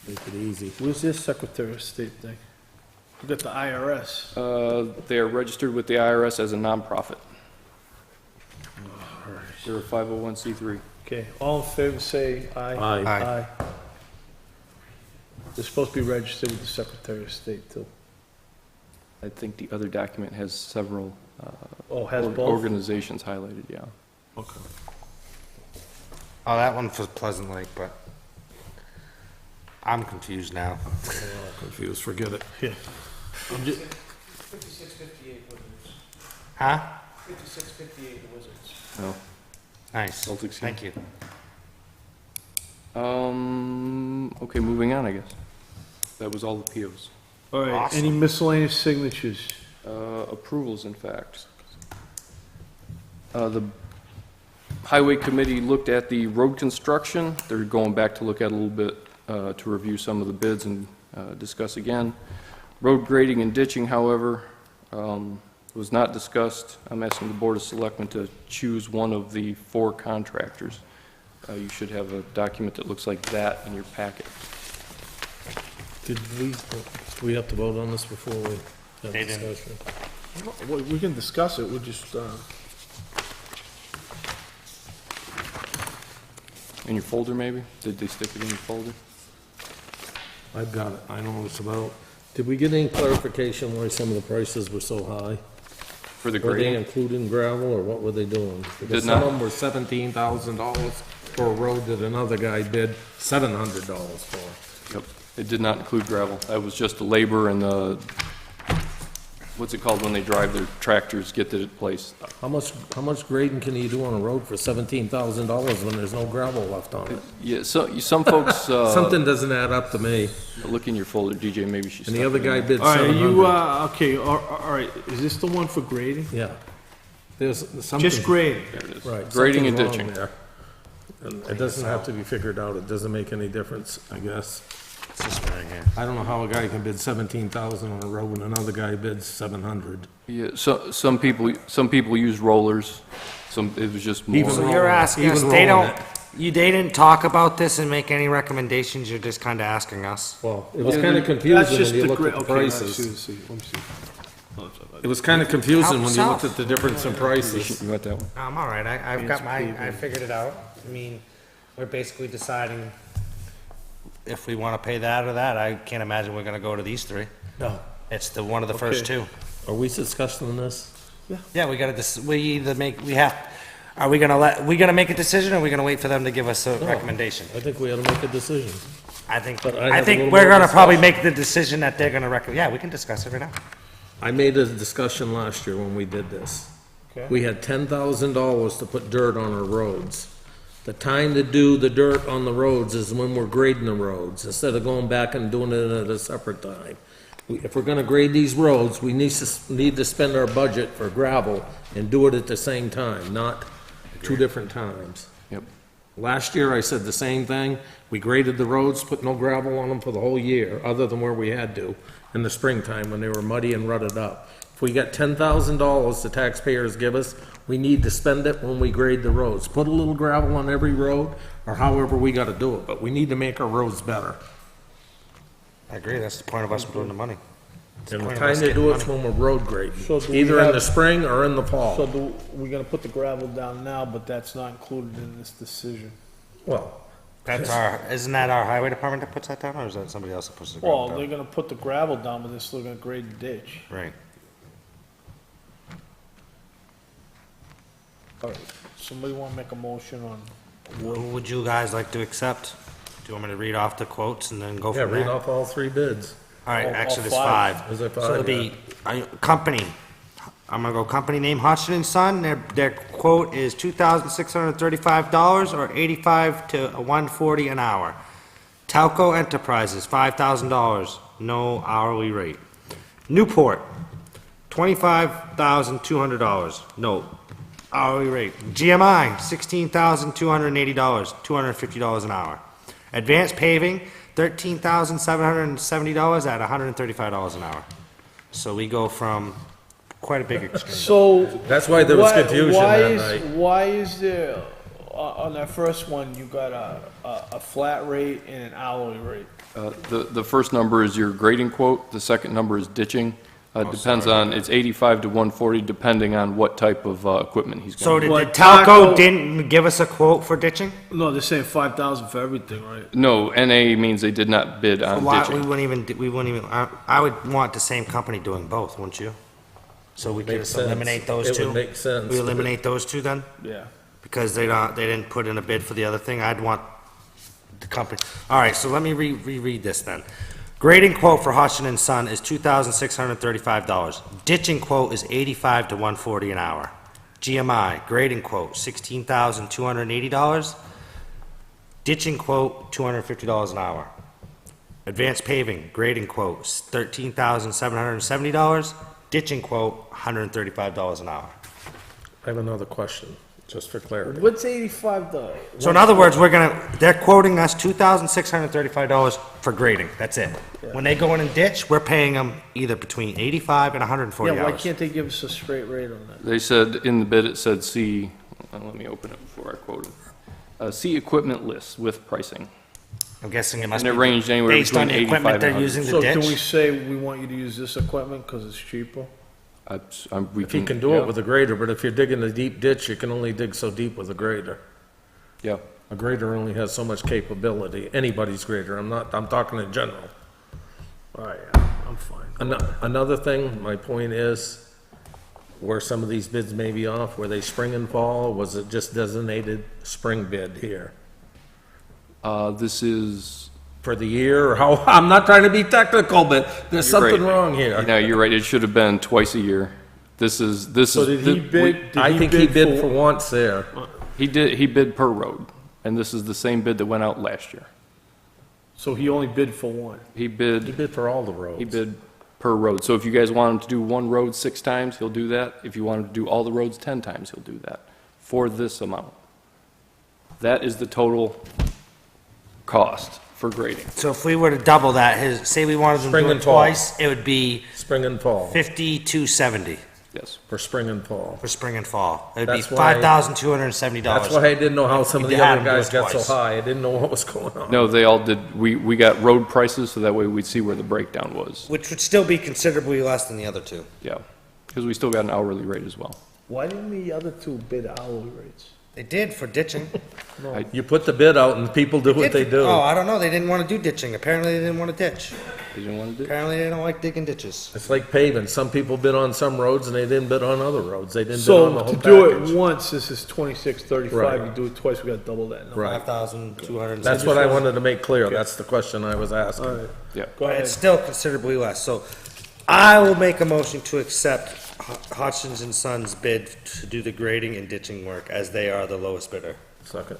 Make it easy. Where's this Secretary of State thing? We got the IRS. They are registered with the IRS as a nonprofit. They're a 501c3. Okay, all in favor, say aye. Aye. Aye. They're supposed to be registered with the Secretary of State too. I think the other document has several Oh, has both? organizations highlighted, yeah. Okay. Oh, that one for Pleasant Lake, but I'm confused now. Confused, forget it. Yeah. I'm ju- 5658 Wizards. Huh? 5658 the Wizards. No. Nice. Celtics, yeah. Thank you. Okay, moving on, I guess. That was all the POs. All right, Awesome. any miscellaneous signatures? Approvals, in fact. The Highway Committee looked at the road construction. They're going back to look at a little bit, to review some of the bids and discuss again. Road grading and ditching, however, was not discussed. I'm asking the Board of Selectmen to choose one of the 4 contractors. You should have a document that looks like that in your packet. Do we have to vote on this before we have They didn't. discussion? We can discuss it, we'll just, In your folder, maybe? Did they stick it in your folder? I've got it, I know what it's about. Did we get any clarification why some of the prices were so high? For the Were they grading? including gravel, or what were they doing? Because Did some not. of them were $17,000 for a road that another guy bid $700 for. Yep. It did not include gravel. That was just the labor and the, what's it called when they drive their tractors, get to the place? How much grading can you do on a road for $17,000 when there's no gravel left on it? Yeah, so, some folks, Something doesn't add up to me. look in your folder, DJ, maybe she's. And the other guy bid all right, you, 700. okay, all right, is this the one for grading? Yeah. There's something. Just grading? There it is. Right. Grading and something's wrong ditching. there. And it doesn't have to be figured out, it doesn't make any difference, I guess. It's this one right here. I don't know how a guy can bid 17,000 on a road and another guy bids 700. Yeah, so, some people use rollers, it was just more. Even So rolling you're it, asking us, even they rolling don't, they didn't talk about this and make any recommendations, you're just kinda asking us? Well, it was Yeah, kinda That's confusing just when you the looked gra- at the okay, let's prices. see, let me see. It was kinda confusing Help when you looked yourself. at the difference in prices. You want that one? I'm all right. I've got I figured it out. I mean, we're basically deciding if we want to pay that or that. I can't imagine we're going to go to these 3. No. It's one of the first Okay. 2. Are we discussing this? Yeah, we gotta, we either make, we have, are we gonna make a decision, or are we gonna wait for them to give us a recommendation? I think we ought to make a decision. I think, But I I have a think little we're more gonna probably discussion. make the decision that they're gonna yeah, we can discuss it right now. I made a discussion last year when we did this. We had $10,000 to put dirt on our roads. The time to do the dirt on the roads is when we're grading the roads, instead of going back and doing it at a separate time. If we're gonna grade these roads, we need to spend our budget for gravel and do it at the same time, not two different times. Yep. Last year, I said the same thing. We graded the roads, put no gravel on them for the whole year, other than where we had to in the springtime when they were muddy and rutted up. If we got $10,000 the taxpayers give us, we need to spend it when we grade the roads. Put a little gravel on every road, or however we gotta do it, but we need to make our roads better. I agree, that's the point of us doing the money. And the point of time us to getting do it's money. when we're road grading, So do we either in have- the spring or in the So fall. we're gonna put the gravel down now, but that's not included in this decision. Well, That's isn't that our highway department that puts that down, or is that somebody else that puts the Well, gravel they're down? gonna put the gravel down, but they're still gonna grade the ditch. Right. All right, somebody wanna make a motion on, What would you guys like to accept? Do you want me to read off the quotes and then go yeah, from read there? off all three bids. All right, all actually, there's five. five. Is there So it'll five? be, company, I'm gonna go company name Hodgson and Son, their quote is $2,635 or 85 to 140 an hour. Talco Enterprises, $5,000, no hourly rate. Newport, $25,200, no hourly rate. GMI, $16,280, $250 an hour. Advanced Paving, $13,770 at $135 an hour. So we go from quite a big extreme. so. That's why there was why- confusion why that is- night. Why is there, on that first one, you got a flat rate and an hourly rate? The first number is your grading quote, the second number is ditching. Depends on, it's 85 to 140, depending on what type of equipment he's So going to. did But Talco Talco- didn't give us a quote for ditching? No, they're saying 5,000 for everything, right? No, NA means they did not bid on Why, ditching. we wouldn't even, I would want the same company doing both, wouldn't you? So we could Makes just eliminate sense. those It two? would make sense. We eliminate those two then? Yeah. Because they didn't put in a bid for the other thing, I'd want the company. All right, so let me reread this then. Grading quote for Hodgson and Son is $2,635. Ditching quote is 85 to 140 an hour. GMI, grading quote, $16,280. Ditching quote, $250 an hour. Advanced Paving, grading quote, $13,770. Ditching quote, $135 an hour. I have another question, just for clarity. What's $85? So in other words, they're quoting us $2,635 for grading, that's it. When they go in and ditch, we're paying them either between 85 and $140. Yeah, why can't they give us a straight rate on that? They said, in the bid, it said see, let me open it before I quote it. See equipment list with pricing. I'm guessing it must And be it ranged anywhere based on between the equipment 85 they're and using to So can we ditch. say we want you to use this equipment because it's cheaper? We If you can do it with a grader, but if you're digging a deep ditch, you can only dig so deep with a grader. Yeah. A grader only has so much capability, anybody's grader, I'm talking in general. All right, yeah, I'm fine. Another thing, my point is, where some of these bids may be off, were they spring and fall, or was it just designated spring bid here? This is, For the year, or how, I'm not trying to be technical, but there's You're right. something wrong here. no, you're right, it should have been twice a year. This is. So did he bid? I think he bid for once there. He bid per road, and this is the same bid that went out last year. So he only bid for one? He He bid, bid for all the roads. he bid per road. So if you guys want him to do one road 6 times, he'll do that. If you want him to do all the roads 10 times, he'll do that, for this amount. That is the total cost for grading. So if we were to double that, say we wanted to Spring do it and fall. twice, it would be Spring and fall, $5,270 Yes. for spring and fall. for spring and fall. It'd be That's why- $5,270. That's why I didn't know how some of You the had other them do guys it got so twice. high. I didn't know what was going on. No, they all did, we got road prices, so that way we'd see where the breakdown was. Which would still be considerably less than the other two. Yeah, because we still got an hourly rate as well. Why didn't the other two bid hourly rates? They did for ditching. You put the bid out and people do what they do. Oh, I don't know, they didn't wanna do ditching, apparently they didn't wanna ditch. They didn't want to do it? Apparently they don't like digging ditches. It's like paving. Some people bid on some roads and they didn't bid on other roads. They didn't bid on the So whole to do package. it once, this is 2635. Right. You do it twice, we got double that number. Right. 5,200. That's what I wanted to make clear. That's the question I was asking. All right, Yeah. go ahead. It's still considerably less, so I will make a motion to accept Hodgins and Sons bid to do the grading and ditching work, as they are the lowest bidder. Second.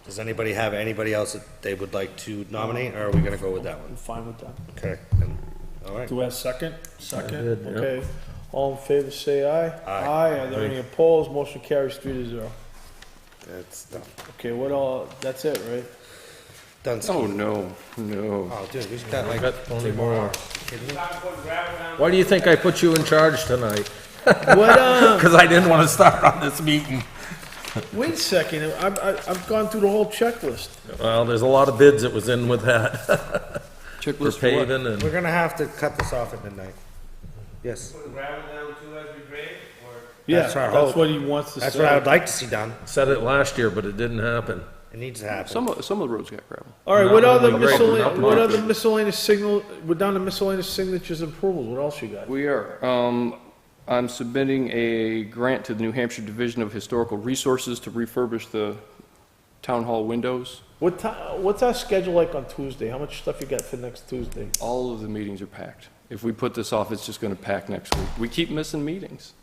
Does anybody have anybody else that they would like to nominate, or are we gonna go with that I'm one? fine with that. Okay, then, all right. Do we have a second? Second, did, yeah. okay. All in favor, say aye. Aye. Are there any opposed? Motion carries 3-0. That's done. Okay, what all, that's it, right? Done. Oh, no, no. Oh, dude, we've got I like got plenty more. kidding me? Stop putting gravel down. Why do you think I put you in charge tonight? What, Because I didn't want to start on this meeting. wait a second, I've gone through the whole checklist. Well, there's a lot of bids that was in with that. For Checklist for what? paving We're and, gonna have to cut this off at midnight. Yes, Putting gravel down too as we grade, or? Yeah, That's our that's hope. what he wants to say. that's what I would like to see done. said it last year, but it didn't happen. It needs to happen. Some of the roads got gravel. All right, Not what other only gravel, miscellaneous, not what much. other miscellaneous signal, we're down to miscellaneous signatures and approvals, what else you got? We are. I'm submitting a grant to the New Hampshire Division of Historical Resources to refurbish the town hall windows. What ti, what's our schedule like on Tuesday? How much stuff you got for next Tuesday? All of the meetings are packed. If we put this off, it's just going to pack next week. We keep missing meetings.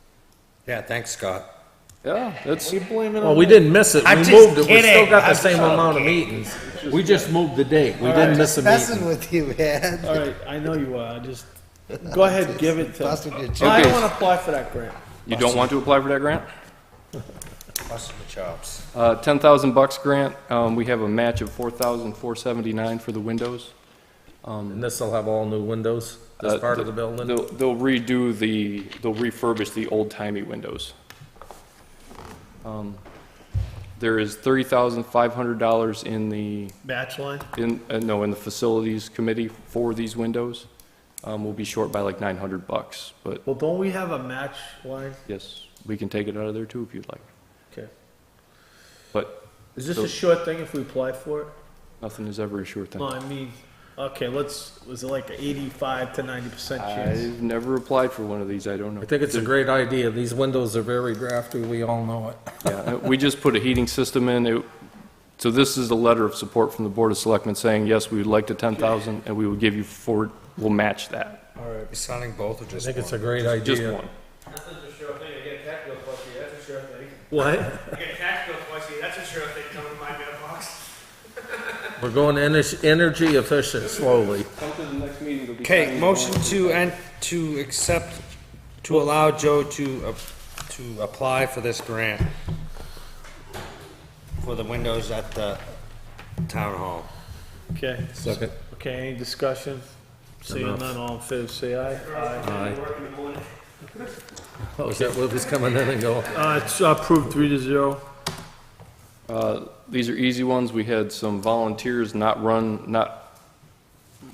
Yeah, thanks, Scott. Yeah, that's, You blaming it Well, on we me? didn't miss it. I'm We just moved it. We still kidding. got the I'm same so amount of kidding. meetings. We just moved the date. We didn't miss a Messing meeting. with you, man. All right, I know you are, just, go ahead, give it to. Busting your I don't Okay. wanna apply for that grant. you don't want to apply for that grant? Busting the chops. $10,000 grant. We have a match of $4,479 for the windows. And this will have all new windows, this part of the building? They'll refurbish the old-timey windows. There is $30,500 in the, Batch line? in the facilities committee for these windows. We'll be short by like $900, but Well, don't we have a match line? yes, we can take it out of there too if you'd like. Okay. But Is this So- a sure thing if we apply for it? nothing is ever a sure thing. No, I mean, okay, was it like an 85 to 90% chance? I've never applied for one of these, I don't know. I think it's a great idea. These windows are very drafty. We all know it. Yeah, we just put a heating system in. So this is a letter of support from the Board of Selectmen saying, yes, we would like the 10,000 and we will give you we'll match that. All right. You signing both or I just think it's a one? great idea. Just one. That's a sure thing, I get a tax bill twice a year, that's a sure thing. What? I get a tax bill twice a year, that's a sure thing coming to my mailbox. We're going energy efficient slowly. Come to the next meeting, there'll be Okay, signing motion bonus. to accept, to allow Joe to apply for this grant for the windows at the town hall. Okay, Second. okay, any discussion? Seeing Enough. none, all in favor, say aye. Aye. Work in the morning. Oh, is that what was coming in and going? It's approved 3-0. These are easy ones. We had some volunteers not run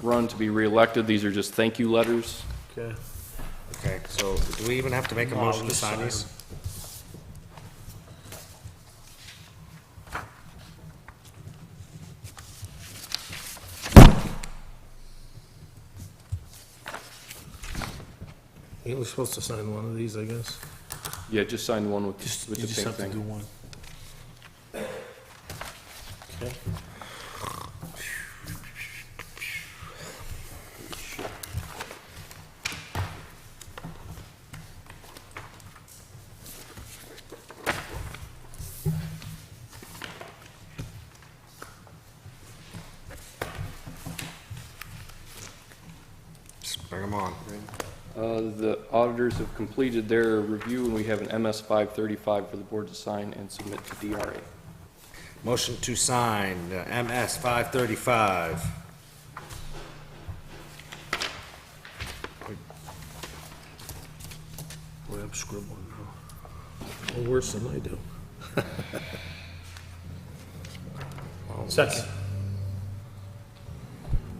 to be reelected. These are just thank you letters. Okay. Okay, so do we even have to make a No, motion to just sign sign these? You were supposed to sign one of these, I guess. Yeah, just sign one with You the just pink have to do thing. one. Okay. Just bring them on. The auditors have completed their review, and we have an MS 535 for the board to sign and submit to DRA. Motion to sign MS 535. Boy, I'm scribbling now. Well, worse than I do. Second.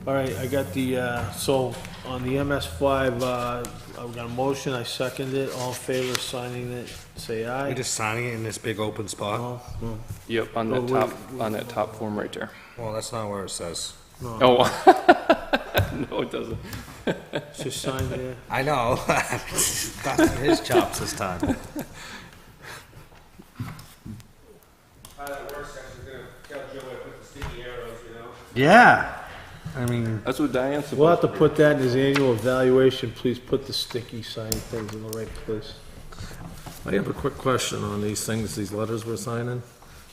All right, I got the, so on the MS5, I've got a motion, I second it, all in favor of signing it, say aye. We're just signing it in this big open spot. No, Yep, on that top, on that top form right there. Well, that's not where it says. no, Oh, no, it doesn't. it's just sign there. I know. Busting his chops this time. How that works, actually, gonna tell Joe where to put the sticky arrows, you know? Yeah. I mean, That's what Diane's supposed to do. We'll have to put that in his annual evaluation, please put the sticky sign things in the right place. I have a quick question on these things, these letters we're signing.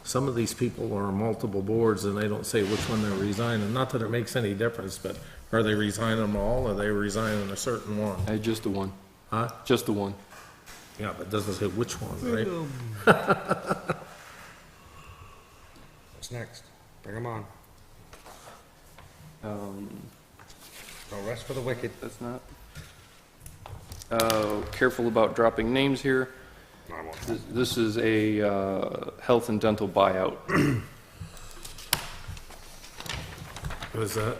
Some of these people are on multiple boards and they don't say which one they're resigning. Not that it makes any difference, but are they resigning them all or are they resigning a certain one? Just the one. Huh? Just the one. Yeah, but it doesn't say which one, right? what's next? Bring them on. No rest for the wicked. That's not. Careful about dropping names here. No, I won't. This is a health and dental buyout. What is that?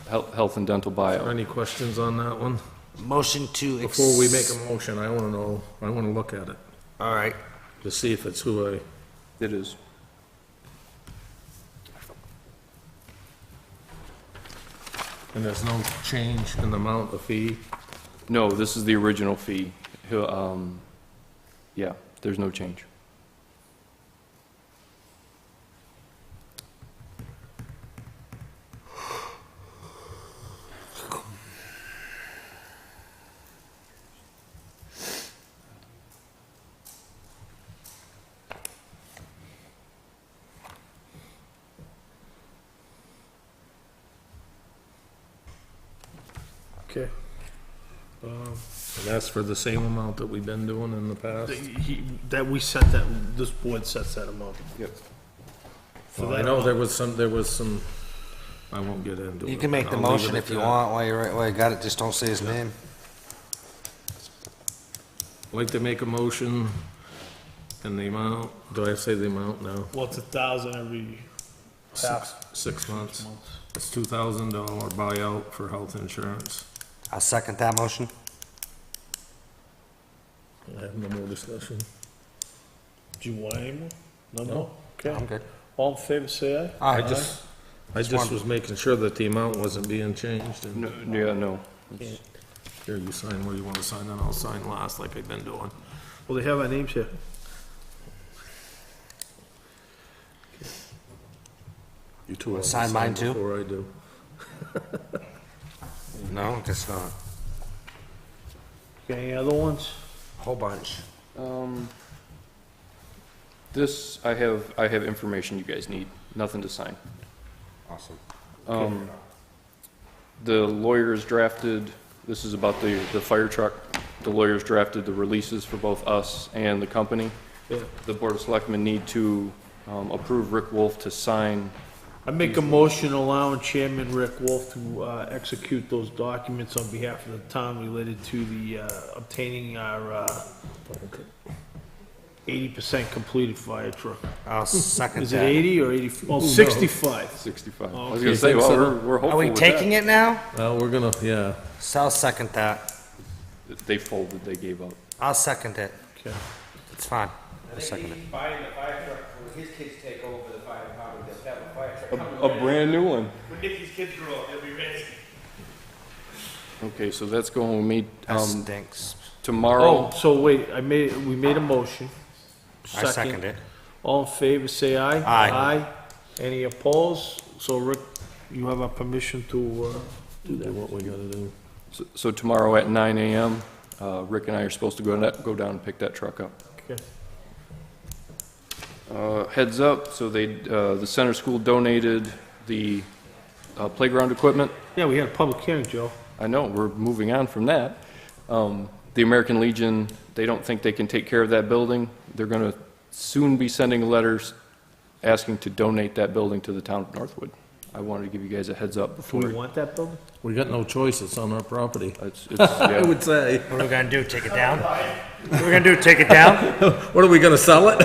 Health and dental Are there buyout. any questions on that one? Motion to. Before we make a motion, I wanna know, I wanna look at it, All right. to see if it's who I, It is. and there's no change in the amount of fee. No, this is the original fee. Yeah, there's no change. Okay. And that's for the same amount that we've been doing in the past. That we set that, this board sets that amount. Yep. Well, I know there was some, I won't get into it. You can make the I'll leave motion it if at you that. want while you got it. Just don't say his name. I'd like to make a motion and the amount, do I say the amount now? Well, it's 1,000 every half. 6 months. It's $2,000 buyout for health insurance. I'll second that motion. I have no more discussion. Do you want any more? No No. more? Okay. I'm good. All in favor, say aye. Aye. I just was making sure that the amount wasn't being changed. And No, yeah, no. here, you sign where you want to sign, and I'll sign last like I've been doing. Well, they have our names here. You two have to Sign mine too? Before I do. No, guess not. Okay, any other ones? Whole bunch. This, I have information you guys need, nothing to sign. Awesome. The lawyers drafted, this is about the fire truck. The lawyers drafted the releases for both us and the company. Yeah. The Board of Selectmen need to approve Rick Wolf to sign. I make a motion allowing Chairman Rick Wolf to execute those documents on behalf of the town related to the obtaining our 80% completed fire truck. I'll second Is it that. 80 or 80? Well, 65. 65. I Oh, was okay. gonna say, well, we're Are hopeful we with taking that. it now? Well, we're gonna, yeah. So I'll second that. They folded, they gave up. I'll second it. Okay. It's fine. I I'll think second it. he's buying the fire truck when his kids take over the fire department, they'll have a fire truck coming. A brand new one. When Nikki's kids grow up, they'll be ready. Okay, so that's going with me, That stinks. tomorrow. Oh, so wait, we made a motion. I second it. All in favor, say aye. Aye. Aye. Any opposed? So Rick, you have our permission to do Do that. what we gotta do. So tomorrow at 9 AM, Rick and I are supposed to go down and pick that truck up. Okay. Heads up, so the center school donated the playground equipment. Yeah, we had a public hearing, Joe. I know, we're moving on from that. The American Legion, they don't think they can take care of that building. They're gonna soon be sending letters asking to donate that building to the town of Northwood. I wanted to give you guys a heads up Do before. we want that building? We got no choice, it's on our property. It's, I yeah. would say. What are we gonna do? Take it down? What are we gonna do? Take it down? What, are we gonna sell it?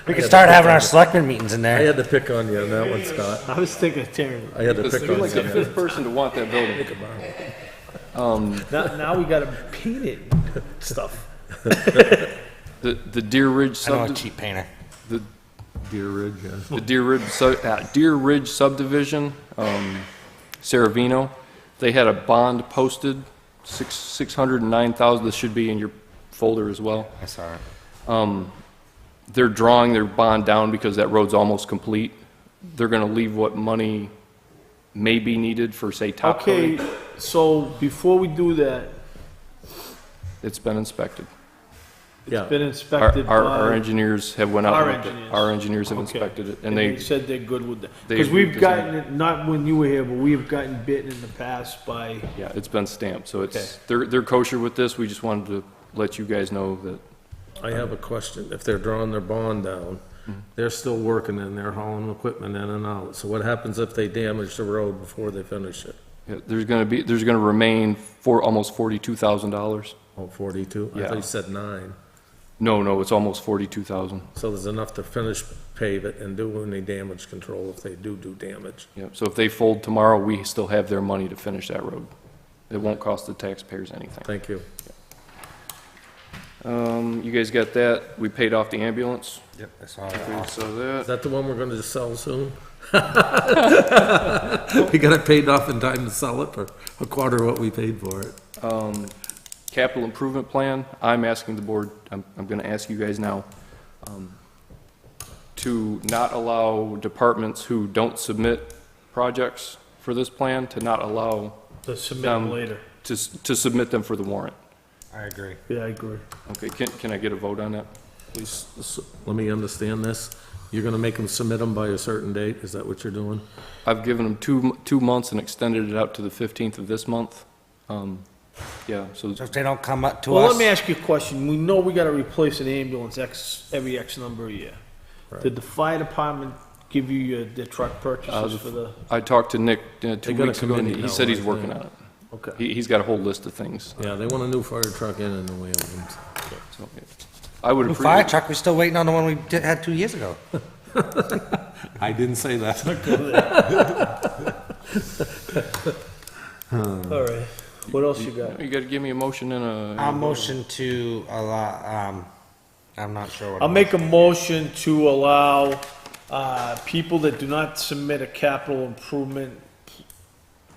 We can start having our selectmen meetings in I there. had to pick on you on that one, Scott. I was thinking of tearing it. I had to pick You're on like you. the fifth person to want that building. Now we gotta paint it and stuff. The Deer Ridge I know a subdivision. cheap painter. The Deer Ridge, yeah. The Deer Ridge subdivision, Saravino, they had a bond posted, $609,000. This should be in your folder as well. I saw it. They're drawing their bond down because that road's almost complete. They're gonna leave what money may be needed for, say, top coating. Okay, so before we do that, It's been inspected. it's been inspected by... Our engineers have went out. Our and looked at- engineers. Our engineers have Okay. inspected it, And they said they're good with that. they Because we've agreed to gotten it, not when you were here, but we have gotten bitten in the past by... yeah, it's been stamped, so it's, they're kosher with this. We just wanted to let you guys know that. I have a question. If they're drawing their bond down, they're still working and they're hauling equipment in and out. So what happens if they damage the road before they finish it? Yeah, there's gonna remain almost $42,000. Oh, 42? I Yeah. thought you said 9. No, it's almost 42,000. So there's enough to finish, pave it, and do any damage control if they do damage. Yeah, so if they fold tomorrow, we still have their money to finish that road. It won't cost the taxpayers anything. Thank you. You guys got that? We paid off the ambulance. Yep, I saw Okay, it. so Is that, that the one we're gonna sell soon? We got it paid off in time to sell it for a quarter of what we paid for it. capital improvement plan, I'm asking the board, I'm gonna ask you guys now, to not allow departments who don't submit projects for this plan, to not allow To submit them later. to submit them for the warrant. I agree. Yeah, I agree. Okay, can I get a vote on that, please? Let me understand this. You're gonna make them submit them by a certain date? Is that what you're doing? I've given them two months and extended it out to the 15th of this month. Yeah, so So if they don't come up to Well, us. let me ask you a question. We know we gotta replace an ambulance every X number of year. Did the fire department give you their truck purchases for the... I talked to Nick 2 gotta weeks ago, and come in he said now, he's I working think. on it. Okay. He's got a whole list of things. Yeah, they want a new fire truck and a new ambulance. So, yeah. I would New appreciate. fire truck, we're still waiting on the one we had 2 years ago. I didn't say that. All right. What else you got? You gotta give me a motion and a. I'll motion to allow, I'm not sure what. I'll make a motion to allow people that do not submit a capital improvement,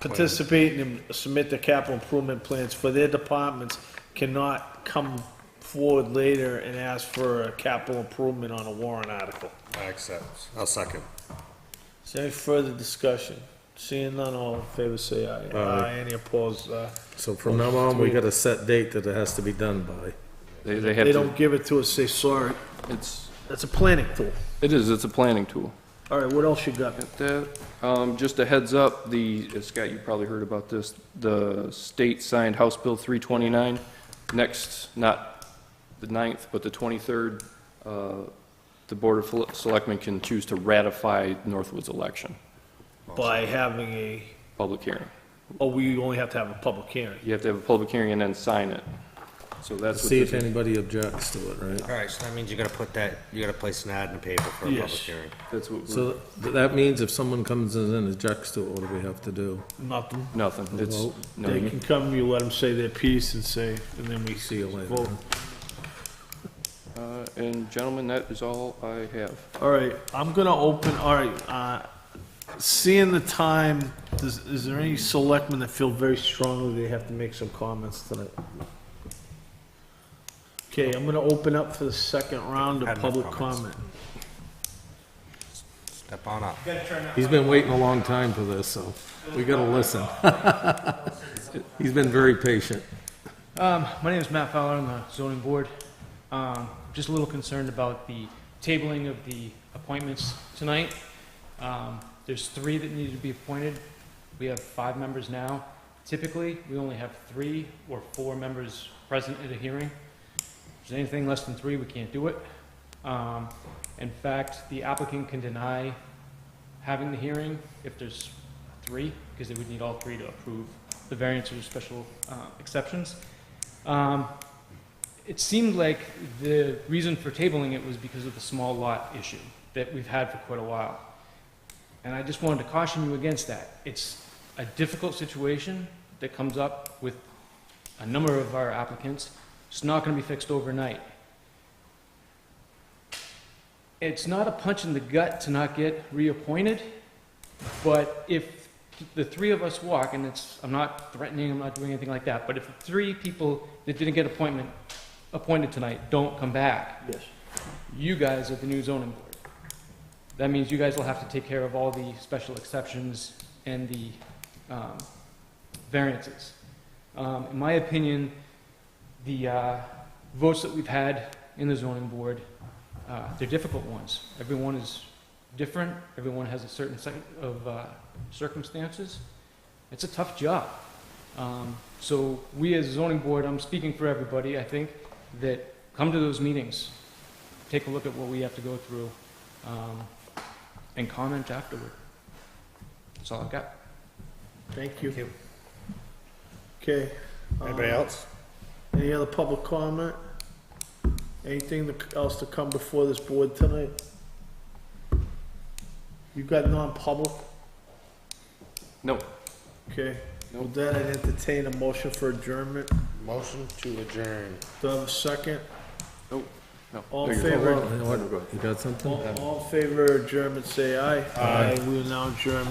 participate and submit the capital improvement plans for their departments cannot come forward later and ask for a capital improvement on a warrant article. I accept. I'll second. Is there any further discussion? Seeing none, all in favor say aye. Aye. Any opposed? So from now on, we got a set date that it has to be done by. They have They to. don't give it to us, say sorry. It's. That's a planning tool. It's a planning tool. All right, what else you got? Just a heads up, Scott, you probably heard about this, the state signed House Bill 329. Next, not the 9th, but the 23rd, the Board of Selectmen can choose to ratify Northwood's election, By having a, public hearing. we only have to have a public hearing. You have to have a public hearing and then sign it. So that's what See this if is. anybody objects to it, right? All right, so that means you gotta put that, you gotta place an ad in the paper for a public Yes. hearing. That's what, So that means if someone comes in and objects to it, what do we have to do? Nothing. nothing. It's, Vote. no, They you- can come, you let them say their piece and say, and then we See you later. vote. and gentlemen, that is all I have. All right, I'm gonna open, all right, seeing the time, is there any selectmen that feel very strongly they have to make some comments tonight? Okay, I'm gonna open up for the second round of Had enough public comments. comment. Step on up. He's been waiting a long time for this, so we gotta listen. He's been very patient. My name is Matt Fowler, I'm the zoning board. Just a little concerned about the tabling of the appointments tonight. There's 3 that need to be appointed. We have 5 members now. Typically, we only have 3 or 4 members present at a hearing. If there's anything less than 3, we can't do it. In fact, the applicant can deny having the hearing if there's 3, because they would need all 3 to approve the variance or special exceptions. It seemed like the reason for tabling it was because of the small lot issue that we've had for quite a while. And I just wanted to caution you against that. It's a difficult situation that comes up with a number of our applicants, it's not going to be fixed overnight. It's not a punch in the gut to not get reappointed, but if the three of us walk, and I'm not threatening, I'm not doing anything like that, but if the three people that didn't get appointed tonight don't come back, Yes. you guys are the new zoning board. That means you guys will have to take care of all the special exceptions and the variances. In my opinion, the votes that we've had in the zoning board, they're difficult ones. Everyone is different. Everyone has a certain set of circumstances. It's a tough job. So we as a zoning board, I'm speaking for everybody, I think, that come to those meetings, take a look at what we have to go through, and comment afterward. That's all I've got. Thank you. Okay. Anybody else? Any other public comment? Anything else to come before this board tonight? You got non-public? No. Okay. With that, I'd entertain a motion for adjournment. Motion to adjourn. Do I have a second? No. No. All in favor? You got something? All in favor of adjournment, say aye. Aye. We are now adjourned.